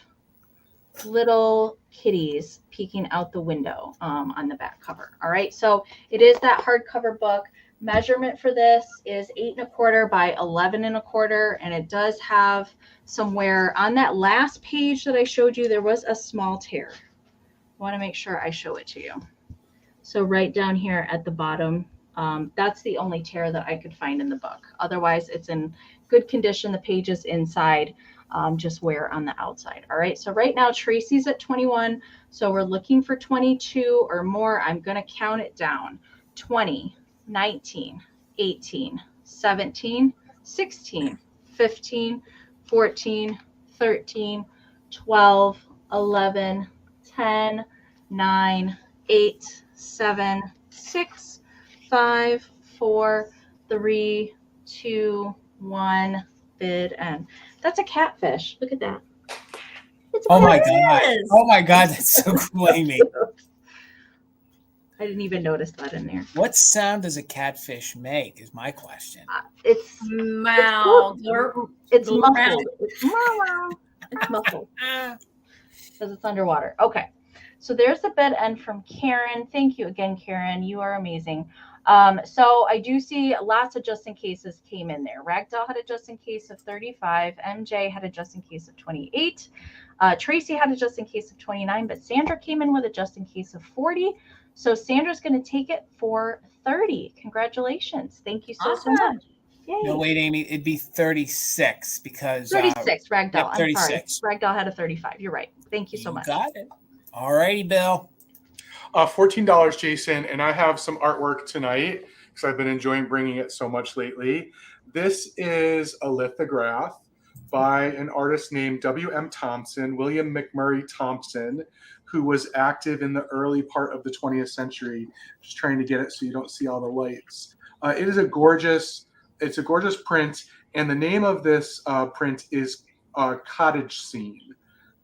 little kitties peeking out the window on the back cover. All right, so it is that hardcover book. Measurement for this is 8 1/4 by 11 1/4, and it does have somewhere on that last page that I showed you, there was a small tear. I want to make sure I show it to you. So right down here at the bottom, that's the only tear that I could find in the book. Otherwise, it's in good condition. The pages inside just wear on the outside. All right, so right now Tracy's at 21, so we're looking for 22 or more. I'm going to count it down. 20, 19, 18, 17, 16, 15, 14, 13, 12, 11, 10, 9, 8, 7, 6, 5, 4, 3, 2, 1, bid end. That's a catfish. Look at that. Oh my god. Oh my god, that's so cool, Amy. I didn't even notice that in there. What sound does a catfish make is my question. It's muffled. It's muffled. It's muffled because it's underwater. Okay. So there's the bid end from Karen. Thank you again, Karen. You are amazing. So I do see lots of just in cases came in there. Ragdoll had a just in case of 35. MJ had a just in case of 28. Tracy had a just in case of 29, but Sandra came in with a just in case of 40. So Sandra's going to take it for 30. Congratulations. Thank you so much. Yay. No, wait, Amy, it'd be 36 because 36, Ragdoll. Yep, 36. I'm sorry. Ragdoll had a 35. You're right. Thank you so much. Got it. All righty, Bill. $14, Jason, and I have some artwork tonight because I've been enjoying bringing it so much lately. This is a lithograph by an artist named W.M. Thompson, William McMurray Thompson, who was active in the early part of the 20th century. Just trying to get it so you don't see all the lights. It is a gorgeous print, and the name of this print is Cottage Scene.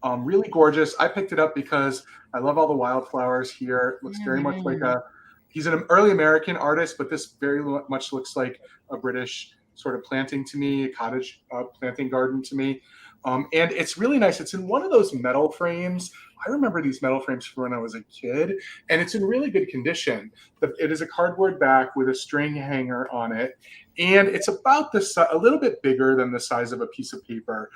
Really gorgeous. I picked it up because I love all the wildflowers here. It looks very much like he's an early American artist, but this very much looks like a British sort of planting to me, a cottage planting garden to me. And it's really nice. It's in one of those metal frames. I remember these metal frames from when I was a kid, and it's in really good condition. It is a cardboard back with a string hanger on it, and it's about a little bit bigger than the size of a piece of paper.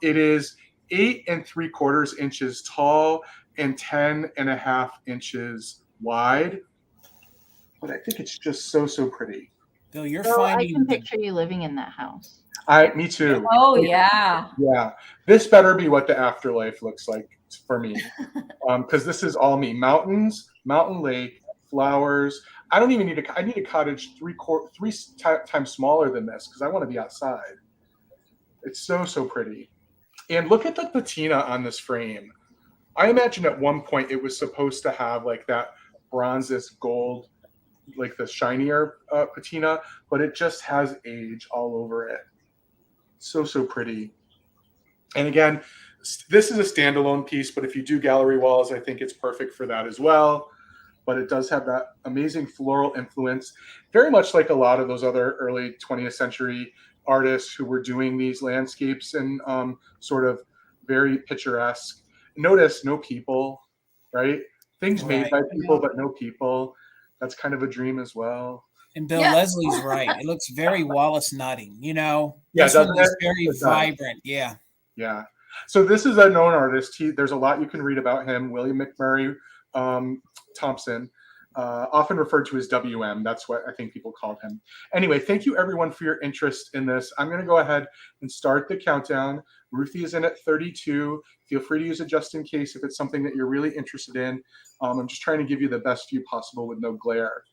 It is 8 3/4 inches tall and 10.5 inches wide. But I think it's just so pretty. Bill, you're Bill, finding. I can picture you living in that house. Me too. Oh yeah. Yeah. This better be what the afterlife looks like for me. Because this is all me. Mountains, mountain lake, flowers. I don't even need I need a cottage three times smaller than this because I want to be outside. It's so pretty. And look at the patina on this frame. I imagine at one point it was supposed to have like that bronzes gold, like the shinier patina, but it just has age all over it. So pretty. And again, This is a standalone piece, but if you do gallery walls, I think it's perfect for that as well. But it does have that amazing floral influence, very much like a lot of those other early 20th century artists who were doing these landscapes and sort of very picturesque. Notice no people, right? Things made by people, but no people. That's kind of a dream as well. And Bill, Leslie's right. It looks very Wallace Nutting, you know. Yeah, this one is very vibrant. Yeah. Yeah. So this is a known artist. There's a lot you can read about him. William McMurray Thompson, often referred to as WM. That's what I think people called him. Anyway, thank you everyone for your interest in this. I'm going to go ahead and start the countdown. Ruthie is in at 32. Feel free to use it just in case if it's something that you're really interested in. I'm just trying to give you the best view possible with no glare.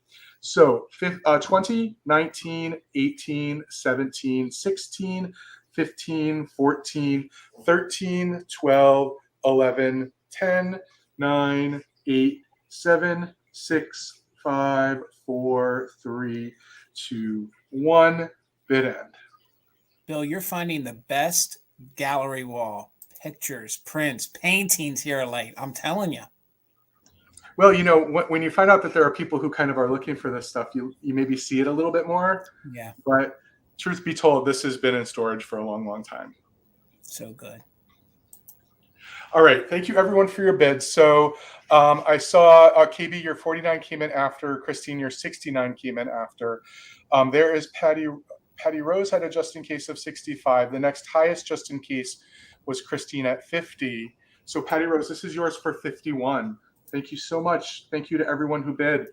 So 20, 19, 18, 17, 16, 15, 14, 13, 12, 11, 10, 9, 8, 7, 6, 5, 4, 3, 2, 1. Bid end. Bill, you're finding the best gallery wall pictures, prints, paintings here late. I'm telling you. Well, you know, when you find out that there are people who kind of are looking for this stuff, you maybe see it a little bit more. Yeah. But truth be told, this has been in storage for a long, long time. So good. All right. Thank you, everyone, for your bids. So I saw, KB, your 49 came in after. Christine, your 69 came in after. There is Patty Rose had a just in case of 65. The next highest just in case was Christine at 50. So Patty Rose, this is yours for 51. Thank you so much. Thank you to everyone who bid.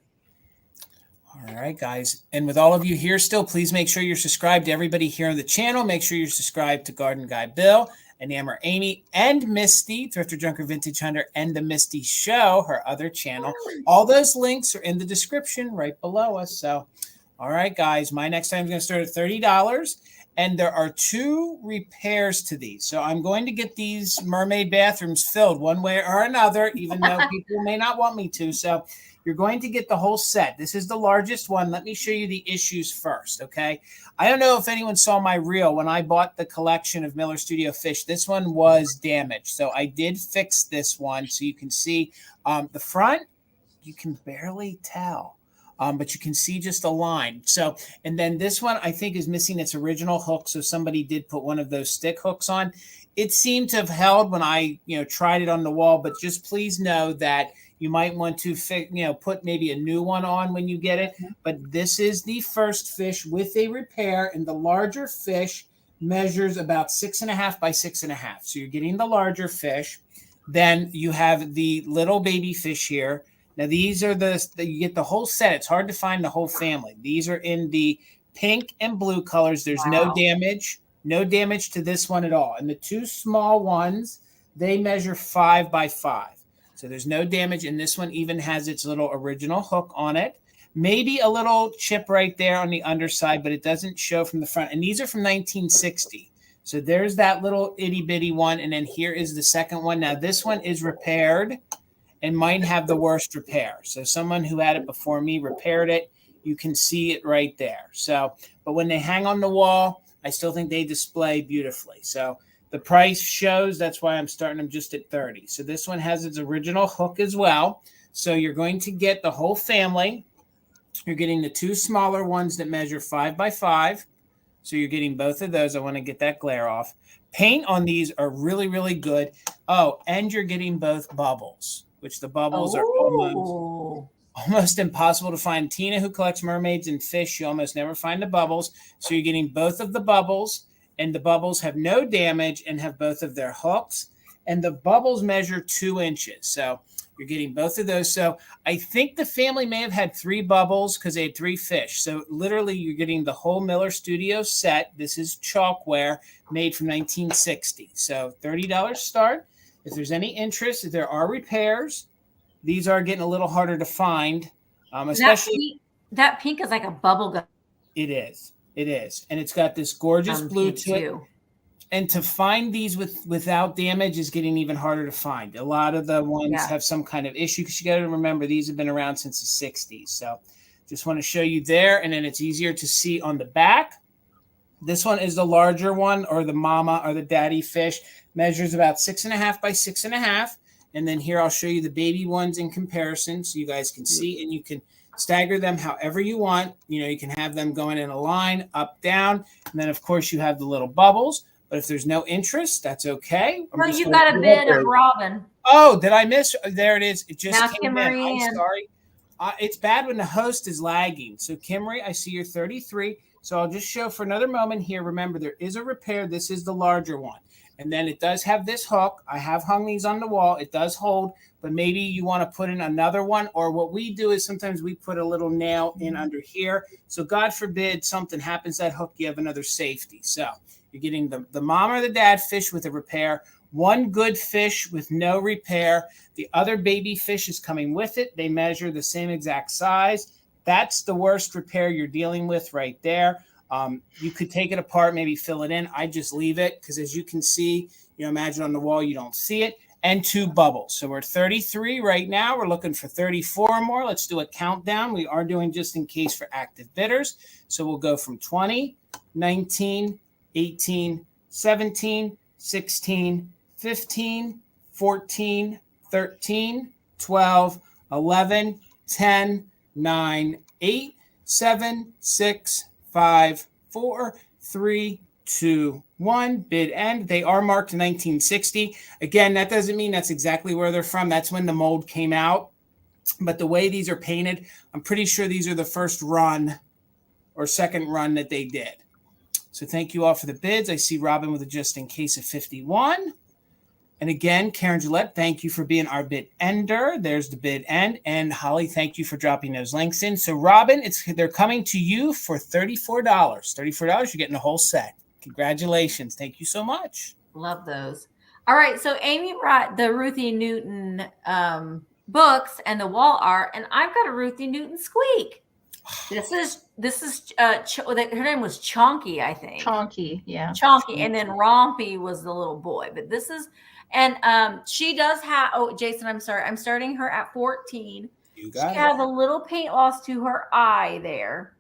All right, guys. And with all of you here still, please make sure you're subscribed to everybody here on the channel. Make sure you're subscribed to Garden Guy Bill, ENAMOR Amie, and Misty, Thrifter Junker Vintage Hunter, and The Misty Show, her other channel. All those links are in the description right below us. So, all right, guys, my next time is going to start at $30. And there are 2 repairs to these. So I'm going to get these mermaid bathrooms filled one way or another, even though people may not want me to. So you're going to get the whole set. This is the largest one. Let me show you the issues first, okay? I don't know if anyone saw my reel when I bought the collection of Miller Studio fish. This one was damaged. So I did fix this one. So you can see the front, you can barely tell. But you can see just a line. So, and then this one I think is missing its original hook. So somebody did put one of those stick hooks on. It seemed to have held when I, tried it on the wall, but just please know that you might want to, put maybe a new one on when you get it. But this is the first fish with a repair, and the larger fish measures about 6.5 by 6.5. So you're getting the larger fish. Then you have the little baby fish here. Now, these are you get the whole set. It's hard to find the whole family. These are in the pink and blue colors. There's no damage to this one at all. And the 2 small ones, they measure 5 by 5. So there's no damage. And this one even has its little original hook on it. Maybe a little chip right there on the underside, but it doesn't show from the front. And these are from 1960. So there's that little itty bitty one. And then here is the second one. Now, this one is repaired and might have the worst repair. So someone who had it before me repaired it. You can see it right there. So, but when they hang on the wall, I still think they display beautifully. So the price shows, that's why I'm starting them just at 30. So this one has its original hook as well. So you're going to get the whole family. You're getting the 2 smaller ones that measure 5 by 5. So you're getting both of those. I want to get that glare off. Paint on these are really, really good. Oh, and you're getting both bubbles, which the bubbles are almost impossible to find. Tina, who collects mermaids and fish, you almost never find the bubbles. So you're getting both of the bubbles, and the bubbles have no damage and have both of their hooks. And the bubbles measure 2 inches. So you're getting both of those. So I think the family may have had 3 bubbles because they had 3 fish. So literally you're getting the whole Miller Studio set. This is chalkware made from 1960. So $30 start. If there's any interest, if there are repairs, these are getting a little harder to find, especially that pink is like a bubble gum. It is. And it's got this gorgeous blue to it. And to find these without damage is getting even harder to find. A lot of the ones have some kind of issue because you got to remember these have been around since the 60s. So just want to show you there. And then it's easier to see on the back. This one is the larger one, or the mama or the daddy fish. Measures about 6.5 by 6.5. And then here I'll show you the baby ones in comparison so you guys can see, and you can stagger them however you want. You know, you can have them going in a line, up, down. And then, of course, you have the little bubbles. But if there's no interest, that's okay. Well, you got a bid of Robin. Oh, did I miss? There it is. It just now came Kimmery in. I'm sorry. It's bad when the host is lagging. So, Kimmery, I see you're 33. So I'll just show for another moment here. Remember, there is a repair. This is the larger one. And then it does have this hook. I have hung these on the wall. It does hold, but maybe you want to put in another one. Or what we do is sometimes we put a little nail in under here. So God forbid something happens to that hook, you have another safety. So you're getting the mom or the dad fish with a repair, one good fish with no repair. The other baby fish is coming with it. They measure the same exact size. That's the worst repair you're dealing with right there. You could take it apart, maybe fill it in. I just leave it because, as you can see, you know, imagine on the wall, you don't see it. And 2 bubbles. So we're 33 right now. We're looking for 34 or more. Let's do a countdown. We are doing just in case for active bidders. So we'll go from 20, 19, 18, 17, 16, 15, 14, 13, 12, 11, 10, 9, 8, 7, 6, 5, 4, 3, 2, 1. Bid end. They are marked 1960. Again, that doesn't mean that's exactly where they're from. That's when the mold came out. But the way these are painted, I'm pretty sure these are the first run or second run that they did. So thank you all for the bids. I see Robin with a just in case of 51. And again, Karen Gillette, thank you for being our bid ender. There's the bid end. And Holly, thank you for dropping those links in. So Robin, they're coming to you for $34. $34, you're getting the whole set. Congratulations. Thank you so much. Love those. All right. So Amy brought the Ruthie Newton books and the wall art, and I've got a Ruthie Newton squeak. This is her name was Chonky, I think. Chonky, yeah. Chonky, and then Rompy was the little boy. But this is, and she does have. Oh, Jason, I'm sorry. I'm starting her at 14. You got she has a little paint loss to her eye there.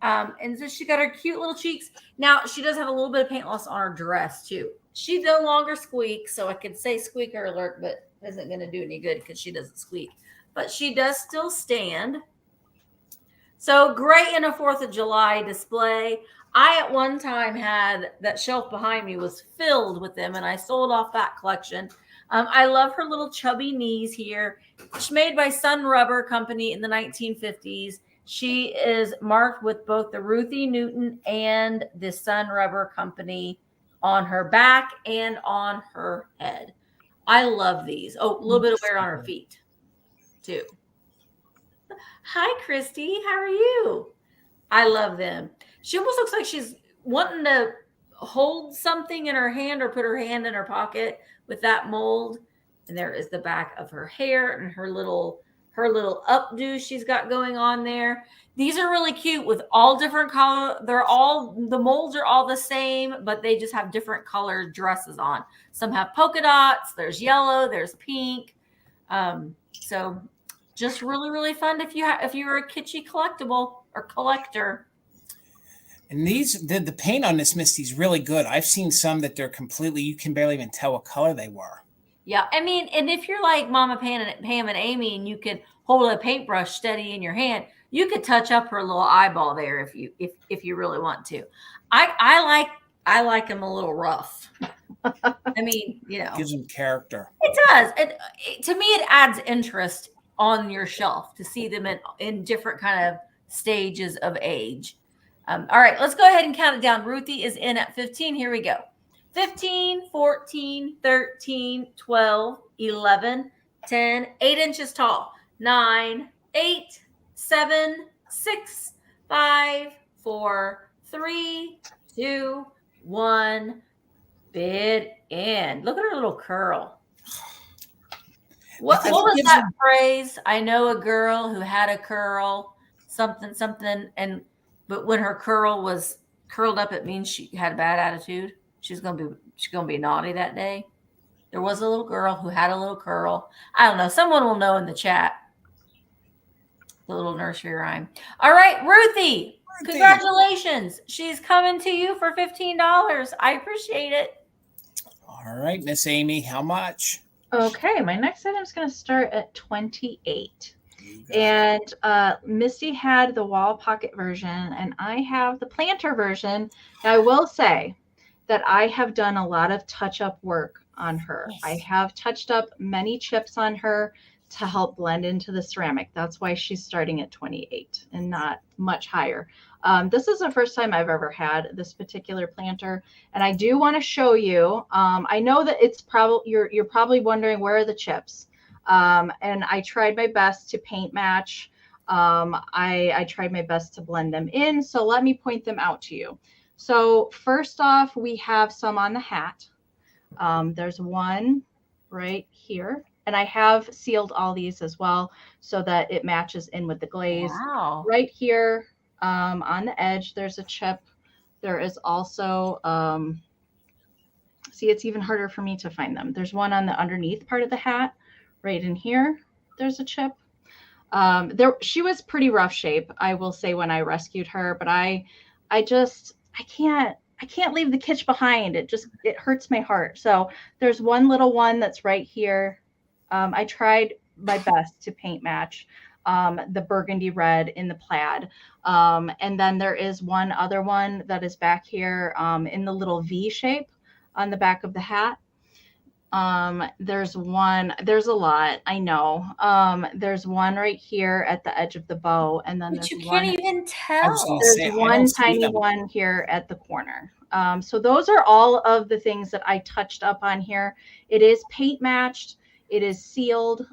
And so she got her cute little cheeks. Now she does have a little bit of paint loss on her dress too. She no longer squeaks, so I could say squeaker alert, but isn't going to do any good because she doesn't squeak. But she does still stand. So great in a 4th of July display. I at one time had that shelf behind me was filled with them, and I sold off that collection. I love her little chubby knees here. She's made by Sun Rubber Company in the 1950s. She is marked with both the Ruthie Newton and the Sun Rubber Company on her back and on her head. I love these. Oh, a little bit of wear on her feet too. Hi, Christy. How are you? I love them. She almost looks like she's wanting to hold something in her hand or put her hand in her pocket with that mold. And there is the back of her hair and her little updo she's got going on there. These are really cute with all different color. The molds are all the same, but they just have different colored dresses on. Some have polka dots. There's yellow. There's pink. So just really, really fun if you're a kitschy collectible or collector. And the paint on this Misty is really good. I've seen some that they're completely, you can barely even tell what color they were. Yeah, I mean, and if you're like Mama Pam and Amy, and you could hold a paintbrush steady in your hand, you could touch up her little eyeball there if you really want to. I like them a little rough. I mean, you know, Gives them character. It does. To me, it adds interest on your shelf to see them in different kind of stages of age. All right, let's go ahead and count it down. Ruthie is in at 15. Here we go. 15, 14, 13, 12, 11, 10, 8 inches tall, 9, 8, 7, 6, 5, 4, 3, 2, 1. Bid end. Look at her little curl. What was that phrase? I know a girl who had a curl, something, but when her curl was curled up, it means she had a bad attitude. She's gonna be naughty that day. There was a little girl who had a little curl. I don't know. Someone will know in the chat. The little nursery rhyme. All right, Ruthie, Congratulations. She's coming to you for $15. I appreciate it. All right, Miss Amy, how much? Okay, my next item is going to start at 28. And Misty had the wall pocket version, and I have the planter version. Now, I will say that I have done a lot of touch-up work on her. Yes. I have touched up many chips on her to help blend into the ceramic. That's why she's starting at 28 and not much higher. This is the first time I've ever had this particular planter, and I do want to show you. I know that it's probably you're probably wondering, where are the chips? And I tried my best to paint match. I tried my best to blend them in. So let me point them out to you. So first off, we have some on the hat. There's one right here. And I have sealed all these as well so that it matches in with the glaze. Wow. Right here on the edge, there's a chip. There is also, see, it's even harder for me to find them. There's one on the underneath part of the hat. Right in here, there's a chip. She was pretty rough shape, I will say, when I rescued her, but I can't leave the kitsch behind. It hurts my heart. So there's one little one that's right here. I tried my best to paint match the burgundy red in the plaid. And then there is one other one that is back here in the little V shape on the back of the hat. There's a lot, I know. There's one right here at the edge of the bow, and then but you can't even tell. There's one tiny one here at the corner. So those are all of the things that I touched up on here. It is paint matched, it is sealed.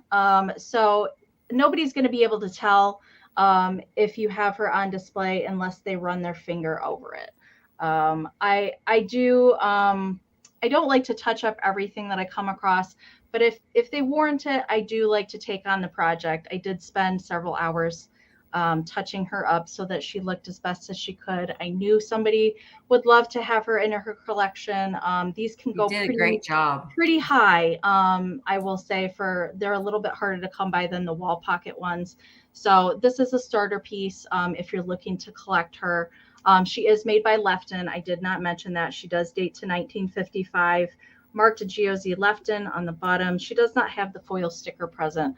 So nobody's going to be able to tell if you have her on display unless they run their finger over it. I don't like to touch up everything that I come across, but if they warrant it, I do like to take on the project. I did spend several hours touching her up so that she looked as best as she could. I knew somebody would love to have her in her collection. These can go a great job. Pretty high. I will say they're a little bit harder to come by than the wall pocket ones. So this is a starter piece if you're looking to collect her. She is made by Lefton. I did not mention that. She does date to 1955, marked to GOZ Lefton on the bottom. She does not have the foil sticker present.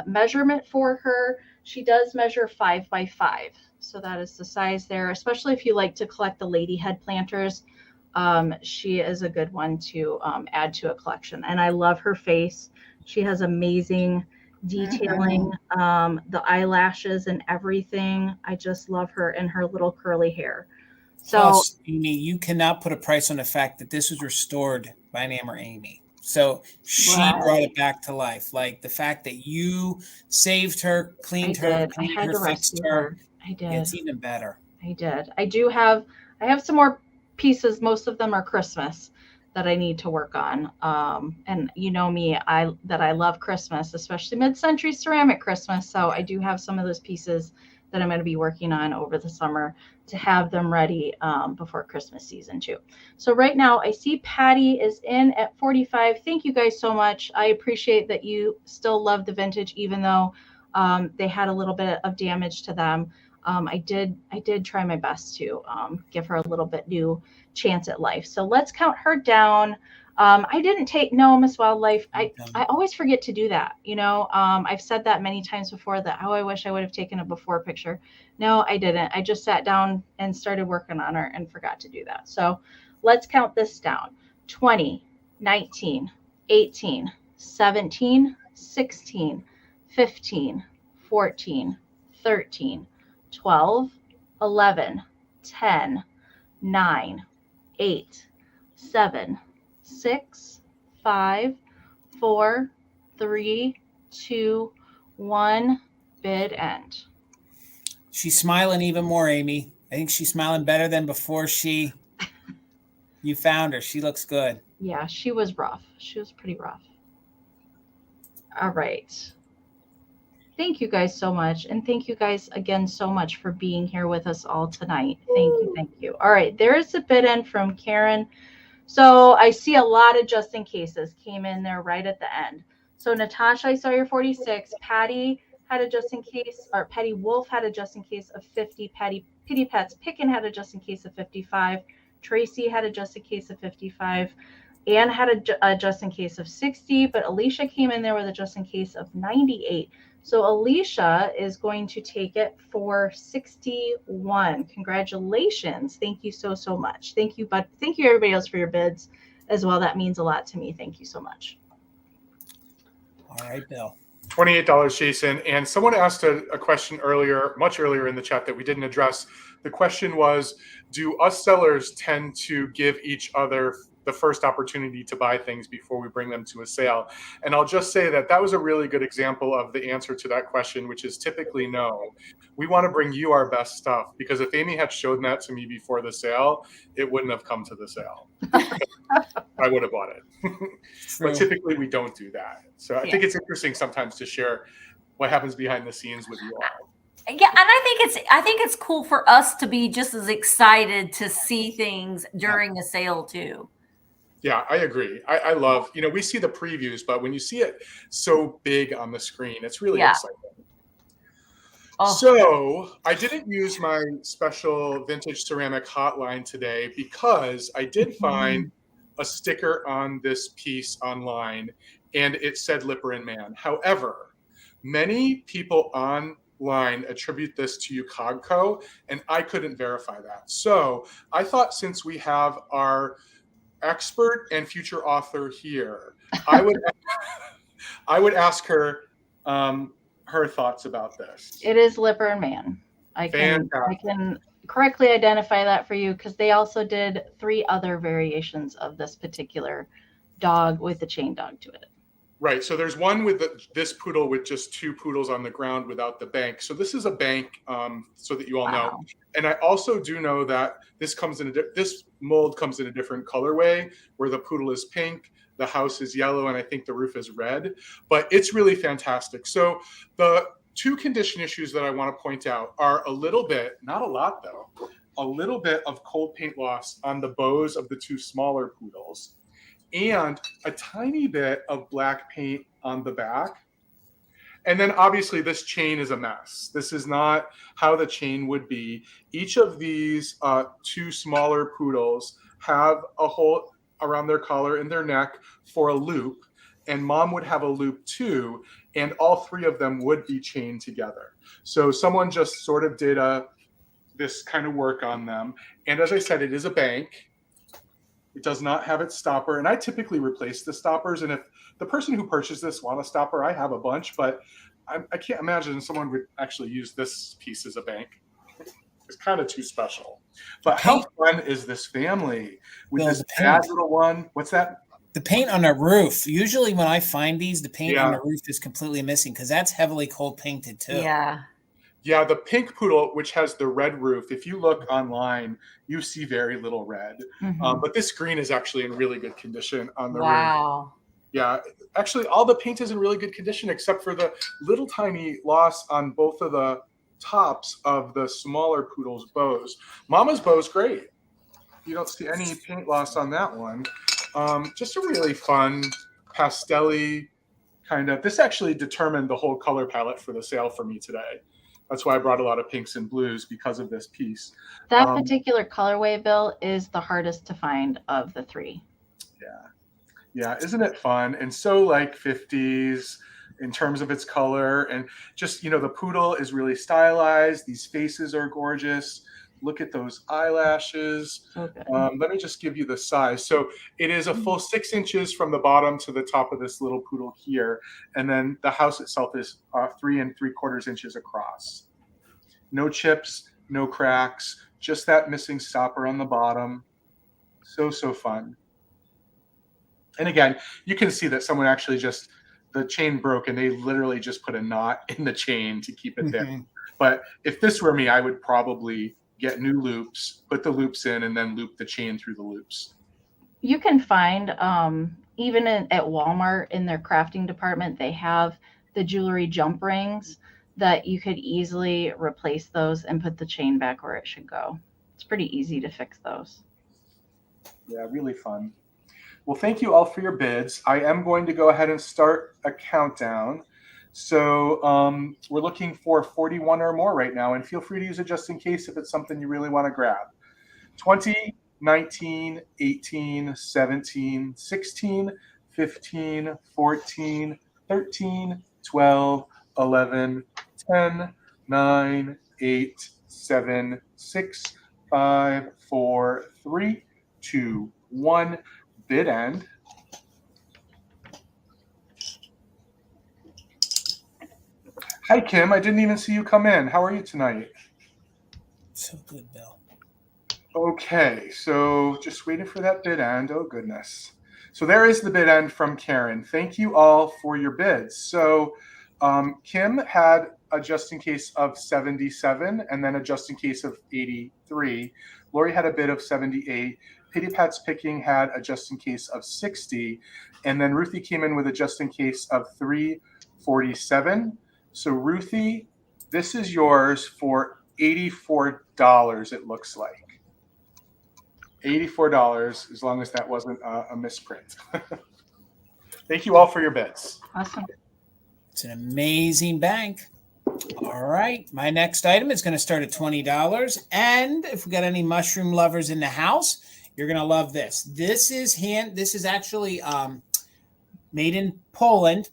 Measurement for her, she does measure 5 by 5. So that is the size there, especially if you like to collect the lady head planters. She is a good one to add to a collection. And I love her face. She has amazing detailing, the eyelashes and everything. I just love her and her little curly hair. So, plus, Amy, you cannot put a price on the fact that this was restored by ENAMOR AMIE. So she brought it back to life. Like the fact that you saved her, cleaned her, fixed her. I did. It's even better. I did. I have some more pieces. Most of them are Christmas that I need to work on. And you know me, I love Christmas, especially mid-century ceramic Christmas. So I do have some of those pieces that I'm going to be working on over the summer to have them ready before Christmas season too. So right now I see Patty is in at 45. Thank you guys so much. I appreciate that you still love the vintage, even though they had a little bit of damage to them. I did try my best to give her a little bit new chance at life. So let's count her down. I didn't take Miss Wildlife. I always forget to do that. I've said that many times before that, I wish I would have taken a before picture. No, I didn't. I just sat down and started working on her and forgot to do that. So let's count this down. 20, 19, 18, 17, 16, 15, 14, 13, 12, 11, 10, 9, 8, 7, 6, 5, 4, 3, 2, 1. Bid end. She's smiling even more, Amy. I think she's smiling better than before you found her. She looks good. Yeah, she was rough. She was pretty rough. All right. Thank you guys so much. And thank you guys again so much for being here with us all tonight. Thank you. All right, there's a bid end from Karen. So I see a lot of just in cases came in there right at the end. So Natasha, I saw your 46. Patty had a just in case, or Petty Wolf had a just in case of 50. Patty Kitty Pats Pickin had a just in case of 55. Tracy had a just in case of 55. Anne had a just in case of 60, but Alicia came in there with a just in case of 98. So Alicia is going to take it for 61. Congratulations. Thank you so much. Thank you, but thank you everybody else for your bids as well. That means a lot to me. Thank you so much. All right, Bill. $28, Jason. And someone asked a question earlier, much earlier in the chat that we didn't address. The question was, do us sellers tend to give each other the first opportunity to buy things before we bring them to a sale? And I'll just say that was a really good example of the answer to that question, which is typically no. We want to bring you our best stuff, because if Amy had shown that to me before the sale, it wouldn't have come to the sale. I would have bought it. But typically we don't do that. So I think it's interesting sometimes to share what happens behind the scenes with you all. Yeah, and I think it's cool for us to be just as excited to see things during a sale too. Yeah, I agree. I love, we see the previews, but when you see it so big on the screen, it's really exciting. Oh. So I didn't use my special vintage ceramic hotline today because I did find a sticker on this piece online and it said Lipper and Man. However, many people online attribute this to UCOGCO, and I couldn't verify that. So I thought, since we have our expert and future author here, I would ask her her thoughts about this. It is Lipper and Man. I can correctly identify that for you, because they also did 3 other variations of this particular dog with the chain dog to it. Right. So there's one with this poodle with just 2 poodles on the ground without the bank. So this is a bank, so that you all know. And I also do know that this mold comes in a different colorway, where the poodle is pink, the house is yellow, and I think the roof is red. But it's really fantastic. So the 2 condition issues that I want to point out are a little bit, not a lot though, a little bit of cold paint loss on the bows of the 2 smaller poodles, and a tiny bit of black paint on the back. And then obviously this chain is a mess. This is not how the chain would be. Each of these 2 smaller poodles have a hole around their collar and their neck for a loop, and Mom would have a loop too, and all 3 of them would be chained together. So someone just sort of did this kind of work on them. And as I said, it is a bank. It does not have its stopper, and I typically replace the stoppers. And if the person who purchased this want a stopper, I have a bunch, but I can't imagine someone would actually use this piece as a bank. It's kind of too special. But how fun is this family with this bad little one? What's that? The paint on the roof. Usually when I find these, the paint on the roof is completely missing, because that's heavily cold painted too. Yeah, the pink poodle, which has the red roof, if you look online, you see very little red. But this green is actually in really good condition on the roof. Yeah, actually all the paint is in really good condition, except for the little tiny loss on both of the tops of the smaller poodle's bows. Mama's bow's great. You don't see any paint loss on that one. Just a really fun pastel-y kind of. This actually determined the whole color palette for the sale for me today. That's why I brought a lot of pinks and blues, because of this piece. That particular colorway, Bill, is the hardest to find of the 3. Yeah, isn't it fun? And so like 50s in terms of its color, and just, the poodle is really stylized. These faces are gorgeous. Look at those eyelashes. Let me just give you the size. So it is a full 6 inches from the bottom to the top of this little poodle here. And then the house itself is 3 3/4 inches across. No chips, no cracks, just that missing stopper on the bottom. So fun. And again, you can see that someone actually the chain broke and they literally just put a knot in the chain to keep it there. But if this were me, I would probably get new loops, put the loops in, and then loop the chain through the loops. You can find, even at Walmart in their crafting department, they have the jewelry jump rings that you could easily replace those and put the chain back where it should go. It's pretty easy to fix those. Yeah, really fun. Well, thank you all for your bids. I am going to go ahead and start a countdown. So we're looking for 41 or more right now, and feel free to use it just in case if it's something you really want to grab. 20, 19, 18, 17, 16, 15, 14, 13, 12, 11, 10, 9, 8, 7, 6, 5, 4, 3, 2, 1. Bid end. Hi, Kim. I didn't even see you come in. How are you tonight? So good, Bill. Okay, so just waiting for that bid end. Oh, goodness. So there is the bid end from Karen. Thank you all for your bids. So Kim had a just in case of 77 and then a just in case of 83. Lori had a bid of 78. Pity Pat's Picking had a just in case of 60. And then Ruthie came in with a just in case of 347. So Ruthie, this is yours for $84, it looks like. $84, as long as that wasn't a misprint. Thank you all for your bids. Awesome. It's an amazing bank. All right. My next item is going to start at $20. And if we got any mushroom lovers in the house, you're going to love this. This is actually made in Poland.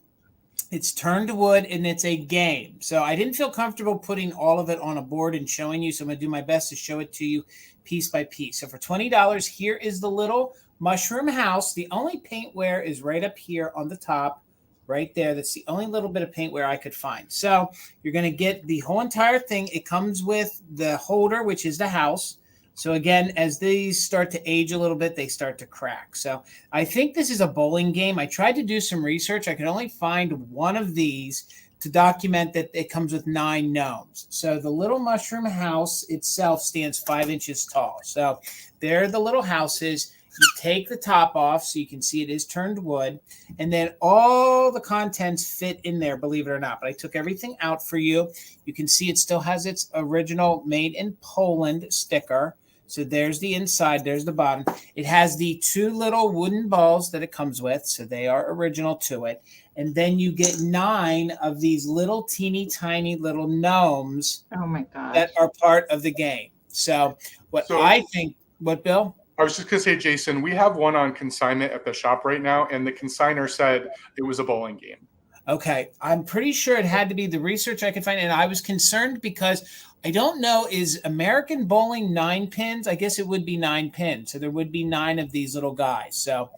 It's turned to wood and it's a game. So I didn't feel comfortable putting all of it on a board and showing you. So I'm going to do my best to show it to you piece by piece. So for $20, here is the little mushroom house. The only paint wear is right up here on the top, right there. That's the only little bit of paint wear I could find. So you're going to get the whole entire thing. It comes with the holder, which is the house. So again, as these start to age a little bit, they start to crack. So I think this is a bowling game. I tried to do some research. I could only find one of these to document that it comes with 9 gnomes. So the little mushroom house itself stands 5 inches tall. So there are the little houses. You take the top off so you can see it is turned wood. And then all the contents fit in there, believe it or not. But I took everything out for you. You can see it still has its original made in Poland sticker. So there's the inside, there's the bottom. It has the 2 little wooden balls that it comes with. So they are original to it. And then you get 9 of these little teeny tiny little gnomes. Oh my gosh. That are part of the game. So I think, what, Bill? I was just going to say, Jason, we have one on consignment at the shop right now, and the consignor said it was a bowling game. Okay. I'm pretty sure it had to be the research I could find. And I was concerned because I don't know, is American bowling 9 pins? I guess it would be 9 pins. So there would be 9 of these little guys. So,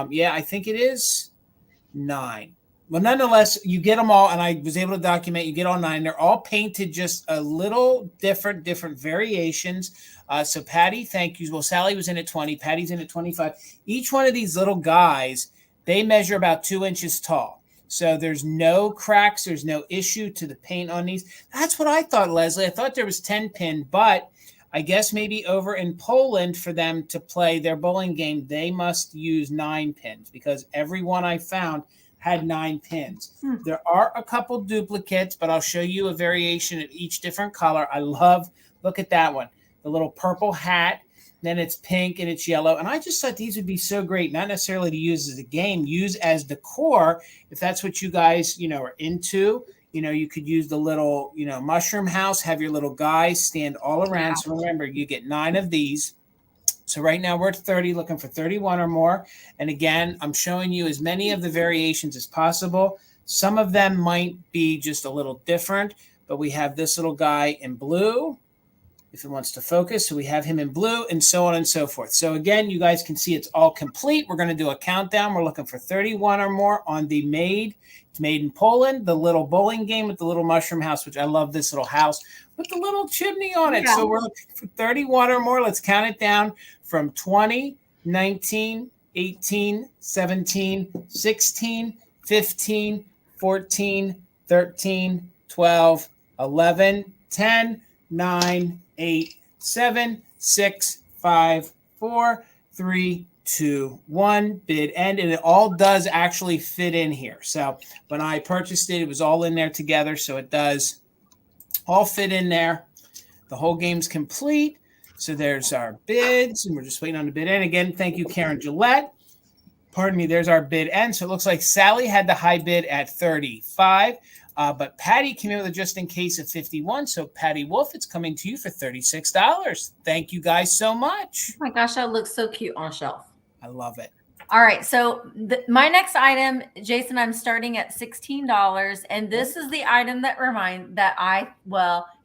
yeah, I think it is 9. Well, nonetheless, you get them all, and I was able to document you get all 9. They're all painted just a little different variations. So Patty, thank you. Well, Sally was in at 20. Patty's in at 25. Each one of these little guys, they measure about 2 inches tall. So there's no cracks. There's no issue to the paint on these. That's what I thought, Leslie. I thought there was 10 pin, but I guess maybe over in Poland for them to play their bowling game, they must use 9 pins because every one I found had 9 pins. There are a couple duplicates, but I'll show you a variation of each different color. Look at that one, the little purple hat. Then it's pink and it's yellow. And I just thought these would be so great, not necessarily to use as a game, use as decor. If that's what you guys, are into, you could use the little, mushroom house, have your little guys stand all around. So remember, you get 9 of these. So right now we're at 30, looking for 31 or more. And again, I'm showing you as many of the variations as possible. Some of them might be just a little different, but we have this little guy in blue, if it wants to focus. So we have him in blue and so on and so forth. So again, you guys can see it's all complete. We're going to do a countdown. We're looking for 31 or more on the it's made in Poland, the little bowling game with the little mushroom house, which I love this little house with the little chimney on it. Yeah. So we're looking for 31 or more. Let's count it down from 20, 19, 18, 17, 16, 15, 14, 13, 12, 11, 10, 9, 8, 7, 6, 5, 4, 3, 2, 1. Bid end. And it all does actually fit in here. So when I purchased it, it was all in there together. So it does all fit in there. The whole game's complete. So there's our bids, and we're just waiting on the bid end. Again, thank you, Karen Gillette. Pardon me, there's our bid end. So it looks like Sally had the high bid at 35, but Patty came in with a just in case of 51. So Patty Wolf, it's coming to you for $36. Thank you guys so much. Oh my gosh, that looks so cute on a shelf. I love it. All right, so my next item, Jason, I'm starting at $16, and this is the item that it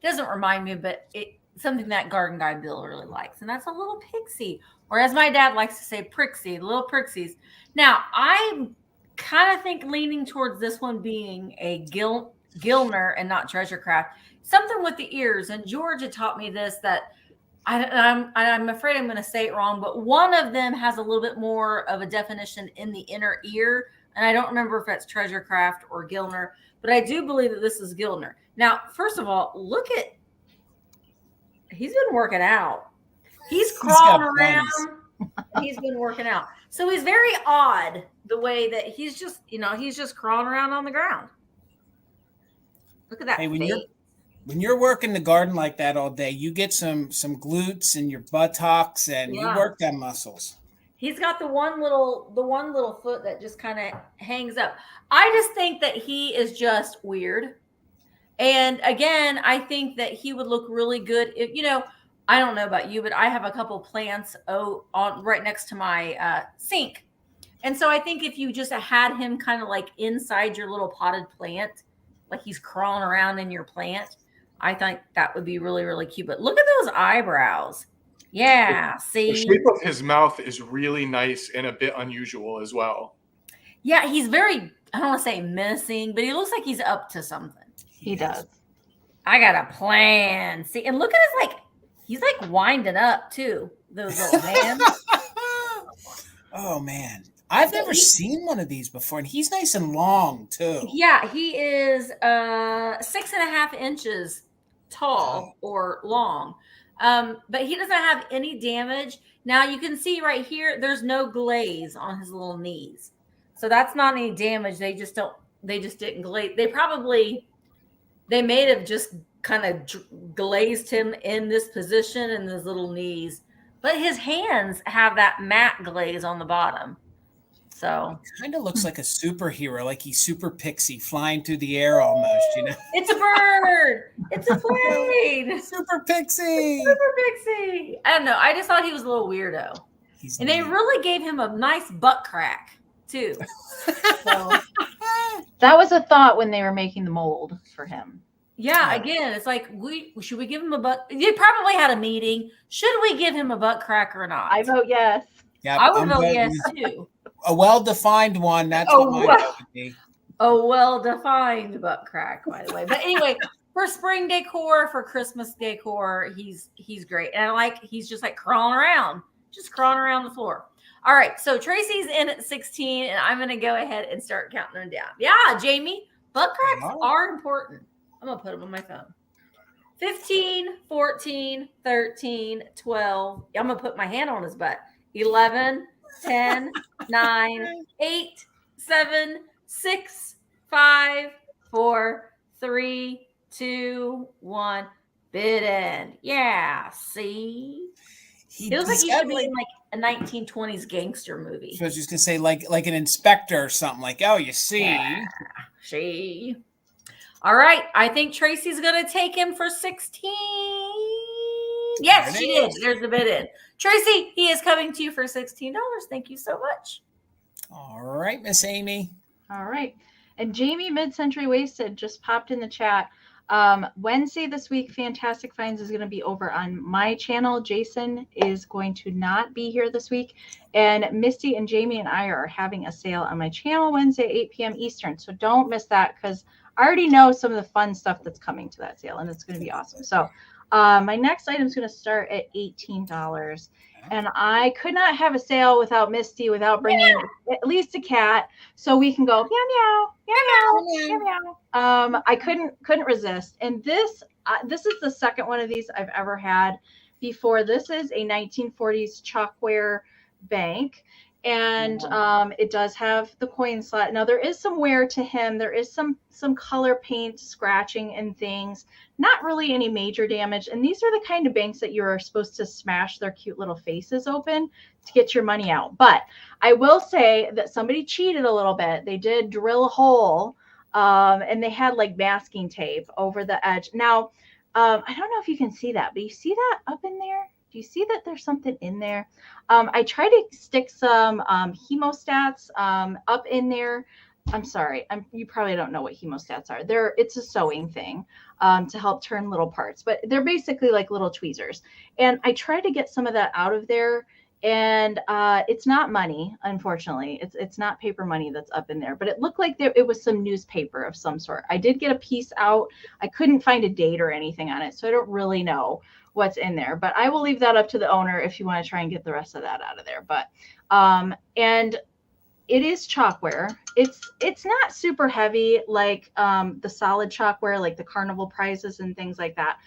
doesn't remind me, but something that Garden Guy Bill really likes, and that's a little pixie, or as my dad likes to say, prixie, little prixies. Now, I kind of think leaning towards this one being a Gilner and not Treasure Craft, something with the ears, and George had taught me this, that I'm afraid I'm going to say it wrong, but one of them has a little bit more of a definition in the inner ear. And I don't remember if that's Treasure Craft or Gilner, but I do believe that this is Gilner. Now, first of all, he's been working out. He's crawling around. He's been working out. So he's very odd the way that he's just crawling around on the ground. Look at that. Hey, when you're working the garden like that all day, you get some glutes in your buttocks, and you work them muscles. He's got the one little foot that just kind of hangs up. I just think that he is just weird. And again, I think that he would look really good if, I don't know about you, but I have a couple plants on right next to my sink. And so I think if you just had him kind of like inside your little potted plant, like he's crawling around in your plant, I think that would be really, really cute. But look at those eyebrows. Yeah, see? The shape of his mouth is really nice and a bit unusual as well. Yeah, he's very, I don't want to say menacing, but he looks like he's up to something. He does. I got a plan. See, and look at he's like winding up too. Those little hands. Oh, man. I've never seen one of these before, and he's nice and long too. Yeah, he is 6.5 inches tall or long, but he doesn't have any damage. Now you can see right here, there's no glaze on his little knees, so that's not any damage. They just didn't glaze. They may have just kind of glazed him in this position in his little knees, but his hands have that matte glaze on the bottom. So kind of looks like a superhero, like he's super pixie flying through the air almost, It's a bird. It's a plane. Super pixie. Super pixie. I don't know. I just thought he was a little weirdo. They really gave him a nice butt crack too. So, that was a thought when they were making the mold for him. Yeah, again, it's like, should we give him a butt? You probably had a meeting. Should we give him a butt crack or not? I vote yes. Yeah, I would vote yes too. A well-defined one. That's what mine would be. A well-defined butt crack, by the way. But anyway, for spring decor, for Christmas decor, he's great. And he's just like crawling around the floor. All right, so Tracy's in at 16, and I'm going to go ahead and start counting them down. Yeah, Jamie, butt cracks are important. I'm going to put them on my phone. 15, 14, 13, 12. I'm going to put my hand on his butt. 11, 10, 9, 8, 7, 6, 5, 4, 3, 2, 1. Bid end. Yeah, see? It looks like he should be in like a 1920s gangster movie. So I was just going to say like an inspector or something. Like, oh, you see. Yeah, see? All right. I think Tracy's going to take him for 16. Yes, she did. There's the bid in. Tracy, he is coming to you for $16. Thank you so much. All right, Miss Amy. All right. And Jamie Mid-Century Wasted just popped in the chat. Wednesday this week, Fantastic Finds is going to be over on my channel. Jason is going to not be here this week. And Misty and Jamie and I are having a sale on my channel Wednesday, 8 p.m. Eastern. So don't miss that, because I already know some of the fun stuff that's coming to that sale, and it's going to be awesome. So my next item is going to start at $18. And I could not have a sale without Misty, without bringing at least a cat, so we can go meow meow meow meow meow. I couldn't resist. And this is the second one of these I've ever had before. This is a 1940s chalkware bank, And it does have the coin slot. Now there is some wear to him. There is some color paint scratching and things. Not really any major damage. And these are the kind of banks that you're supposed to smash their cute little faces open to get your money out. But I will say that somebody cheated a little bit. They did drill a hole, and they had like masking tape over the edge. Now, I don't know if you can see that, but you see that up in there? Do you see that there's something in there? I tried to stick some hemostats up in there. I'm sorry. You probably don't know what hemostats are. It's a sewing thing to help turn little parts, but they're basically like little tweezers. And I tried to get some of that out of there, and it's not money, unfortunately. It's not paper money that's up in there, but it looked like it was some newspaper of some sort. I did get a piece out. I couldn't find a date or anything on it, so I don't really know what's in there, but I will leave that up to the owner if you want to try and get the rest of that out of there. But and it is chalkware. It's not super heavy like the solid chalkware, like the carnival prizes and things like that.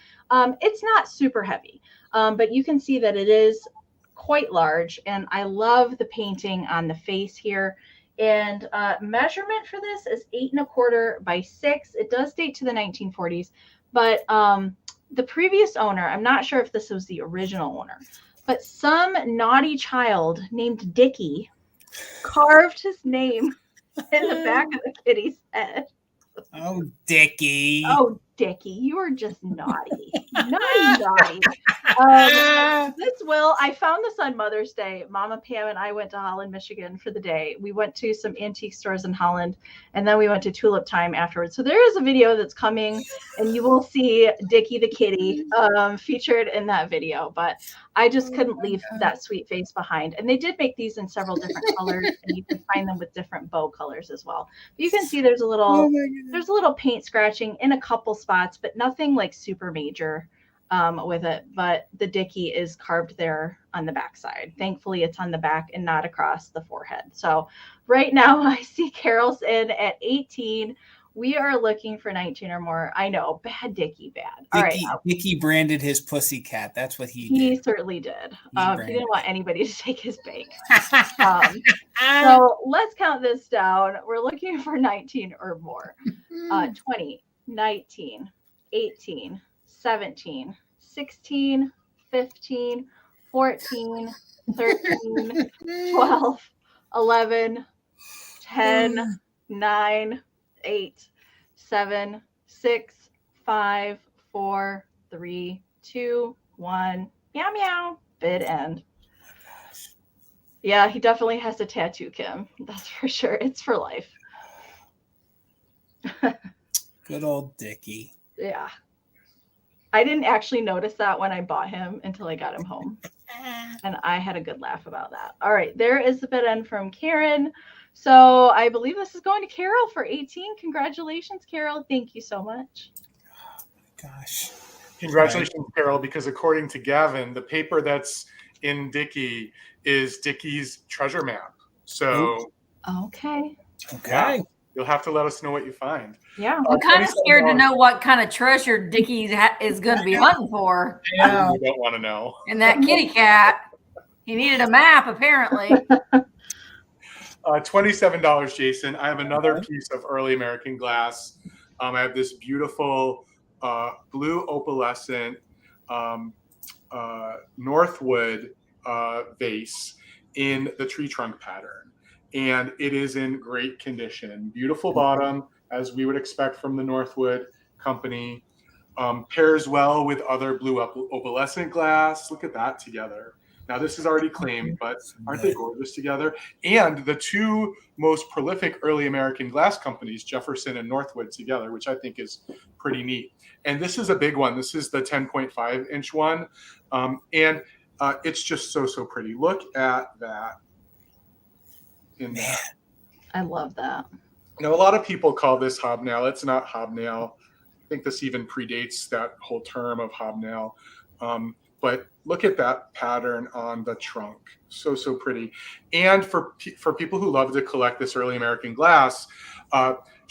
It's not super heavy, but you can see that it is quite large, and I love the painting on the face here. And measurement for this is 8 1/4 by 6. It does date to the 1940s, but the previous owner, I'm not sure if this was the original owner, but some naughty child named Dickie carved his name in the back of the kitty's head. Oh, Dickie. Oh, Dickie, you are just naughty. naughty. I found this on Mother's Day. Mama Pam and I went to Holland, Michigan for the day. We went to some antique stores in Holland, and then we went to Tulip Time afterwards. So there is a video that's coming, and you will see Dickie the kitty featured in that video. But I just couldn't leave that sweet face behind. And they did make these in several different colors, and you can find them with different bow colors as well. But you can see there's a little paint scratching in a couple spots, but nothing like super major with it. But the Dickie is carved there on the back side. Thankfully, it's on the back and not across the forehead. So right now I see Carol's in at 18. We are looking for 19 or more. I know, bad Dickie, bad. All right. Dickie branded his pussycat. That's what he did. He certainly did. He didn't want anybody to take his bank. So let's count this down. We're looking for 19 or more. 20, 19, 18, 17, 16, 15, 14, 13, 12, 11, 10, 9, 8, 7, 6, 5, 4, 3, 2, 1. Meow meow. Bid end. Yeah, he definitely has a tattoo, Kim. That's for sure. It's for life. Good old Dickie. Yeah. I didn't actually notice that when I bought him until I got him home. And I had a good laugh about that. All right, there is the bid end from Karen. So I believe this is going to Carol for 18. Congratulations, Carol. Thank you so much. Oh my gosh. Congratulations, Carol, because according to Gavin, the paper that's in Dickie is Dickie's treasure map. So okay. Yeah, you'll have to let us know what you find. Yeah. I'm kind of scared to know what kind of treasure Dickie is going to be hunting for. Yeah. You don't want to know. And that kitty cat, he needed a map, apparently. $27, Jason. I have another piece of early American glass. I have this beautiful blue opalescent Northwood vase in the tree trunk pattern. And it is in great condition. Beautiful bottom, as we would expect from the Northwood company. Pairs well with other blue opalescent glass. Look at that together. Now, this is already claimed, but aren't they gorgeous together? And the two most prolific early American glass companies, Jefferson and Northwood, together, which I think is pretty neat. And this is a big one. This is the 10.5-inch one. And it's just so pretty. Look at that. In there. I love that. Now, a lot of people call this hobnail. It's not hobnail. I think this even predates that whole term of hobnail. But look at that pattern on the trunk. So pretty. And for people who love to collect this early American glass,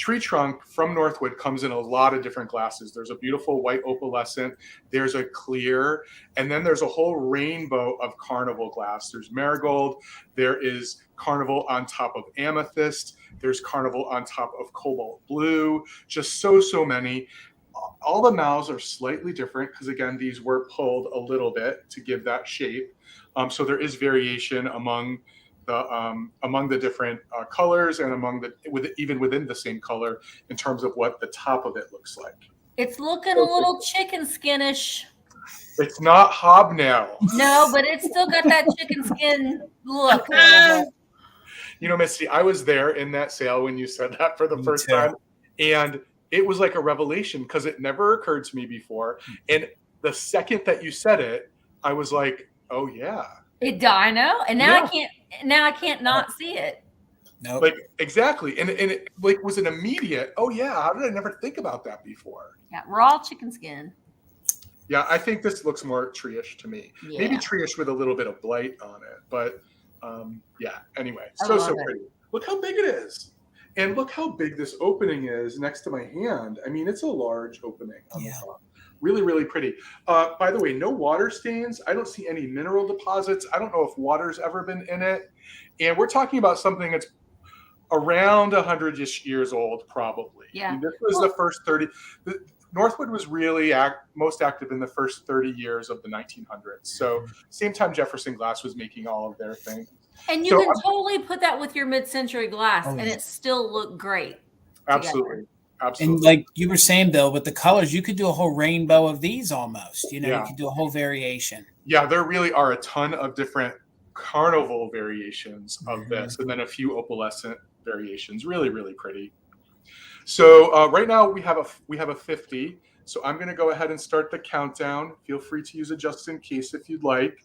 tree trunk from Northwood comes in a lot of different glasses. There's a beautiful white opalescent, there's a clear, and then there's a whole rainbow of carnival glass. There's marigold, there is carnival on top of amethyst, there's carnival on top of cobalt blue, just so many. All the mouths are slightly different because, again, these were pulled a little bit to give that shape. So there is variation among the different colors and even within the same color in terms of what the top of it looks like. It's looking a little chicken skinish. It's not hobnail. No, but it's still got that chicken skin look. You know, Misty, I was there in that sale when you said that for the first time, and it was like a revelation because it never occurred to me before. And the second that you said it, I was like, oh yeah. I know. And now I can't not see it. No. Like exactly. And it like was an immediate, oh yeah, how did I never think about that before? Yeah, raw chicken skin. Yeah, I think this looks more tree-ish to me. Yeah. Maybe tree-ish with a little bit of blight on it. But yeah, anyway. So pretty. Look how big it is. And look how big this opening is next to my hand. I mean, it's a large opening on the top. Really, really pretty. By the way, no water stains. I don't see any mineral deposits. I don't know if water's ever been in it. And we're talking about something that's around 100-ish years old, probably. Yeah. And this was the first 30. Northwood was really most active in the first 30 years of the 1900s. So same time Jefferson Glass was making all of their things. And you can totally put that with your mid-century glass, and it still look great. Absolutely. Together. Absolutely. And like you were saying, Bill, with the colors, you could do a whole rainbow of these almost. You know, you could do a whole variation. Yeah, there really are a ton of different carnival variations of this, and then a few opalescent variations. Really, really pretty. So right now we have a 50. So I'm going to go ahead and start the countdown. Feel free to use it just in case if you'd like.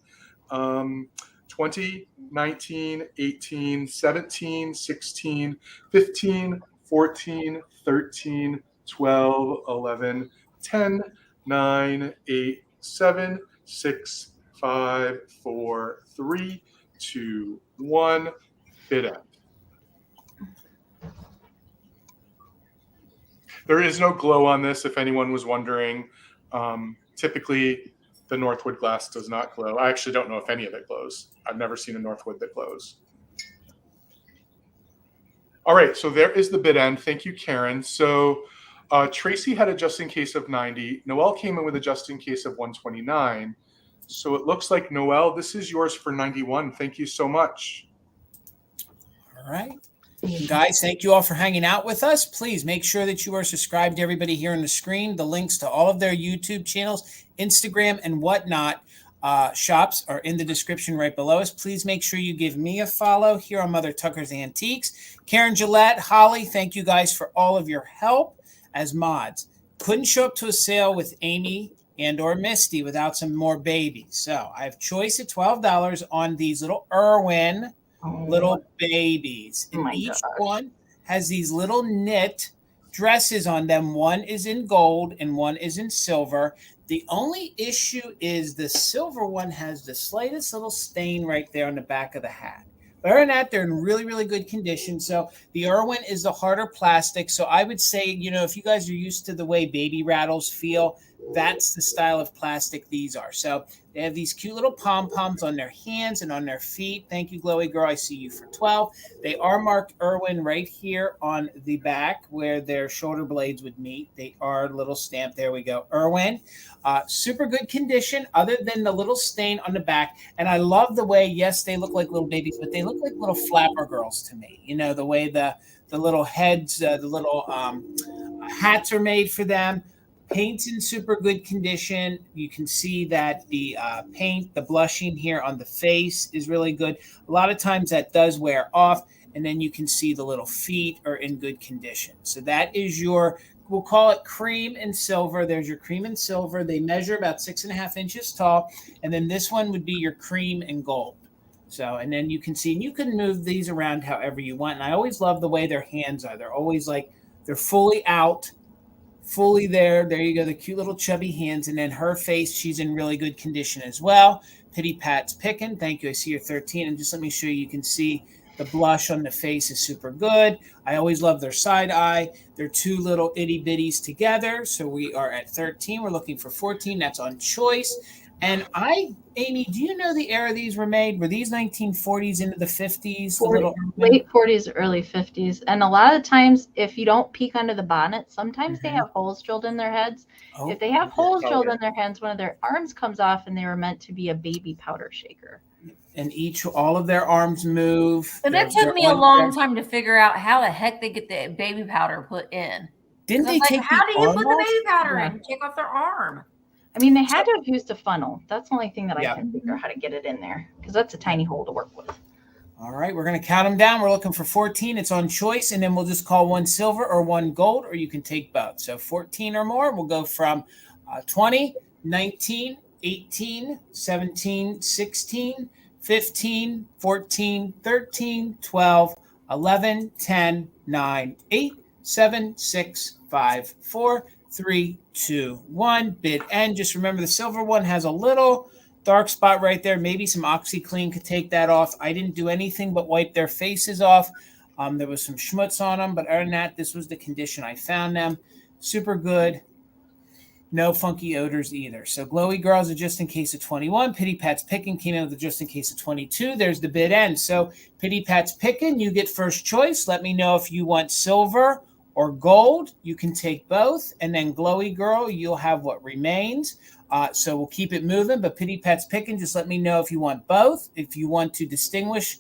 20, 19, 18, 17, 16, 15, 14, 13, 12, 11, 10, 9, 8, 7, 6, 5, 4, 3, 2, 1, bid end. There is no glow on this, if anyone was wondering. Typically, the Northwood glass does not glow. I actually don't know if any of it glows. I've never seen a Northwood that glows. All right, so there is the bid end. Thank you, Karen. So Tracy had a just in case of 90. Noelle came in with a just in case of 129. So it looks like, Noelle, this is yours for 91. Thank you so much. All right. Guys, thank you all for hanging out with us. Please make sure that you are subscribed to everybody here on the screen. The links to all of their YouTube channels, Instagram, and whatnot shops are in the description right below us. Please make sure you give me a follow here on Mother Tucker's Antiques. Karen, Gillette, Holly, thank you guys for all of your help as mods. Couldn't show up to a sale with Amy and or Misty without some more babies. So I have choice at $12 on these little Irwin little babies. And each one has these little knit dresses on them. One is in gold and one is in silver. The only issue is the silver one has the slightest little stain right there on the back of the hat. But other than that, they're in really, really good condition. So the Irwin is the harder plastic. So I would say, you know, if you guys are used to the way baby rattles feel, that's the style of plastic these are. So they have these cute little pom-poms on their hands and on their feet. Thank you, Glowy Girl. I see you for 12. They are marked Irwin right here on the back where their shoulder blades would meet. They are little stamped. There we go. Irwin. Super good condition other than the little stain on the back. And I love the way, yes, they look like little babies, but they look like little flapper girls to me. You know, the way the little heads, the little hats are made for them. Paint's in super good condition. You can see that the paint, the blushing here on the face is really good. A lot of times that does wear off, and then you can see the little feet are in good condition. So that is your, we'll call it cream and silver. There's your cream and silver. They measure about 6.5 inches tall. And then this one would be your cream and gold. So, and then you can see, and you can move these around however you want. And I always love the way their hands are. They're always like, they're fully out. Fully there. There you go. The cute little chubby hands. And then her face, she's in really good condition as well. Pity Pat's picking. Thank you. I see you're 13. And just let me show you, you can see The blush on the face is super good. I always love their side eye. They're two little itty bitties together. So we are at 13. We're looking for 14. That's on choice. And Amy, do you know the era these were made? Were these 1940s into the 50s? Late 40s, early 50s. And a lot of times, if you don't peek under the bonnet, sometimes they have holes drilled in their heads. Oh, if they have holes drilled in their heads, one of their arms comes off, and they were meant to be a baby powder shaker. And all of their arms move. But that took me a long time to figure out how the heck they get the baby powder put in. Didn't they take how do you put the baby powder in? Take off their arm. I mean, they had to have used a funnel. That's the only thing that I can figure out how to get it in there, because that's a tiny hole to work with. All right, we're going to count them down. We're looking for 14. It's on choice, and then we'll just call one silver or one gold, or you can take both. So 14 or more, we'll go from 20, 19, 18, 17, 16, 15, 14, 13, 12, 11, 10, 9, 8, 7, 6, 5, 4, 3, 2, 1. Bid end. Just remember the silver one has a little dark spot right there. Maybe some OxyClean could take that off. I didn't do anything but wipe their faces off. There was some schmutz on them, but other than that, this was the condition I found them. Super good. No funky odors either. So Glowy Girls are just in case of 21. Pity Pat's Pickin' came in with the just in case of 22. There's the bid end. So Pity Pat's Pickin', you get first choice. Let me know if you want silver or gold. You can take both. And then Glowy Girl, you'll have what remains. So we'll keep it moving. But Pity Pat's Pickin', just let me know if you want both. If you want to distinguish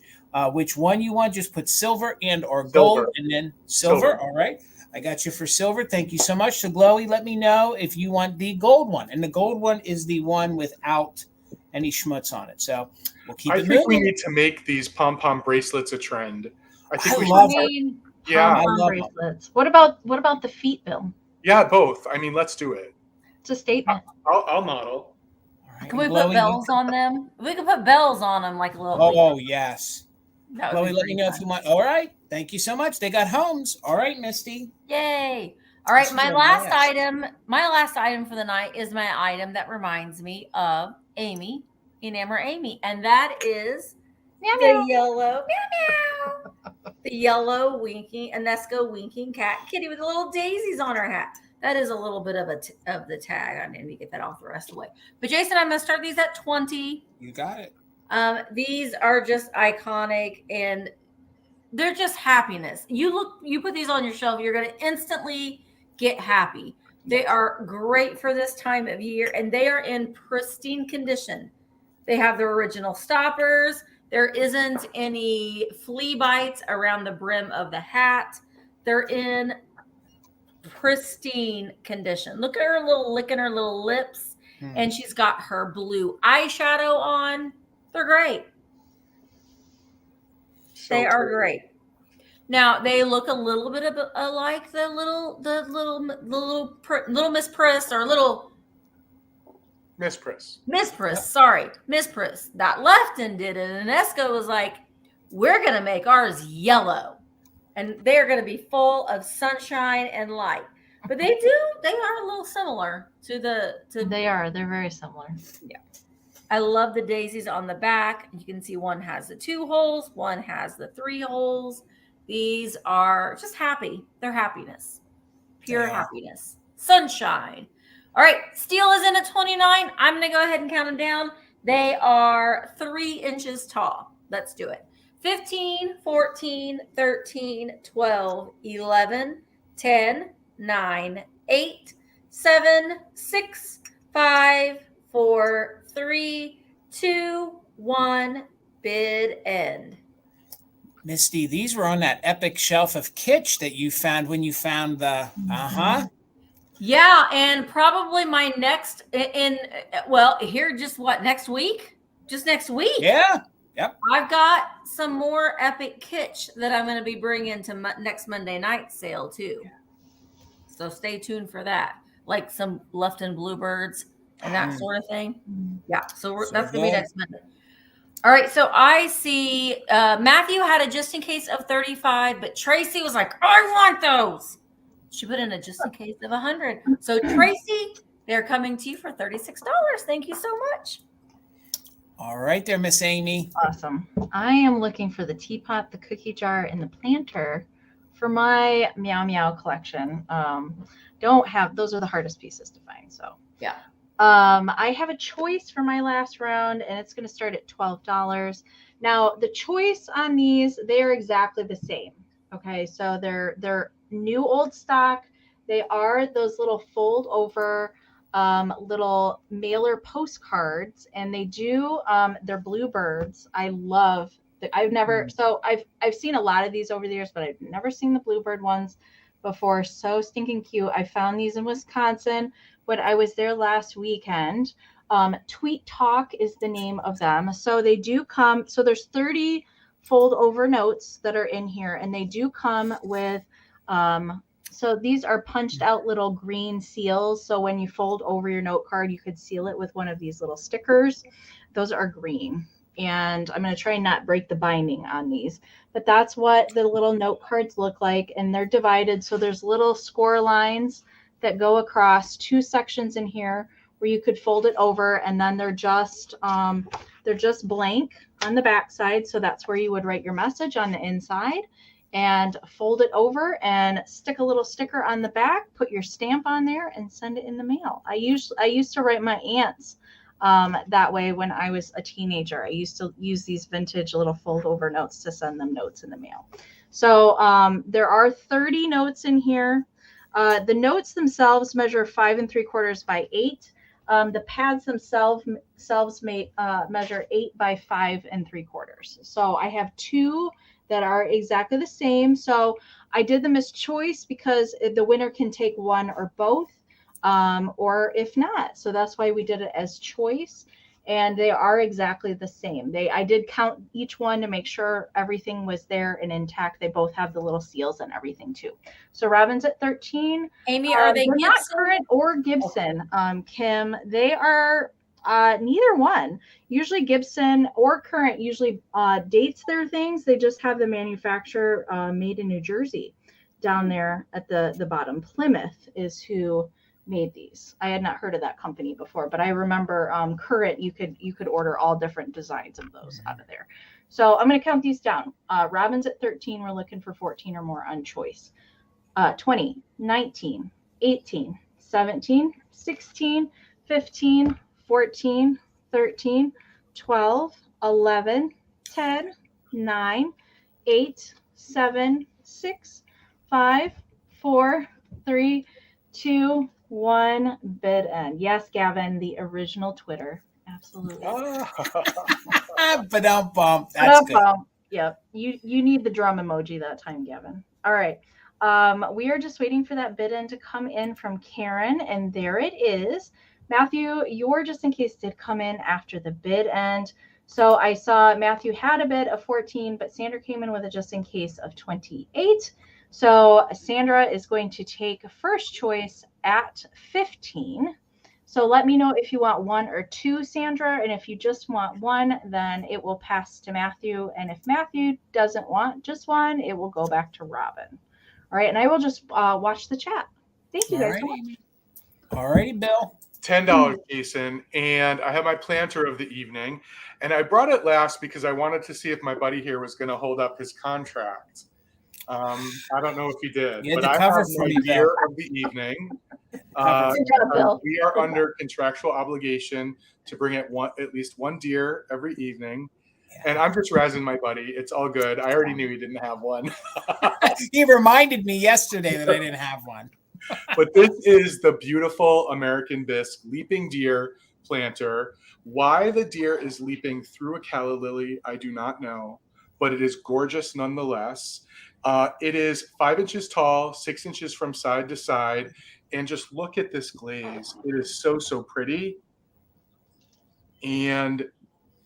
which one you want, just put silver and or gold. And then silver. All right. I got you for silver. Thank you so much. So Glowy, let me know if you want the gold one. And the gold one is the one without any schmutz on it. So we'll keep it moving. I think we need to make these pom-pom bracelets a trend. I love it. Yeah, I love bracelets. What about the feet, Bill? Yeah, both. I mean, let's do it. It's a statement. I'll model. Right. Can we put bells on them? We can put bells on them like a little. Oh yes. Chloe, let me know if you want. All right. Thank you so much. They got homes. All right, Misty. Yay. All right. My last item for the night is my item that reminds me of Amy, Enamor Amie. And that is the yellow, the yellow winking, Enesco winking cat kitty with the little daisies on her hat. That is a little bit of the tag. I need to get that off the rest of the way. But Jason, I'm going to start these at 20. You got it. These are just iconic and they're just happiness. You put these on your shelf, you're going to instantly get happy. They are great for this time of year and they are in pristine condition. They have their original stoppers. There isn't any flea bites around the brim of the hat. They're in pristine condition. Look at her licking her little lips and she's got her blue eyeshadow on. They're great. They are great. Now they look a little bit like the little Miss Priss or little Miss Priss. Miss Priss. Sorry, Miss Priss. That Lefton did it, and Esco was like, "We're gonna make ours yellow, and they are gonna be full of sunshine and light." But they are a little similar to They're very similar. Yeah. I love the daisies on the back. You can see one has the 2 holes, one has the 3 holes. These are just happy. They're happiness. Pure happiness. Sunshine. All right. Steel is in at 29. I'm going to go ahead and count them down. They are 3 inches tall. Let's do it. 15, 14, 13, 12, 11, 10, 9, 8, 7, 6, 5, 4, 3, 2, 1, bid end. Misty, these were on that epic shelf of kitsch that you found when you found the Yeah, and probably my next next week? Just next week. Yeah. Yep. I've got some more epic kitsch that I'm going to be bringing to next Monday night sale too. So stay tuned for that. Like some Lefton Bluebirds and that sort of thing. Yeah. So that's going to be next Monday. All right. So I see Matthew had a just in case of 35, but Tracy was like, I want those. She put in a just in case of 100. So Tracy, they're coming to you for $36. Thank you so much. All right there, Miss Amy. Awesome. I am looking for the teapot, the cookie jar, and the planter for my Meow Meow collection. Don't have, those are the hardest pieces to find. So Yeah. I have a choice for my last round, and it's going to start at $12. Now, the choice on these, they are exactly the same. Okay, so they're new old stock. They are those little fold over little mailer postcards, and they do they're bluebirds. I love that. I've seen a lot of these over the years, but I've never seen the bluebird ones before. So stinking cute. I found these in Wisconsin when I was there last weekend. Tweet Talk is the name of them. So they do come. So there's 30 fold over notes that are in here, and they do come with so these are punched out little green seals. So when you fold over your note card, you could seal it with one of these little stickers. Those are green. And I'm going to try and not break the binding on these. But that's what the little note cards look like. And they're divided. So there's little score lines that go across two sections in here where you could fold it over. And then they're just blank on the back side. So that's where you would write your message on the inside. And fold it over and stick a little sticker on the back, put your stamp on there, and send it in the mail. I used to write my aunts that way when I was a teenager. I used to use these vintage little fold over notes to send them notes in the mail. So there are 30 notes in here. The notes themselves measure 5 3/4 by 8. The pads themselves measure 8 by 5 3/4. So I have two that are exactly the same. So I did them as choice because the winner can take one or both, or if not. So that's why we did it as choice. And they are exactly the same. I did count each one to make sure everything was there and intact. They both have the little seals and everything too. So Robin's at 13. Amy, are they not current or Gibson, Kim? They are neither one. Usually Gibson or current usually dates their things. They just have the manufacturer made in New Jersey down there at the bottom. Plymouth is who made these. I had not heard of that company before, but I remember current you could order all different designs of those out of there. So I'm going to count these down. Robin's at 13. We're looking for 14 or more on choice. 20, 19, 18, 17, 16, 15, 14, 13, 12, 11, 10, 9, 8, 7, 6, 5, 4, 3, 2, 1. Bid end. Yes, Gavin, the original Twitter. Absolutely. Ba-dum-bum. That's good. Yep. You need the drum emoji that time, Gavin. All right. We are just waiting for that bid end to come in from Karen, and there it is. Matthew, your just in case did come in after the bid end. So I saw Matthew had a bid of 14, but Sandra came in with a just in case of 28. So Sandra is going to take first choice at 15. So let me know if you want one or two, Sandra. And if you just want one, then it will pass to Matthew. And if Matthew doesn't want just one, it will go back to Robin. All right. And I will just watch the chat. Thank you guys so much. All righty, Bill. $10, Jason, and I have my planter of the evening, and I brought it last because I wanted to see if my buddy here was going to hold up his contract. I don't know if he did, but I have my deer of the evening. We are under contractual obligation to bring at least one deer every evening. And I'm just razzing my buddy. It's all good. I already knew he didn't have one. He reminded me yesterday that I didn't have one. But this is the beautiful American bisque leaping deer planter. Why the deer is leaping through a calla lily, I do not know, but it is gorgeous nonetheless. It is 5 inches tall, 6 inches from side to side, and just look at this glaze. It is so, so pretty. And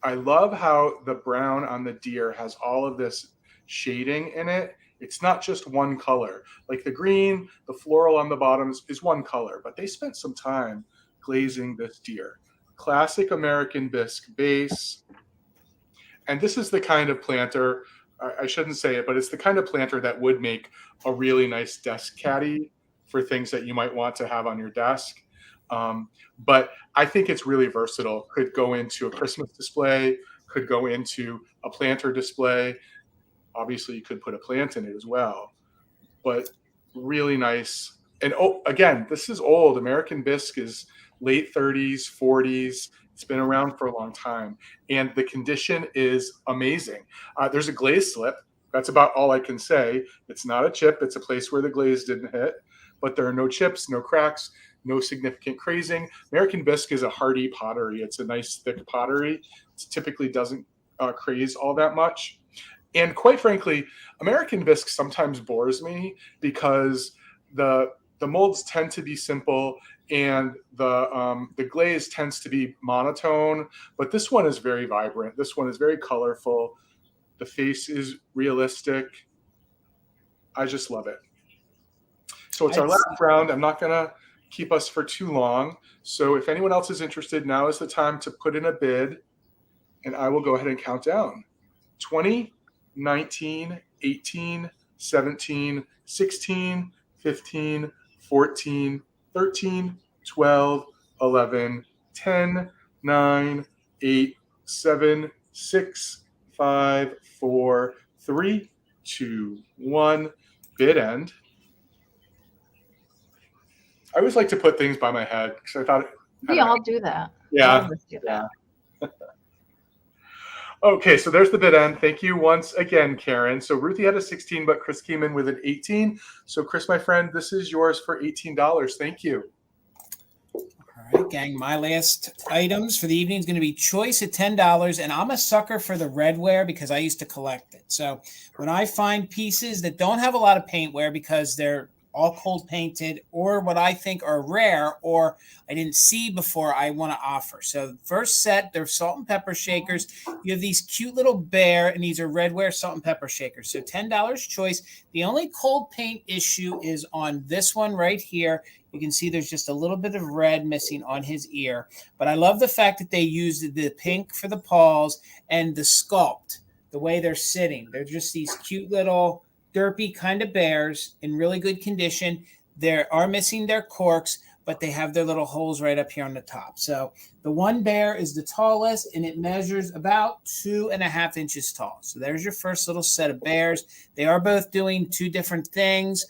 I love how the brown on the deer has all of this shading in it. It's not just one color. Like the green, the floral on the bottoms is one color, but they spent some time glazing this deer. Classic American bisque base. And this is the kind of planter, I shouldn't say it, but it's the kind of planter that would make a really nice desk caddy for things that you might want to have on your desk. But I think it's really versatile. Could go into a Christmas display, could go into a planter display. Obviously, you could put a plant in it as well, but really nice. And again, this is old. American bisque is late 30s, 40s. It's been around for a long time, and the condition is amazing. There's a glaze slip. That's about all I can say. It's not a chip. It's a place where the glaze didn't hit, but there are no chips, no cracks, no significant crazing. American bisque is a hardy pottery. It's a nice thick pottery. It typically doesn't craze all that much. And quite frankly, American bisque sometimes bores me because the molds tend to be simple and the glaze tends to be monotone. But this one is very vibrant. This one is very colorful. The face is realistic. I just love it. So it's our last round. I'm not going to keep us for too long. So if anyone else is interested, now is the time to put in a bid, and I will go ahead and count down. 20, 19, 18, 17, 16, 15, 14, 13, 12, 11, 10, 9, 8, 7, 6, 5, 4, 3, 2, 1. Bid end. I always like to put things by my head because I thought we all do that. Yeah. Do that. Okay, so there's the bid end. Thank you once again, Karen. So Ruthie had a 16, but Chris came in with an 18. So Chris, my friend, this is yours for $18. Thank you. All right, gang. My last items for the evening is going to be choice at $10, and I'm a sucker for the redware because I used to collect it. So when I find pieces that don't have a lot of paint wear because they're all cold painted or what I think are rare or I didn't see before, I want to offer. So first set, they're salt and pepper shakers. You have these cute little bear, and these are redware salt and pepper shakers. So $10 choice. The only cold paint issue is on this one right here. You can see there's just a little bit of red missing on his ear. But I love the fact that they used the pink for the paws and the sculpt, the way they're sitting. They're just these cute little derpy kind of bears in really good condition. They are missing their corks, but they have their little holes right up here on the top. So the one bear is the tallest, and it measures about 2.5 inches tall. So there's your first little set of bears. They are both doing two different things.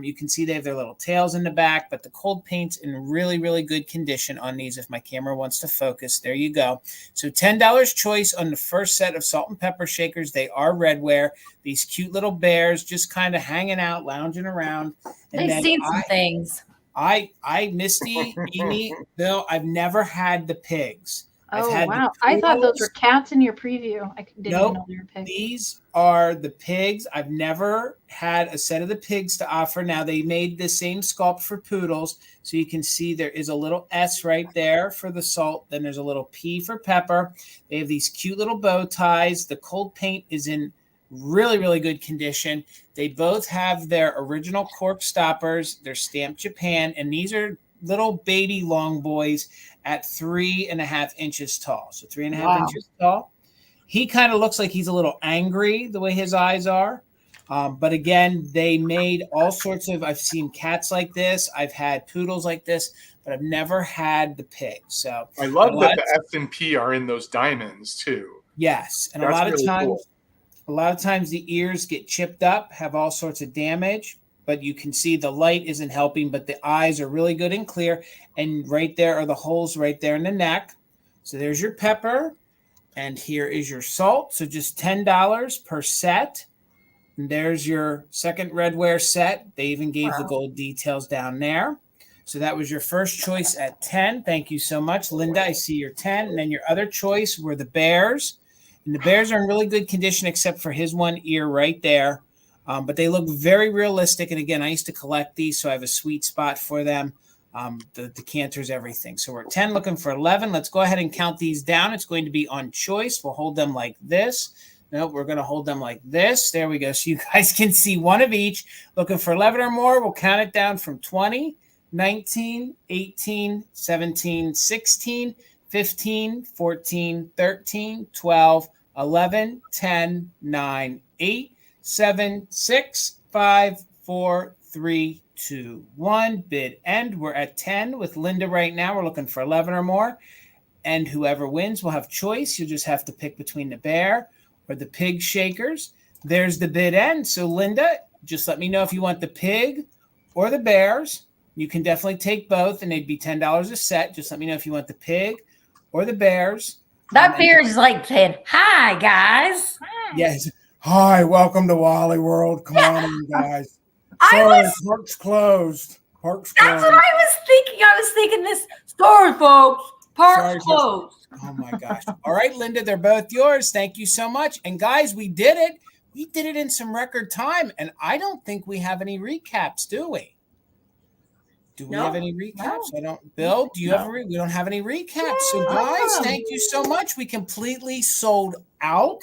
You can see they have their little tails in the back, but the cold paint's in really, really good condition on these. If my camera wants to focus, there you go. So $10 choice on the first set of salt and pepper shakers. They are redware. These cute little bears just kind of hanging out, lounging around. And they've seen some things. I Misty, Amy, Bill, I've never had the pigs. Oh, wow. I thought those were cats in your preview. I didn't even know they were pigs. These are the pigs. I've never had a set of the pigs to offer. Now, they made the same sculpt for poodles. So you can see there is a little S right there for the salt. Then there's a little P for pepper. They have these cute little bow ties. The cold paint is in really, really good condition. They both have their original cork stoppers. They're stamped Japan. And these are little baby long boys at 3.5 inches tall. So 3.5 inches tall. He kind of looks like he's a little angry the way his eyes are. But again, they made all sorts of, I've seen cats like this. I've had poodles like this, but I've never had the pig. So I love that the S and P are in those diamonds too. Yes. And that's a lot really of times, cool. A lot of times the ears get chipped up, have all sorts of damage. But you can see the light isn't helping, but the eyes are really good and clear. And right there are the holes right there in the neck. So there's your pepper, and here is your salt. So just $10 per set. And there's your second redware set. They even gave the gold details down there. So that was your first choice at 10. Thank you so much, Linda. I see your 10. And then your other choice were the bears. And the bears are in really good condition except for his one ear right there. But they look very realistic. And again, I used to collect these, so I have a sweet spot for them. The decanters, everything. So we're at 10, looking for 11. Let's go ahead and count these down. It's going to be on choice. We'll hold them like this. No, we're going to hold them like this. There we go. So you guys can see one of each. Looking for 11 or more. We'll count it down from 20, 19, 18, 17, 16, 15, 14, 13, 12, 11, 10, 9, 8, 7, 6, 5, 4, 3, 2, 1. Bid end. We're at 10 with Linda right now. We're looking for 11 or more. And whoever wins will have choice. You'll just have to pick between the bear or the pig shakers. There's the bid end. So Linda, just let me know if you want the pig or the bears. You can definitely take both, and they'd be $10 a set. Just let me know if you want the pig or the bears. That bear is like saying, "Hi, guys." Yes. Hi, welcome to Wally World. Come on in, guys. Sorry, park's closed. Park's closed. That's what I was thinking. I was thinking this. Sorry, folks. Park's closed. Oh, my gosh. All right, Linda, they're both yours. Thank you so much. And, guys, we did it. We did it in some record time, and I don't think we have any recaps, do we? Do we have any recaps? No. I don't. Bill, do you have we don't have any recaps. So, guys, thank you so much. We completely sold out.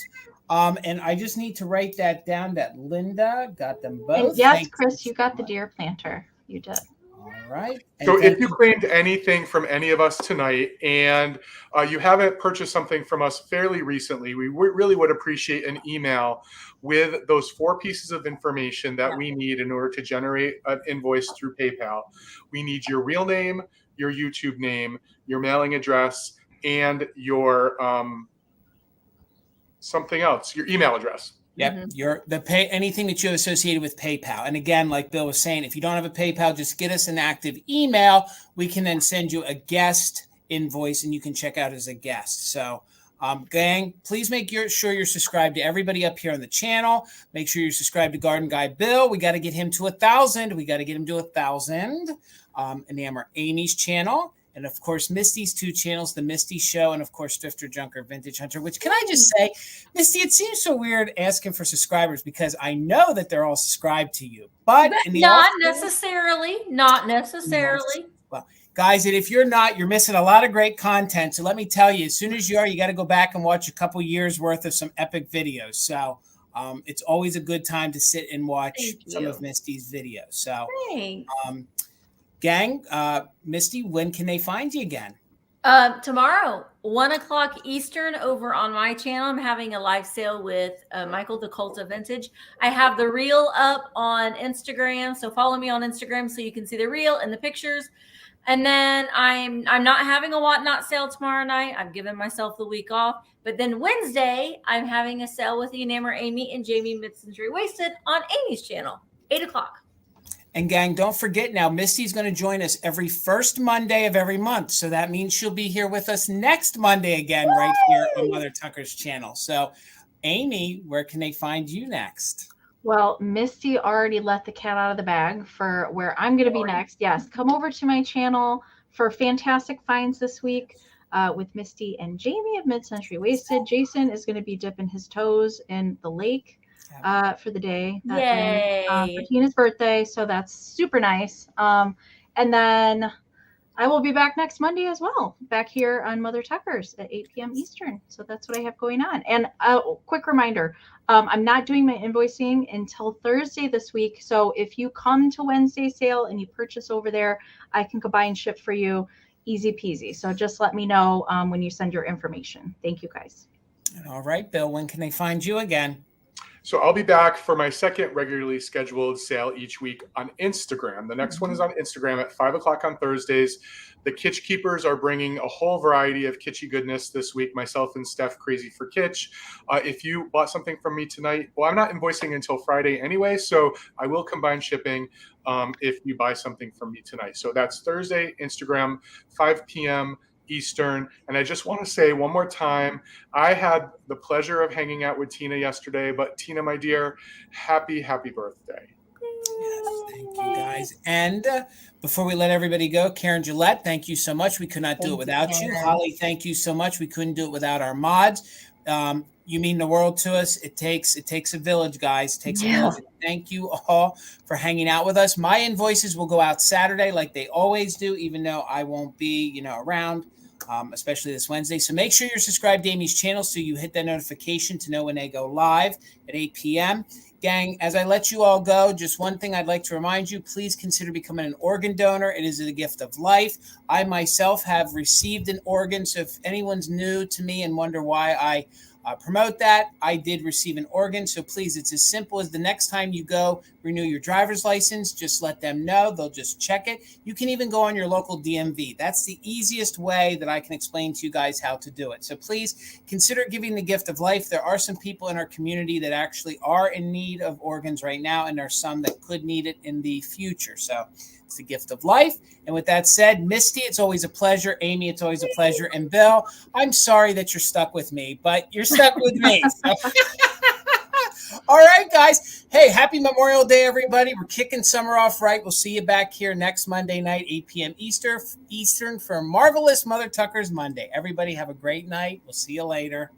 And I just need to write that down that Linda got them both. And yes, Chris, you got the deer planter. You did. All right. So if you claimed anything from any of us tonight and you haven't purchased something from us fairly recently, we really would appreciate an email with those 4 pieces of information that we need in order to generate an invoice through PayPal. We need your real name, your YouTube name, your mailing address, and your something else, your email address. Yep, anything that you have associated with PayPal. And again, like Bill was saying, if you don't have a PayPal, just get us an active email. We can then send you a guest invoice, and you can check out as a guest. So, gang, please make sure you're subscribed to everybody up here on the channel. Make sure you're subscribed to Garden Guy Bill. We got to get him to 1,000. We got to get him to 1,000. Enamor Amie's channel. And, of course, Misty's 2 channels, The Misty Show, and, of course, Thrifter Junker Vintage Hunter, which, can I just say, Misty, it seems so weird asking for subscribers because I know that they're all subscribed to you. But not necessarily. Well, guys, and if you're not, you're missing a lot of great content. So let me tell you, as soon as you are, you got to go back and watch a couple years worth of some epic videos. So it's always a good time to sit and watch some of Misty's videos. So gang, Misty, when can they find you again? Tomorrow, 1:00 Eastern, over on my channel. I'm having a live sale with Michael the Cult of Vintage. I have the reel up on Instagram, so follow me on Instagram so you can see the reel and the pictures. And then I'm not having a whatnot sale tomorrow night. I'm giving myself the week off. But then Wednesday, I'm having a sale with Enamor Amie and Jamie Mid-Century Wasted on Amy's channel, 8:00. And gang, don't forget now, Misty's going to join us every first Monday of every month. So that means she'll be here with us next Monday again, right here on Mother Tucker's channel. So Amy, where can they find you next? Well, Misty already let the cat out of the bag for where I'm going to be next. Yes, come over to my channel for fantastic finds this week with Misty and Jamie of Mid-Century Wasted. Jason is going to be dipping his toes in the lake for the day. Yay! For Tina's birthday, so that's super nice. And then I will be back next Monday as well, back here on Mother Tucker's at 8 p.m. Eastern. So that's what I have going on. And a quick reminder, I'm not doing my invoicing until Thursday this week. So if you come to Wednesday's sale and you purchase over there, I can combine ship for you, easy peasy. So just let me know when you send your information. Thank you, guys. All right, Bill, when can they find you again? So I'll be back for my second regularly scheduled sale each week on Instagram. The next one is on Instagram at 5:00 on Thursdays. The Kitsch Keepers are bringing a whole variety of kitschy goodness this week. Myself and Steph, crazy for kitsch. If you bought something from me tonight, well, I'm not invoicing until Friday anyway, so I will combine shipping if you buy something from me tonight. So that's Thursday, Instagram, 5 p.m. Eastern. And I just want to say one more time, I had the pleasure of hanging out with Tina yesterday, but Tina, my dear, happy birthday. Yes, thank you guys. And before we let everybody go, Karen Gillette, thank you so much. We could not do it without you. Holly, thank you so much. We couldn't do it without our mods. You mean the world to us. It takes a village, guys. It takes a village. Thank you all for hanging out with us. My invoices will go out Saturday like they always do, even though I won't be, around. Especially this Wednesday. So make sure you're subscribed to Amy's channel so you hit that notification to know when they go live at 8 p.m. Gang, as I let you all go, just one thing I'd like to remind you, please consider becoming an organ donor. It is a gift of life. I myself have received an organ, so if anyone's new to me and wonder why I promote that. I did receive an organ, so please, it's as simple as the next time you go renew your driver's license, just let them know. They'll just check it. You can even go on your local DMV. That's the easiest way that I can explain to you guys how to do it. So please consider giving the gift of life. There are some people in our community that actually are in need of organs right now, and there are some that could need it in the future. So it's the gift of life. And with that said, Misty, it's always a pleasure. Amy, it's always a pleasure. And Bill, I'm sorry that you're stuck with me, but you're stuck with me. So. All right, guys. Hey, happy Memorial Day, everybody. We're kicking summer off right. We'll see you back here next Monday night, 8 p.m. Eastern for Marvelous Mother Tucker's Monday. Everybody have a great night. We'll see you later.